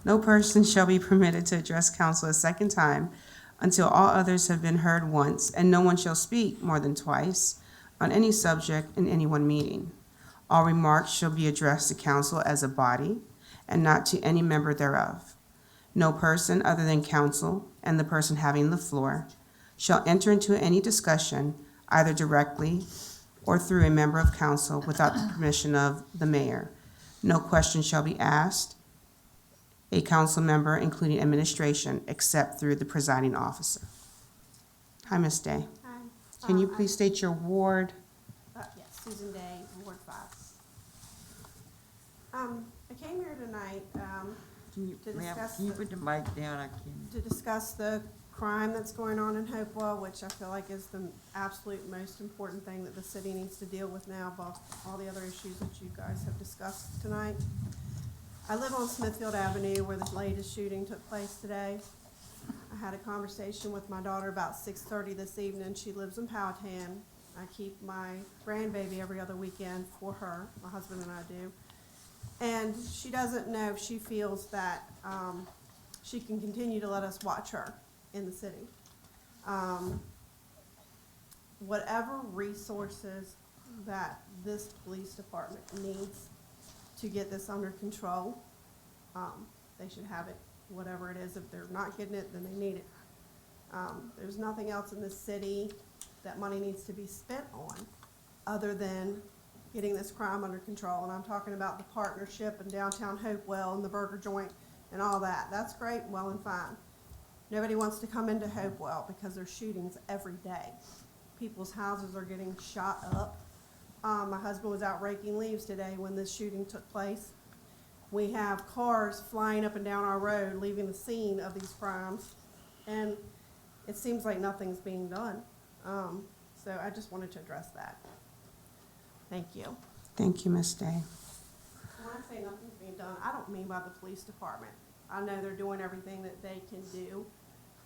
No person shall be permitted to address council a second time until all others have been heard once, and no one shall speak more than twice on any subject in any one meeting. All remarks shall be addressed to council as a body and not to any member thereof. No person other than council and the person having the floor shall enter into any discussion, either directly or through a member of council, without the permission of the mayor. No question shall be asked a council member, including administration, except through the presiding officer. Hi, Ms. Day. Hi. Can you please state your ward? Yes, Susan Day, Ward 5. I came here tonight Can you, To ma'am, discuss can you the- put the mic down? I can't. to discuss the crime that's going on in Hopewell, which I feel like is the absolute most important thing that the city needs to deal with now, above all the other issues that you guys have discussed tonight. I live on Smithfield Avenue where the latest shooting took place today. I had a conversation with my daughter about 6:30 this evening. She lives in Powhatan. I keep my grandbaby every other weekend for her, my husband and I do. And she doesn't know if she feels that she can continue to let us watch her in the city. Whatever resources that this police department needs to get this under control, they should have it, whatever it is. If they're not getting it, then they need it. There's nothing else in this city that money needs to be spent on other than getting this crime under control. And I'm talking about the partnership in downtown Hopewell and the burger joint and all that. That's great, well and fine. Nobody wants to come into Hopewell because there's shootings every day. People's houses are getting shot up. My husband was out raking leaves today when this shooting took place. We have cars flying up and down our road, leaving the scene of these crimes, and it seems like nothing's being done. So I just wanted to address that. Thank you. Thank you, Ms. Day. When I say nothing's being done, I don't mean by the police department. I know they're doing everything that they can do.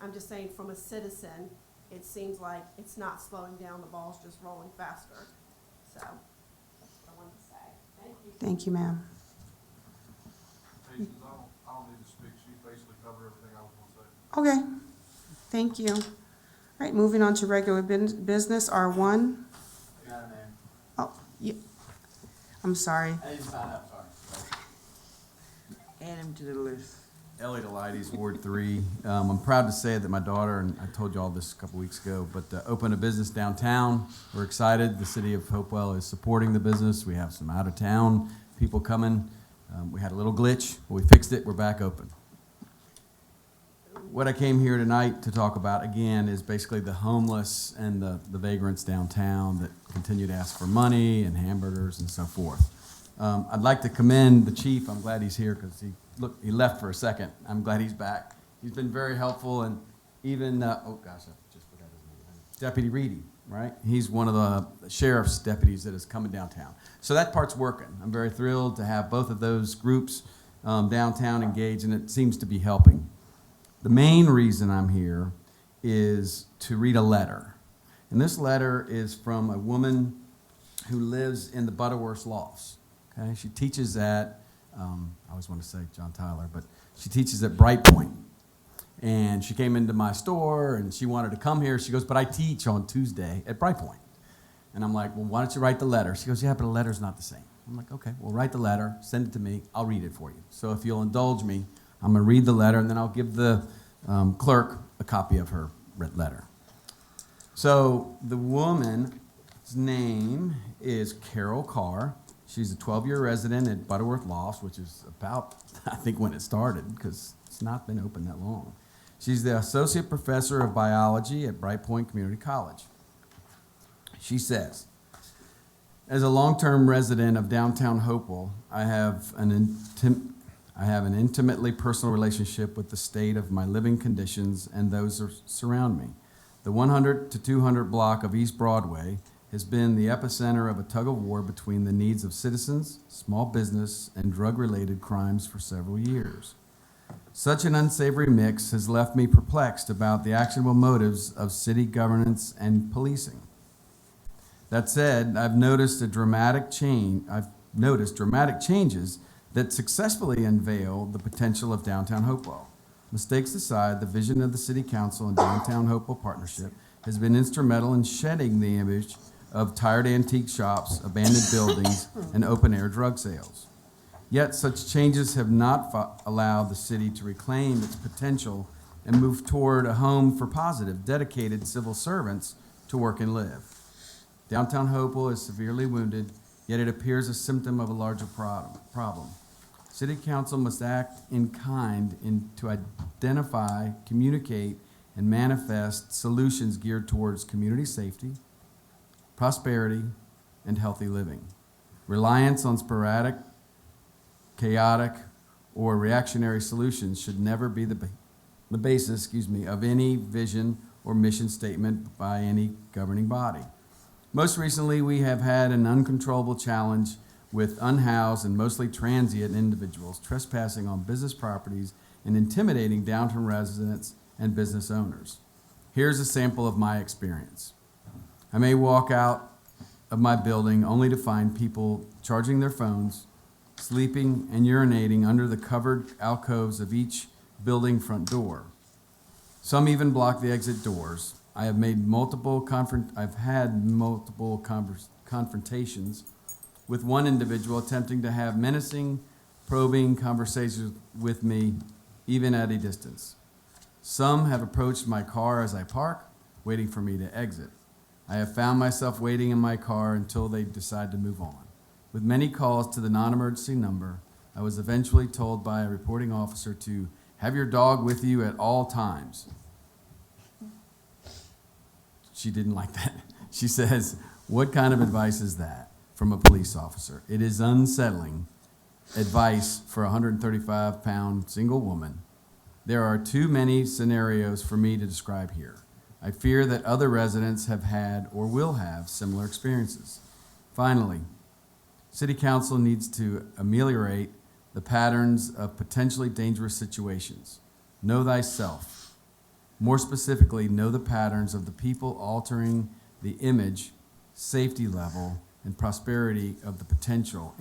I'm just saying from a citizen, it seems like it's not slowing down, the ball's just rolling faster. So, that's what I wanted to say. Thank you. Thank you, ma'am. I don't need to speak, she basically covered everything I was gonna say. Okay, thank you. All right, moving on to regular business, R1. Oh, I'm sorry. I didn't sign up, sorry. Add him to the list. Elliot Elides, Ward 3. I'm proud to say that my daughter, and I told you all this a couple weeks ago, but opened a business downtown. We're excited. The city of Hopewell is supporting the business. We have some out-of-town people coming. We had a little glitch, but we fixed it. We're back open. What I came here tonight to talk about, again, is basically the homeless and the vagrants downtown that continue to ask for money and hamburgers and so forth. I'd like to commend the chief. I'm glad he's here because he left for a second. I'm glad he's back. He's been very helpful, and even, I just forgot his name. Deputy Reedy, right? He's one of the sheriff's deputies that is coming downtown. So that part's working. I'm very thrilled to have both of those groups downtown engaged, and it seems to be helping. The main reason I'm here is to read a letter. And this letter is from a woman who lives in the Butterworth Lofts. Okay? She teaches at, I always want to say John Tyler, but she teaches at Bright Point. And she came into my store and she wanted to come here. She goes, but I teach on Tuesday at Bright Point. And I'm like, well, why don't you write the letter? She goes, yeah, but a letter's not the same. I'm like, okay, well, write the letter, send it to me, I'll read it for you. So if you'll indulge me, I'm going to read the letter, and then I'll give the clerk a copy of her letter. So the woman's name is Carol Carr. She's a 12-year resident at Butterworth Lofts, which is about, I think, when it started, because it's not been open that long. She's the associate professor of biology at Bright Point Community College. She says, as a long-term resident of downtown Hopewell, I have an intimately personal relationship with the state of my living conditions and those that surround me. The 100 to 200 block of East Broadway has been the epicenter of a tug-of-war between the needs of citizens, small business, and drug-related crimes for several years. Such an unsavory mix has left me perplexed about the actionable motives of city governance and policing. That said, I've noticed dramatic changes that successfully unveil the potential of downtown Hopewell. Mistakes aside, the vision of the City Council and Downtown Hopewell Partnership has been instrumental in shedding the image of tired antique shops, abandoned buildings, and open-air drug sales. Yet such changes have not allowed the city to reclaim its potential and move toward a home for positive, dedicated civil servants to work and live. Downtown Hopewell is severely wounded, yet it appears a symptom of a larger problem. City Council must act in kind to identify, communicate, and manifest solutions geared towards community safety, prosperity, and healthy living. Reliance on sporadic, chaotic, or reactionary solutions should never be the basis of any vision or mission statement by any governing body. Most recently, we have had an uncontrollable challenge with unhoused and mostly transient individuals trespassing on business properties and intimidating downtown residents and business owners. Here's a sample of my experience. I may walk out of my building only to find people charging their phones, sleeping and urinating under the covered alcoves of each building front door. Some even block the exit doors. I've had multiple confrontations with one individual attempting to have menacing, probing conversations with me, even at a distance. Some have approached my car as I park, waiting for me to exit. I have found myself waiting in my car until they decide to move on. With many calls to the non-emergency number, I was eventually told by a reporting officer to have your dog with you at all times. She didn't like that. She says, what kind of advice is that from a police officer? It is unsettling advice for a 135-pound single woman. There are too many scenarios for me to describe here. I fear that other residents have had or will have similar experiences. Finally, City Council needs to ameliorate the patterns of potentially dangerous situations. Know thyself. More specifically, know the patterns of the people altering the image, safety level, and prosperity of the potential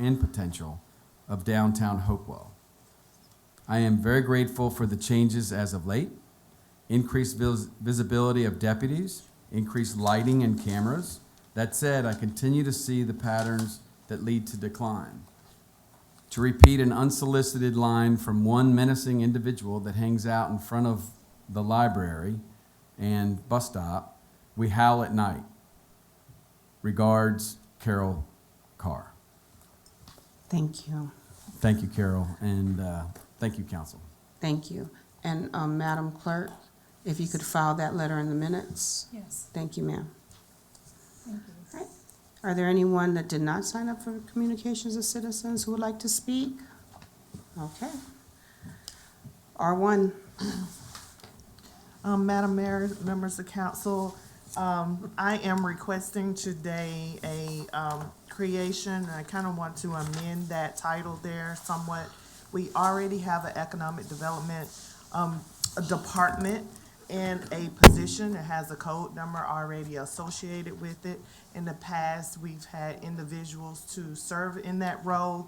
of downtown Hopewell. I am very grateful for the changes as of late, increased visibility of deputies, increased lighting and cameras. That said, I continue to see the patterns that lead to decline. To repeat an unsolicited line from one menacing individual that hangs out in front of the library and bus stop, we howl at night. Regards, Carol Carr. Thank you. Thank you, Carol, and thank you, council. Thank you. And Madam Clerk, if you could file that letter in the minutes. Yes, Thank you, ma'am. thank you. All right. Are there anyone that did not sign up for communications of citizens who would like to speak? Okay. R1. Madam Mayor, members of council, I am requesting today a creation, and I kind of want to amend that title there somewhat. We already have an economic development a department and a position that has a code number already associated with it. In the past, we've had individuals to serve in that role.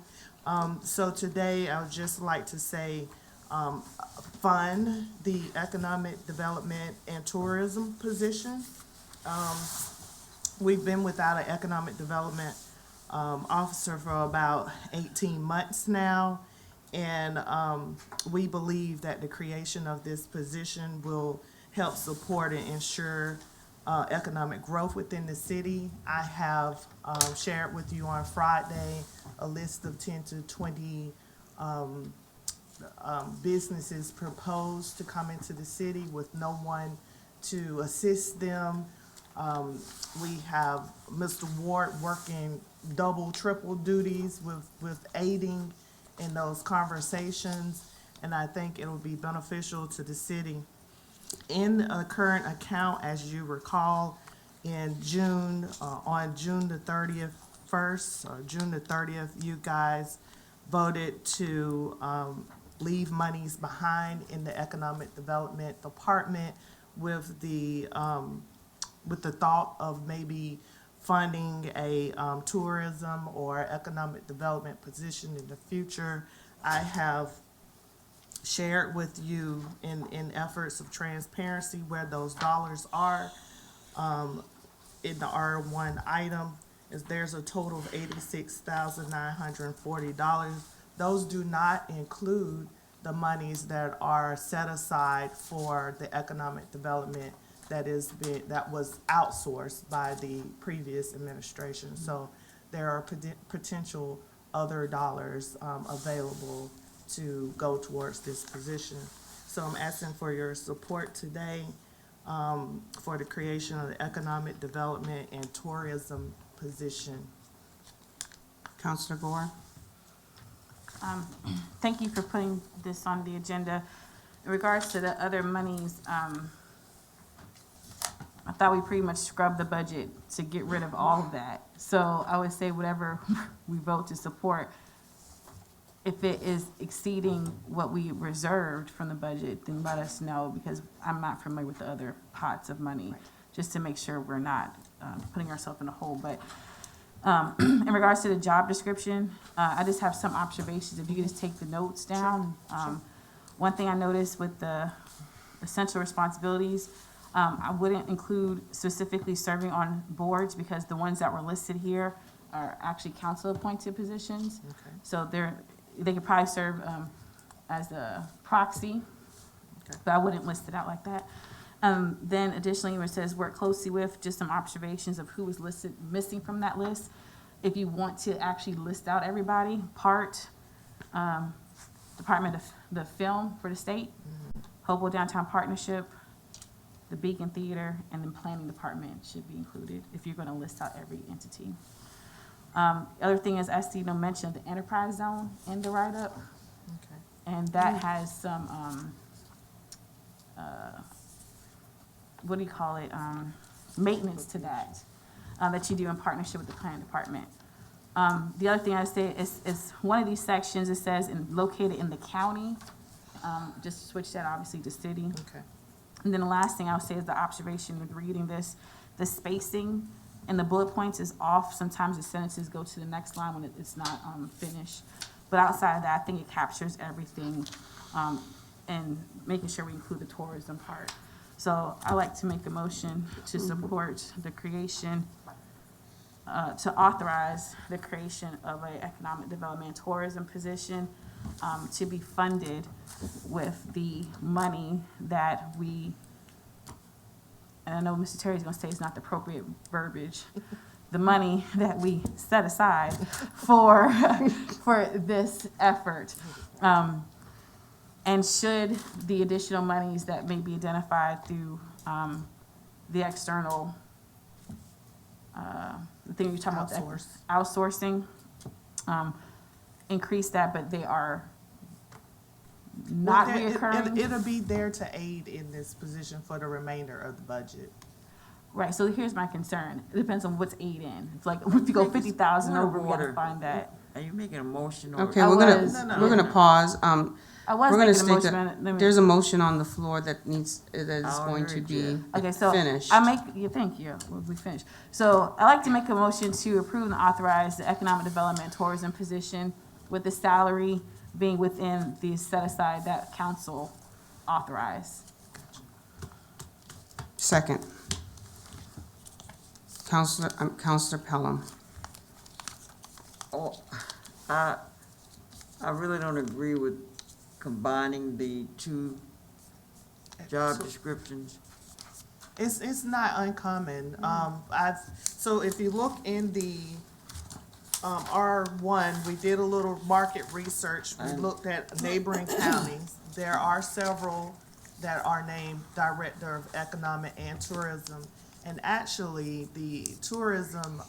So today, I would just like to say, fund the economic development and tourism position. We've been without an economic development officer for about 18 months now. And we believe that the creation of this position will help support and ensure economic growth within the city. I have shared with you on Friday a list of 10 to 20 businesses proposed to come into the city with no one to assist them. We have Mr. Ward working double, triple duties with aiding in those conversations, and I think it'll be beneficial to the city. In a current account, as you recall, in June, on June the 30th, June the 30th, you guys voted to leave monies behind in the Economic Development Department with the thought of maybe funding a tourism or economic development position in the future. I have shared with you in efforts of transparency where those dollars are. In the R1 item, is there's a total of $86,940. Those do not include the monies that are set aside for the economic development that was outsourced by the previous administration. So there are potential other dollars available to go towards this position. So I'm asking for your support today for the creation of the economic development and tourism position. Councilor Gore? Thank you for putting this on the agenda. In regards to the other monies, I thought we pretty much scrubbed the budget to get rid of all of that. So I would say whatever we vote to support, if it is exceeding what we reserved from the budget, then let us know, because I'm not familiar with the other pots of money, just to make sure we're not putting ourselves in a hole. But in regards to the job description, I just have some observations. If you could just take the notes down. One thing I noticed with the essential responsibilities, I wouldn't include specifically serving on boards, because the ones that were listed here are actually council-appointed positions. Okay. So they could probably serve as a proxy, but I wouldn't list it out like that. Then additionally, where it says work closely with, just some observations of who was listed missing from that list. If you want to actually list out everybody, Department of the Film for the state, Hopewell Downtown Partnership, the Beacon Theater, and then Planning Department should be included if you're going to list out every entity. The other thing is, I see no mention of the enterprise zone in the write-up. Okay. And that has some, what do you call it, maintenance to that, that you do in partnership with the planning department. The other thing I say is one of these sections, it says located in the county, just switch that obviously to city. Okay. And then the last thing I would say is the observation with reading this, the spacing and the bullet points is off. Sometimes the sentences go to the next line when it's not finished. But outside of that, I think it captures everything, and making sure we include the tourism part. So I like to make a motion to support the creation to authorize the creation of an economic development and tourism position, to be funded with the money that we, and I know Mr. Terry's gonna say it's not the appropriate verbiage, the money that we set aside for, for this effort. And should the additional monies that may be identified through, the external, the thing you're talking about, the outsourcing, increase that, but they are not Well, reoccurring. It'll be there to aid in this position for the remainder of the budget. Right, so here's my concern. It depends on what's aid in. It's like, if you go 50,000 Point of over, we gotta order. find that. Are you making a motion or? Okay, I we're was- we're gonna pause. I was We're gonna making a state motion, that let me- there's a motion on the floor that needs, that is I going to heard be you. Okay, so finished. I make, yeah, thank you, we finished. So I'd like to make a motion to approve and authorize the economic development and tourism position with the salary being within the set aside that council authorized. Second. Counselor Pelham. Oh, I really don't agree with combining the two job descriptions. It's not uncommon. So if you look in the, R1, we did a little market research. We looked at neighboring counties. There are several that are named Director of Economic and Tourism. And actually, the tourism,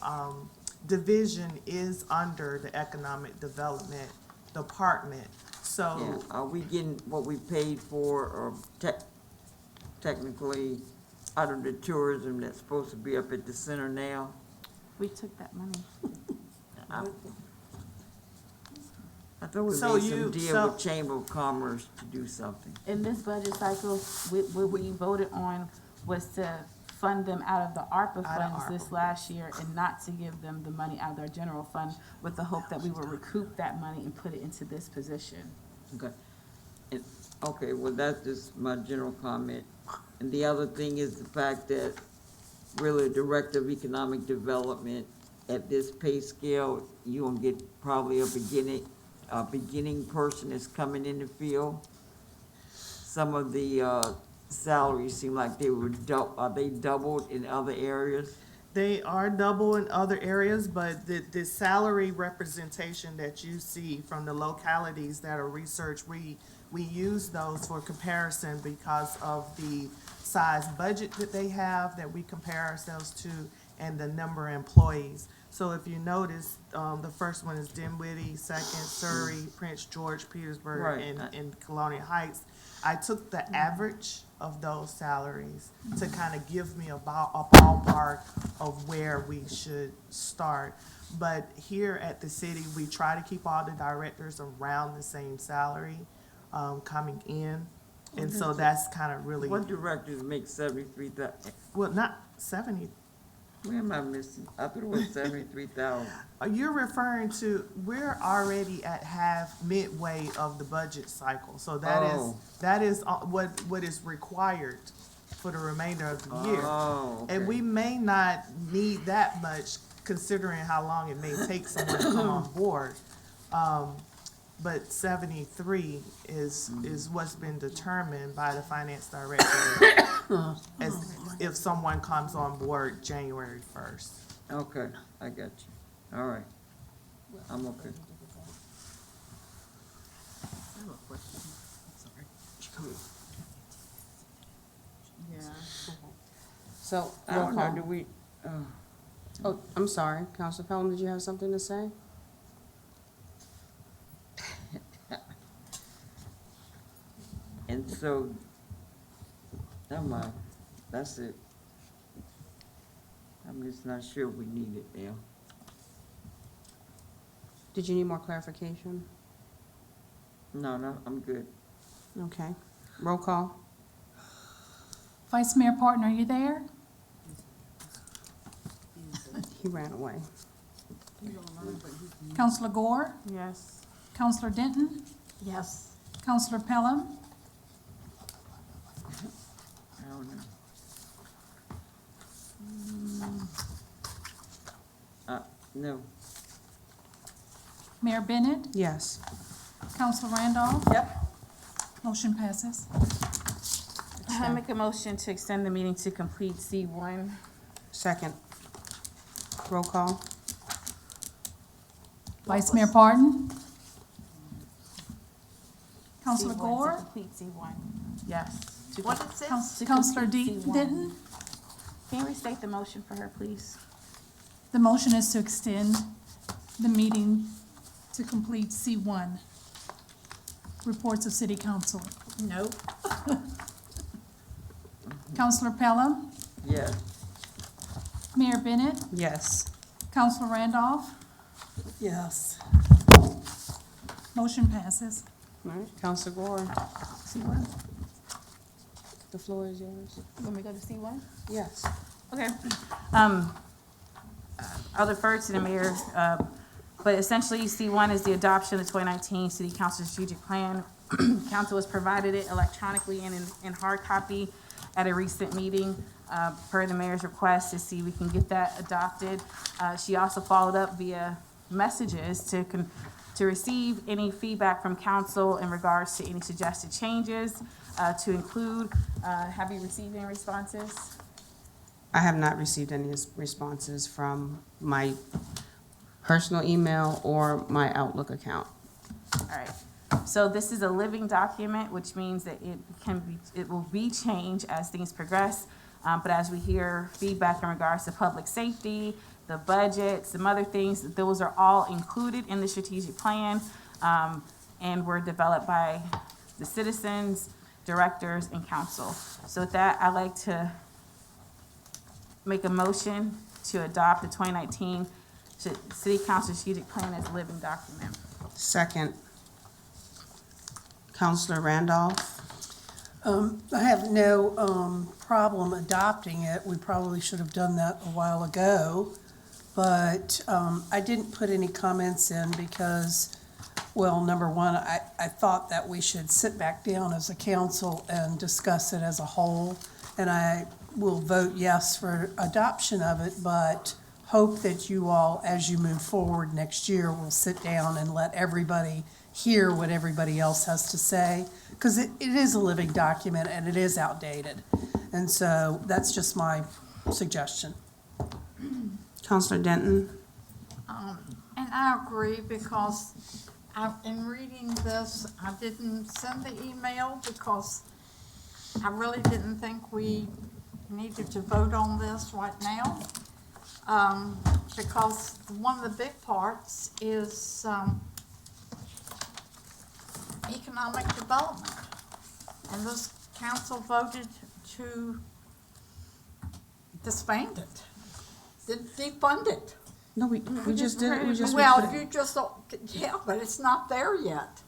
division is under the Economic Development Department. Yeah, So, are we getting what we paid for, or technically out of the tourism that's supposed to be up at the center now? We took that money. I thought we So made you- some deal so- with Chamber of Commerce to do something. In this budget cycle, what we voted on was to fund them out of the ARPA Out of funds this ARPA. last year and not to give them the money out of their general fund with the hope that we will recoup that money and put it into this position. Okay. Okay, well, that's just my general comment. And the other thing is the fact that really Director of Economic Development at this pay scale, you gonna get probably a beginning person that's coming in the field. Some of the, salaries seem like they were are they doubled in other areas? they are double in other areas, but the salary representation that you see from the localities that are researched, we use those for comparison because of the size budget that they have that we compare ourselves to and the number of employees. So if you notice, the first one is Dinwiddie, second Surrey, Prince George, Petersburg, Right. and Colonial Heights. I took the average of those salaries to kind of give me a ballpark of where we should start. But here at the city, we try to keep all the directors around the same salary, coming in. And so that's kind of really, What directors make 73,000? well, not 70. Where am I missing? I thought it was 73,000. You're referring to, we're already at midway of the budget cycle. So Oh. that is what is required for the remainder of the year. Oh, okay. And we may not need that much considering how long it may take someone to come on board. But 73 is what's been determined by the finance director as if someone comes on board January 1st. Okay, I got you. All right. I'm okay. Yeah. So, I roll don't know, call. do we, Oh, I'm sorry. Counselor Pelham, did you have something to say? and so, never mind, that's it. I'm just not sure we need it now. Did you need more clarification? No, I'm good. Okay. Roll call. Vice Mayor Parton, are you there? He ran away. Counselor Gore? Yes. Counselor Denton? Yes. Counselor Pelham? I don't know. No. Mayor Bennett, Yes. Counselor Randolph. Yep. Motion passes. I make a motion to extend the meeting to complete C1. Second. Roll call. Vice Mayor Pardon. Counselor C1 Gore. To complete C1. Yes. To What com- is this? Couns- to Counselor complete C1. Denton. Can you restate the motion for her, please? The motion is to extend the meeting to complete C1. Reports of City Council. No. Counselor Pelham, Yes. Mayor Bennett, Yes. Counselor Randolph. Yes. Motion passes. All right, Counselor Gore, C1? the floor is yours. You want me to go to C1? Yes. Okay. I'll defer to the mayor, but essentially, C1 is the adoption of the 2019 City Council Strategic Plan. Council has provided it electronically and in hard copy at a recent meeting, per the mayor's request to see if we can get that adopted. She also followed up via messages to receive any feedback from council in regards to any suggested changes, to include. Have you received any responses? I have not received any responses from my personal email or my Outlook account. All right. So this is a living document, which means that it will be changed as things progress. But as we hear feedback in regards to public safety, the budget, some other things, those are all included in the strategic plan, and were developed by the citizens, directors, and council. So with that, I'd like to make a motion to adopt the 2019 City Council Strategic Plan as a living document. Second. Counselor Randolph? I have no problem adopting it. We probably should have done that a while ago. But I didn't put any comments in because, well, number one, I thought that we should sit back down as a council and discuss it as a whole. And I will vote yes for adoption of it, but hope that you all, as you move forward next year, will sit down and let everybody hear what everybody else has to say, because it is a living document and it is outdated. And so that's just my suggestion. Counselor Denton? And I agree because in reading this, I didn't send the email because I really didn't think we needed to vote on this right now. Because one of the big parts is economic development. And this council voted to disband it, defund it. No, we just did it, we just. Well, put it- you just, yeah, but it's not there yet.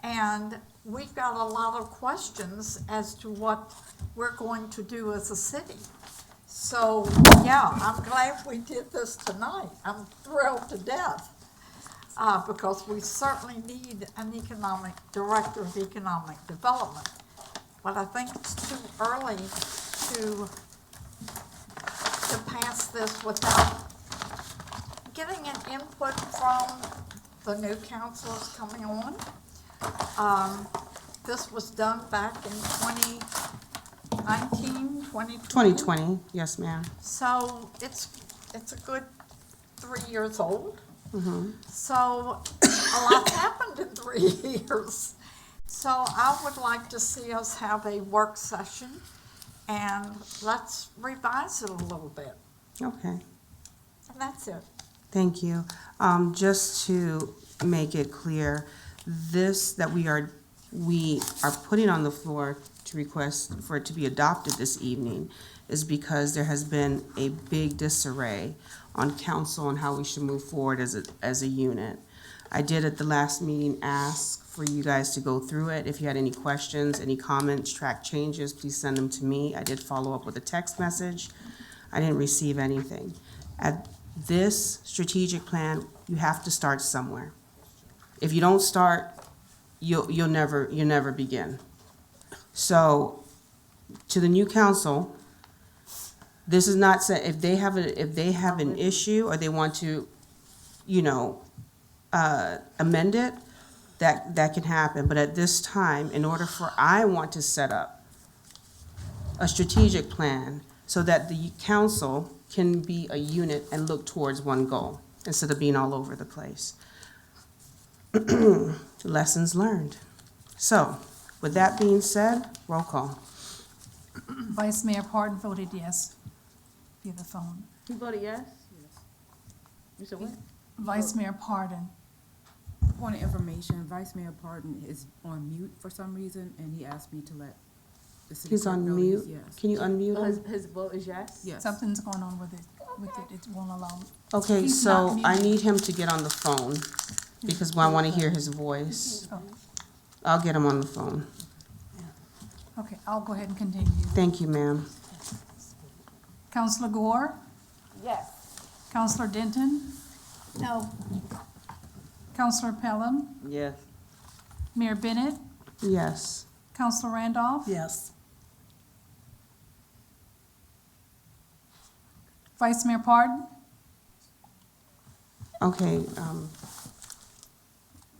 And we've got a lot of questions as to what we're going to do as a city. So, yeah, I'm glad we did this tonight. I'm thrilled to death. Because we certainly need an economic director of economic development. But I think it's too early to pass this without getting an input from the new councilors coming on. This was done back in 2019, 2020. 2020, yes, ma'am. So it's a good 3 years old. Mm-hmm. So a lot's happened in 3 years. So I would like to see us have a work session and let's revise it a little bit. Okay, And that's it. thank you. Just to make it clear, this that we are putting on the floor to request for it to be adopted this evening is because there has been a big disarray on council and how we should move forward as a unit. I did at the last meeting ask for you guys to go through it. If you had any questions, any comments, track changes, please send them to me. I did follow up with a text message. I didn't receive anything. At this strategic plan, you have to start somewhere. If you don't start, you'll never begin. So, to the new council, this is not if they have an issue or they want to amend it, that can happen. But at this time, in order for, I want to set up a strategic plan so that the council can be a unit and look towards one goal instead of being all over the place. Lessons learned. So, with that being said, roll call. Vice Mayor Parton voted yes via the phone. You voted yes? You said what? Vice Mayor Parton. Point of information, Vice Mayor Parton is on mute for some reason, and he asked me to let the city He's clerk on know that mute. he's yes. Can you unmute Oh, him? his vote is yes? Yes. Something's going on with it, it won't allow. Okay, He's so not I muted. need him to get on the phone because I want to hear his voice. Oh, I'll get him on the phone. okay, I'll go ahead and continue. Thank you, ma'am. Counselor Gore? Yes. Counselor Denton? No. Counselor Pelham? Yes. Mayor Bennett? Yes. Counselor Randolph? Yes. Vice Mayor Parton? Okay,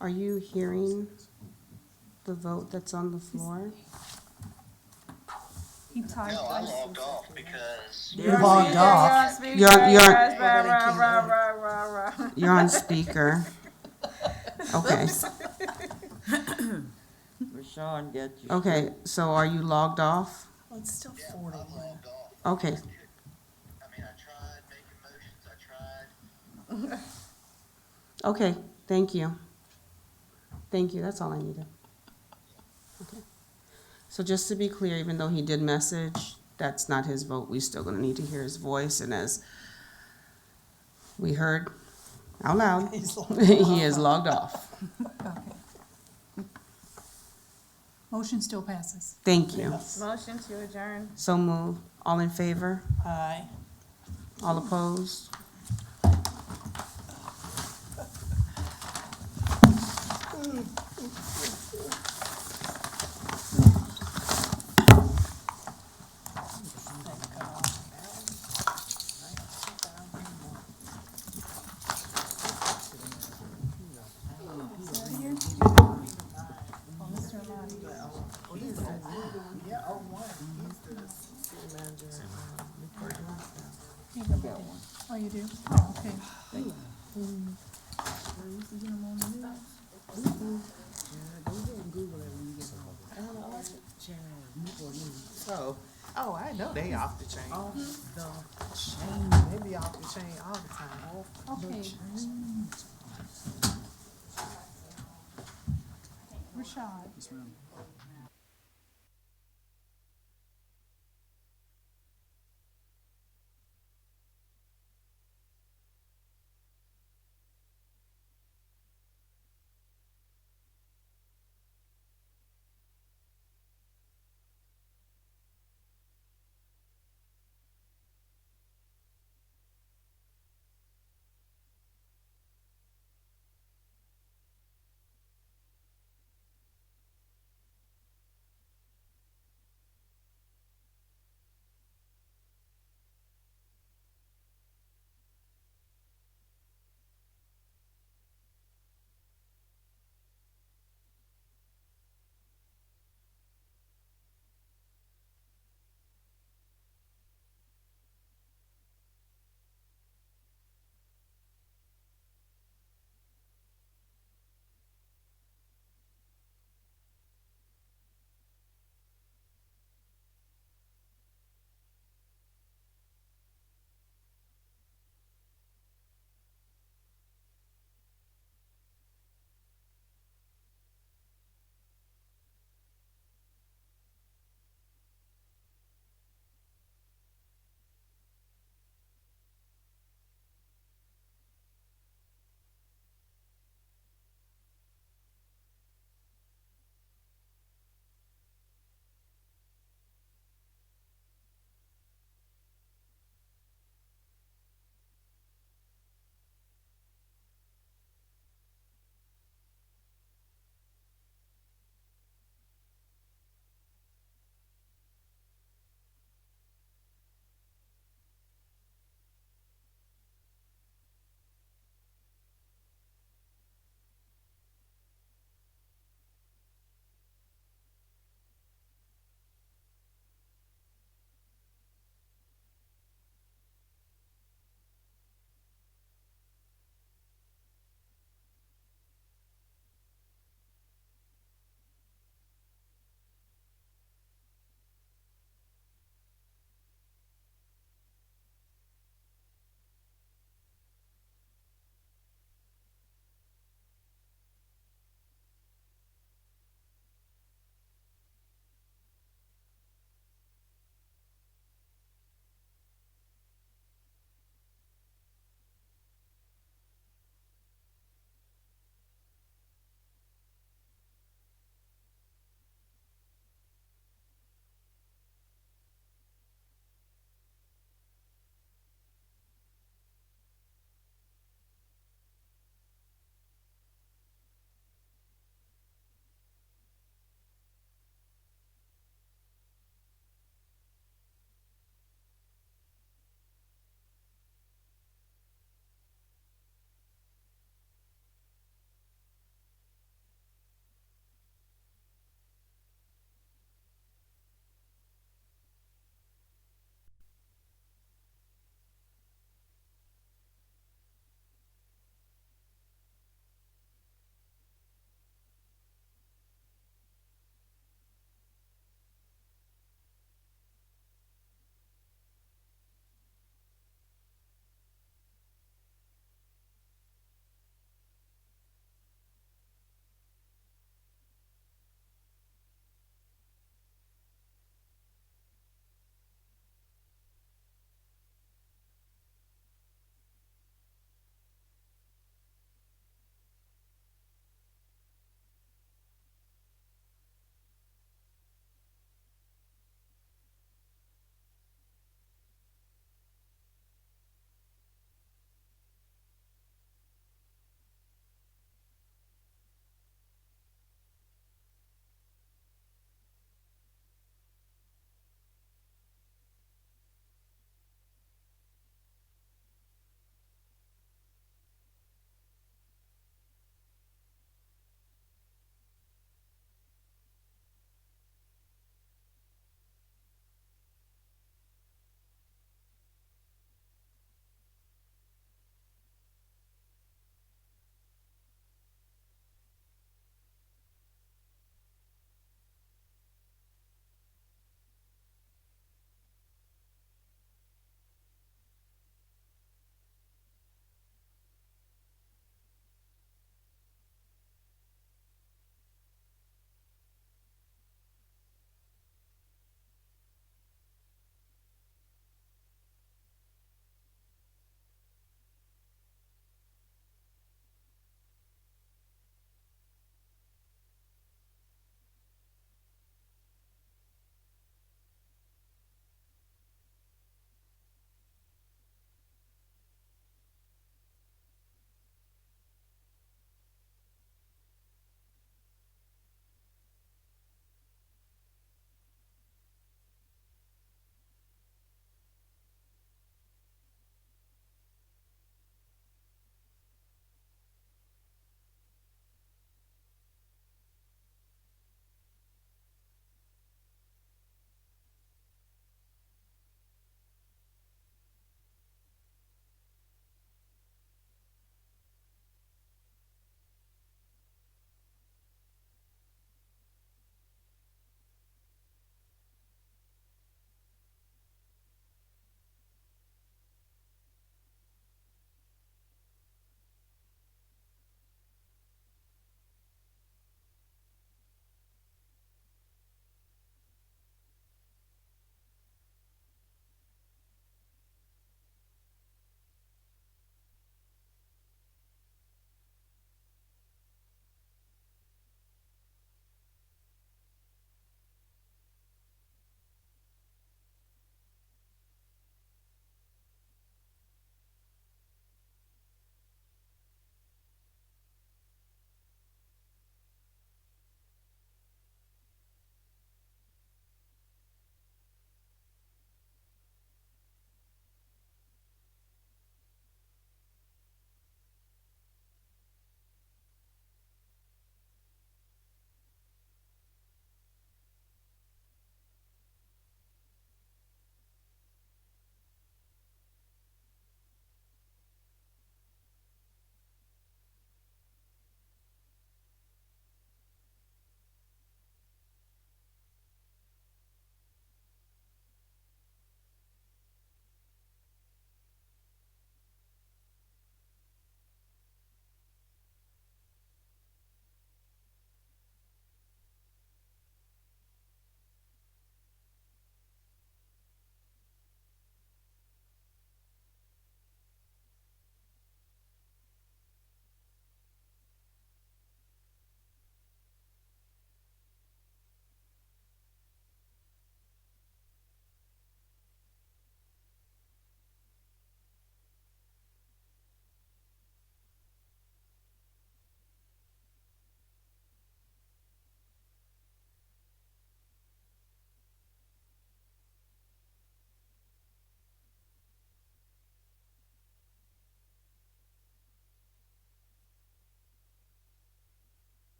are you hearing the vote that's on the floor? He typed. No, I logged off because. You're logged off. You're on speaker. Okay, Rashawn got you. okay, so are you logged off? Well, it's still 40. I'm logged off. Okay, I mean, I tried making motions, I tried. okay, thank you. Thank you, that's all I needed. Okay. So just to be clear, even though he did message, that's not his vote. We still gonna need to hear his voice, and as we heard out loud, he is logged off. Okay. Motion still passes. Thank you. Motion to adjourn. So move. All in favor? Aye. All opposed? Oh, you do? Oh, okay. Oh, I know they off the chain. Off the chain. They be off the chain all the time. Okay. Rashad.